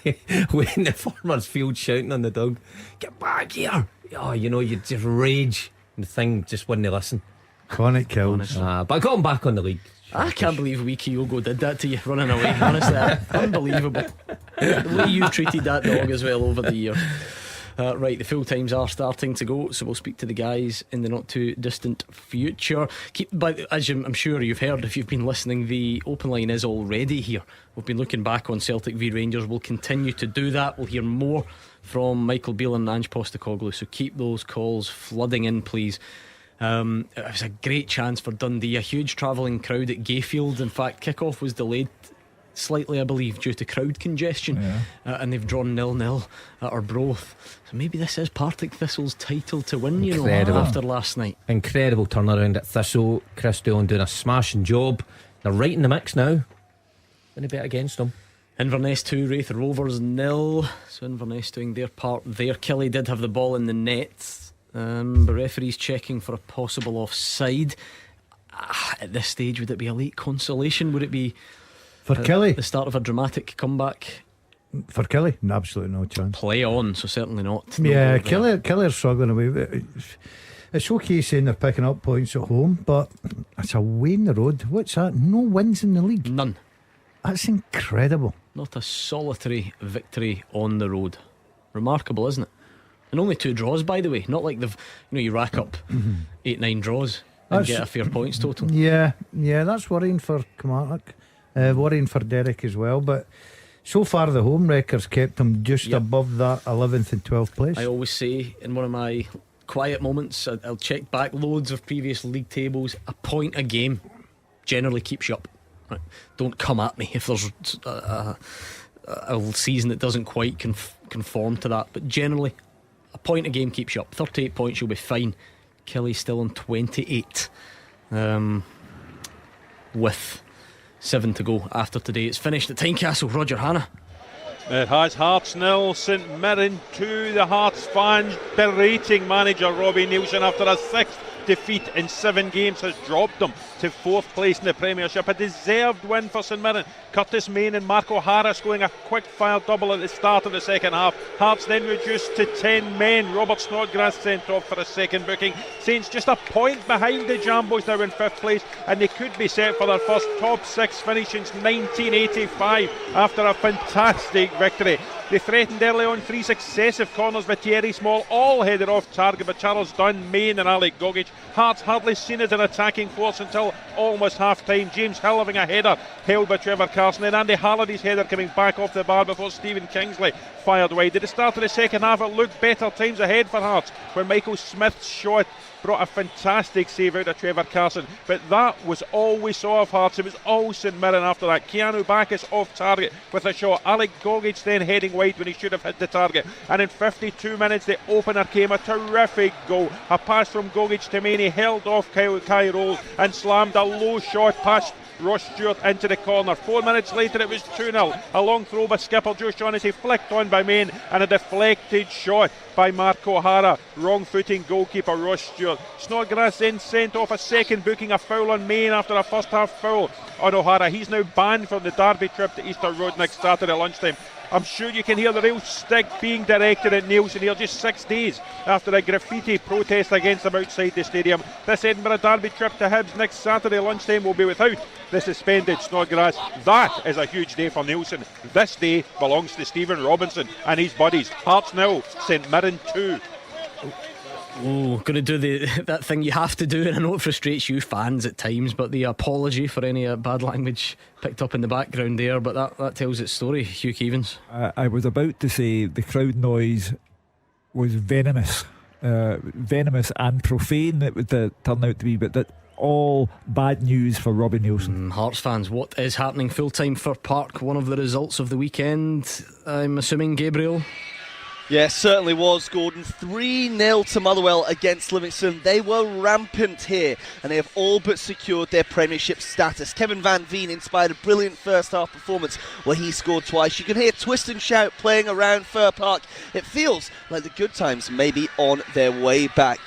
When the farmer's field shouting on the dog, "Get back here!" Oh, you just rage. And the thing just wouldn't listen. Connick kills. But I got him back on the league. I can't believe wee Kyogo did that to you, running away. Honestly, unbelievable. The way you treated that dog as well over the years. Right, the full times are starting to go, so we'll speak to the guys in the not too distant future. I'm sure you've heard if you've been listening, the open line is already here. We've been looking back on Celtic v Rangers. We'll continue to do that. We'll hear more from Michael Beale and Ange Postecoglou, so keep those calls flooding in, please. It was a great chance for Dundee, a huge travelling crowd at Gayfield. In fact, kickoff was delayed slightly, I believe, due to crowd congestion, and they've drawn 0-0 at Arbroath. So maybe this is Partick Thistle's title to win, after last night. Incredible turnaround at Thistle. Chris Dillon doing a smashing job. They're right in the mix now. Any bet against them? Inverness 2, Wraith Rovers 0. So Inverness doing their part there. Kelly did have the ball in the net, but referees checking for a possible offside. At this stage, would it be a late consolation? Would it be for Kelly the start of a dramatic comeback? For Kelly, absolutely no chance. Play on, so certainly not. Yeah, Kelly are struggling away. It's okay saying they're picking up points at home, but it's away in the road. What's that? No wins in the league. None. That's incredible. Not a solitary victory on the road. Remarkable, isn't it? And only 2 draws, by the way. Not like they've, you rack up 8-9 draws and get a fair points total. Yeah, that's worrying for Kilmarnock, worrying for Derek as well. But so far the home record's kept them just above that 11th and 12th place. I always say in one of my quiet moments, I'll check back loads of previous league tables. A point a game generally keeps you up. Right? Don't come at me if there's a season that doesn't quite conform to that, but generally a point a game keeps you up. 38 points, you'll be fine. Kelly's still on 28 with 7 to go after today. It's finished at Tynecastle. Roger Hannah. It has. Hearts 0, St Mirren 2. The Hearts fans berating manager Robbie Neilson after a 6th defeat in 7 games has dropped them to 4th place in the Premiership. A deserved win for St Mirren. Curtis Main and Marco Harris scoring a quick fire double at the start of the second half. Hearts then reduced to 10 men. Robert Snodgrass sent off for a second booking. Saints just a point behind the Jambos, now in 5th place, and they could be set for their first top 6 finish since 1985 after a fantastic victory. They threatened early on 3 successive corners with Thierry Small, all headed off target by Charles Dunn, Main and Alec Gogic. Hearts hardly seen as an attacking force until almost half time. James Hill having a header held by Trevor Carson, and Andy Halliday's header coming back off the bar before Stephen Kingsley fired wide. At the start of the second half it looked better times ahead for Hearts when Michael Smith's shot brought a fantastic save out of Trevor Carson, but that was all we saw of Hearts. It was all St Mirren after that. Keanu Bacchus off target with a shot. Alec Gogic then heading wide when he should have hit the target, and in 52 minutes the opener came. A terrific goal, a pass from Gogic to Main. He held off Kai Rowles and slammed a low shot past Ross Stewart into the corner. 4 minutes later it was 2-0. A long throw by skipper Joe Shaughnessy, flicked on by Main, and a deflected shot by Mark O'Hara. Wrong footing goalkeeper Ross Stewart. Snodgrass then sent off a second booking, a foul on Main after a first half foul on O'Hara. He's now banned from the Derby trip to Easter Road next Saturday lunchtime. I'm sure you can hear the real stick being directed at Neilson here just 6 days after a graffiti protest against them outside the stadium. This Edinburgh Derby trip to Hibs next Saturday lunchtime will be without the suspended Snodgrass. That is a huge day for Neilson. This day belongs to Stephen Robinson and his buddies. Hearts 0, St Mirren 2. Oh, going to do that thing you have to do, and I know it frustrates you fans at times, but the apology for any bad language picked up in the background there, but that tells its story. Hugh Keevins. I was about to say the crowd noise was venomous and profane. It would turn out to be, but that all bad news for Robbie Neilson. Hearts fans, what is happening full time for Park? One of the results of the weekend, I'm assuming, Gabriel? Yeah, certainly was, Gordon. 3-0 to Motherwell against Livingston. They were rampant here, and they have all but secured their Premiership status. Kevin Van Veen inspired a brilliant first half performance where he scored twice. You can hear twist and shout playing around Fir Park. It feels like the good times may be on their way back.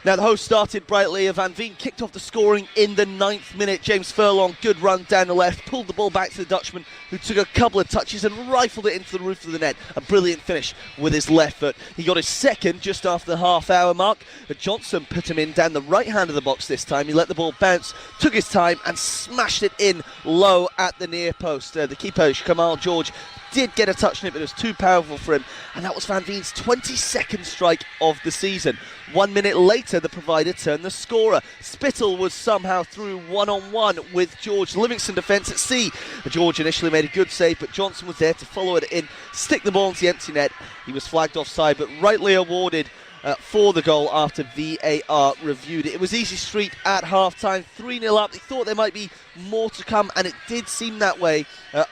Now the host started brightly. Van Veen kicked off the scoring in the 9th minute. James Furlong, good run down the left, pulled the ball back to the Dutchman, who took a couple of touches and rifled it into the roof of the net. A brilliant finish with his left foot. He got his second just after the half-hour mark, but Johnson put him in down the right hand of the box this time. He let the ball bounce, took his time and smashed it in low at the near post. The keeper, Kamal George, did get a touch on it, but it was too powerful for him, and that was Van Veen's 22nd strike of the season. 1 minute later, the provider turned the scorer. Spittle was somehow through one-on-one with George. Livingston defence at sea. George initially made a good save, but Johnson was there to follow it in, stick the ball into the empty net. He was flagged offside, but rightly awarded for the goal after VAR reviewed it. It was easy street at half-time, 3-0 up. They thought there might be more to come, and it did seem that way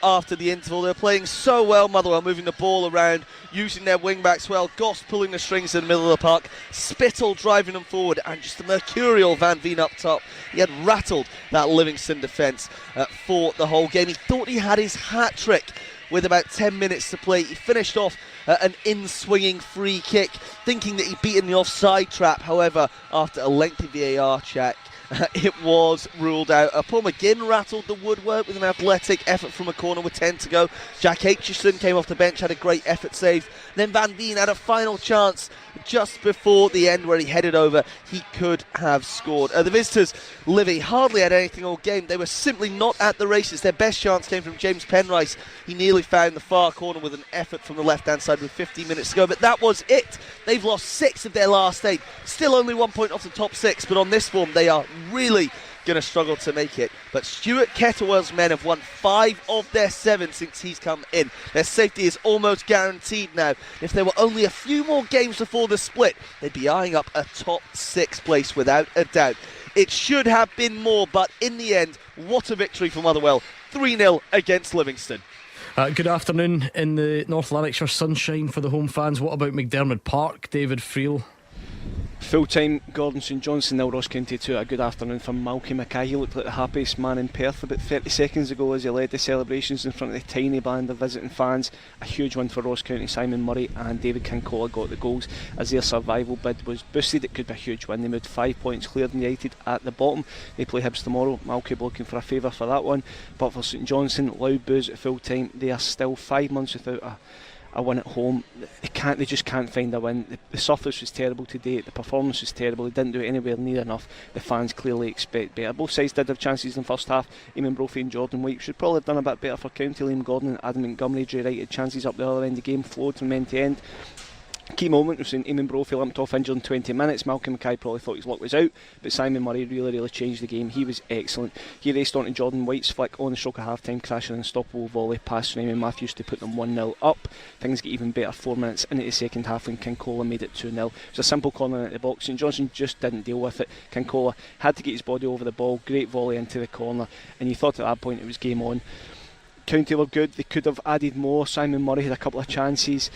after the interval. They were playing so well, Motherwell, moving the ball around, using their wing-backs well, Goss pulling the strings in the middle of the park, Spittle driving them forward, and just the mercurial Van Veen up top. He had rattled that Livingston defence for the whole game. He thought he had his hat-trick with about 10 minutes to play. He finished off an in-swinging free kick, thinking that he'd beaten the offside trap. However, after a lengthy VAR check, it was ruled out. Paul McGinn rattled the woodwork with an athletic effort from a corner with 10 to go. Jack Aitchison came off the bench, had a great effort save. Then Van Veen had a final chance just before the end where he headed over. He could have scored. The visitors, Livy, hardly had anything all game. They were simply not at the races. Their best chance came from James Penrice. He nearly found the far corner with an effort from the left-hand side with 15 minutes to go, but that was it. They've lost 6 of their last 8. Still only 1 point off the top 6, but on this form they are really going to struggle to make it. But Stuart Kettlewell's men have won 5 of their 7 since he's come in. Their safety is almost guaranteed now. If there were only a few more games before the split, they'd be eyeing up a top 6 place without a doubt. It should have been more, but in the end, what a victory for Motherwell. 3-0 against Livingston. Good afternoon in the North Lanarkshire sunshine for the home fans. What about McDermott Park, David Friel? Full time, Gordon St Johnstone 0, Ross County 2. A good afternoon for Malky Mackay. He looked like the happiest man in Perth about 30 seconds ago as he led the celebrations in front of the tiny band of visiting fans. A huge win for Ross County. Simon Murray and David Kincola got the goals as their survival bid was boosted. It could be a huge win. They moved 5 points clear of United at the bottom. They play Hibs tomorrow. Malky looking for a favour for that one. But for St Johnstone, loud boos at full time. They are still 5 months without a win at home. They just can't find a win. The surface was terrible today. The performance was terrible. They didn't do it anywhere near enough. The fans clearly expect better. Both sides did have chances in the first half. Eamon Brophy and Jordan White should probably have done a bit better for County. Liam Gordon and Adam Montgomery, Dre Wright had chances up the other end of the game, flowed from end to end. Key moment was when Eamon Brophy limped off injured in 20 minutes. Malcolm Mackay probably thought his luck was out, but Simon Murray really changed the game. He was excellent. He raced onto Jordan White's flick on the stroke of half time, crashing an unstoppable volley past Raymond Matthews to put them 1-0 up. Things get even better 4 minutes into the second half when Kincola made it 2-0. It was a simple corner into the box and Johnson just didn't deal with it. Kincola had to get his body over the ball, great volley into the corner, and you thought at that point it was game on. County were good. They could have added more. Simon Murray had a couple of chances.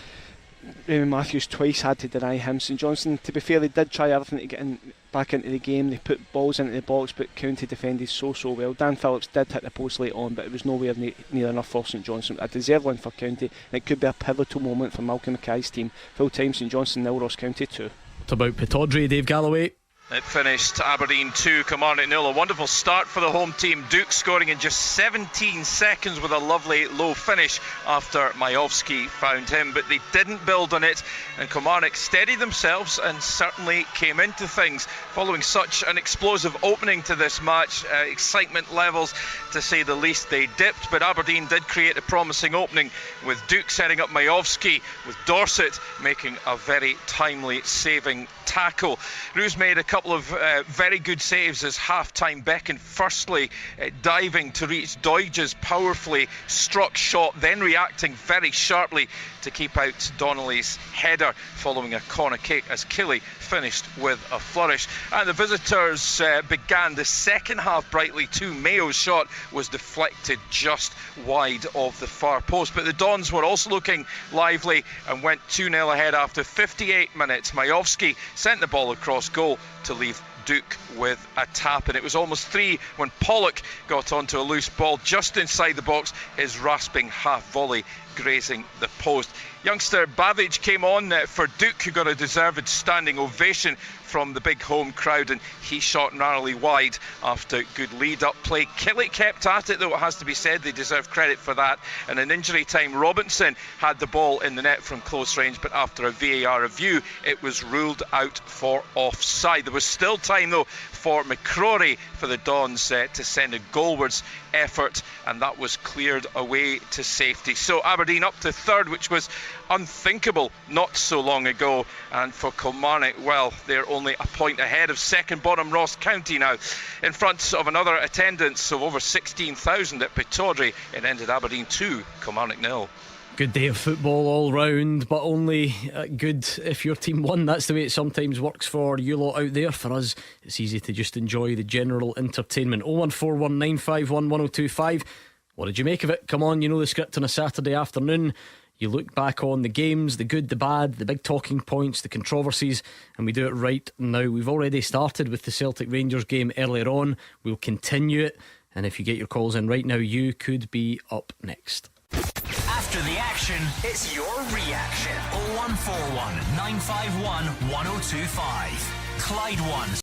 Raymond Matthews twice had to deny him. St Johnstone, to be fair, they did try everything to get back into the game. They put balls into the box, but County defended so well. Dan Phillips did hit the post late on, but it was nowhere near enough for St Johnstone. A deserved win for County, and it could be a pivotal moment for Malcolm Mackay's team. Full time, St Johnstone 0, Ross County 2. What about Pittodrie, Dave Galloway? It finished Aberdeen 2, Kilmarnock 0. A wonderful start for the home team. Duke scoring in just 17 seconds with a lovely low finish after Majowski found him. But they didn't build on it, and Kilmarnock steadied themselves and certainly came into things. Following such an explosive opening to this match, excitement levels to say the least. They dipped, but Aberdeen did create a promising opening with Duke setting up Majowski, with Dorset making a very timely saving tackle. Roos made a couple of very good saves as half-time beckoned. Firstly, diving to reach Doidge's powerfully struck shot, then reacting very sharply to keep out Donnelly's header following a corner kick as Killy finished with a flourish. And the visitors began the second half brightly too. Mayo's shot was deflected just wide of the far post, but the Dons were also looking lively and went 2-0 ahead after 58 minutes. Majowski sent the ball across goal to leave Duke with a tap, and it was almost 3 when Pollock got onto a loose ball just inside the box, his rasping half volley grazing the post. Youngster Babbage came on for Duke, who got a deserved standing ovation from the big home crowd, and he shot narrowly wide after good lead-up play. Killy kept at it, though it has to be said they deserve credit for that, and in injury time Robinson had the ball in the net from close range, but after a VAR review it was ruled out for offside. There was still time though for McCrory for the Dons to send a goalwards effort, and that was cleared away to safety. So Aberdeen up to third, which was unthinkable not so long ago, and for Kilmarnock, well, they're only a point ahead of second bottom Ross County now. In front of another attendance of over 16,000 at Pittodrie, it ended Aberdeen 2, Kilmarnock 0. Good day of football all round, but only good if your team won. That's the way it sometimes works for you lot out there. For us, it's easy to just enjoy the general entertainment. 01419511025. What did you make of it? Come on, you know the script on a Saturday afternoon. You look back on the games, the good, the bad, the big talking points, the controversies, and we do it right now. We've already started with the Celtic Rangers game earlier on. We'll continue it, and if you get your calls in right now, you could be up next. After the action, it's your reaction. 0141 951 1025. Clyde One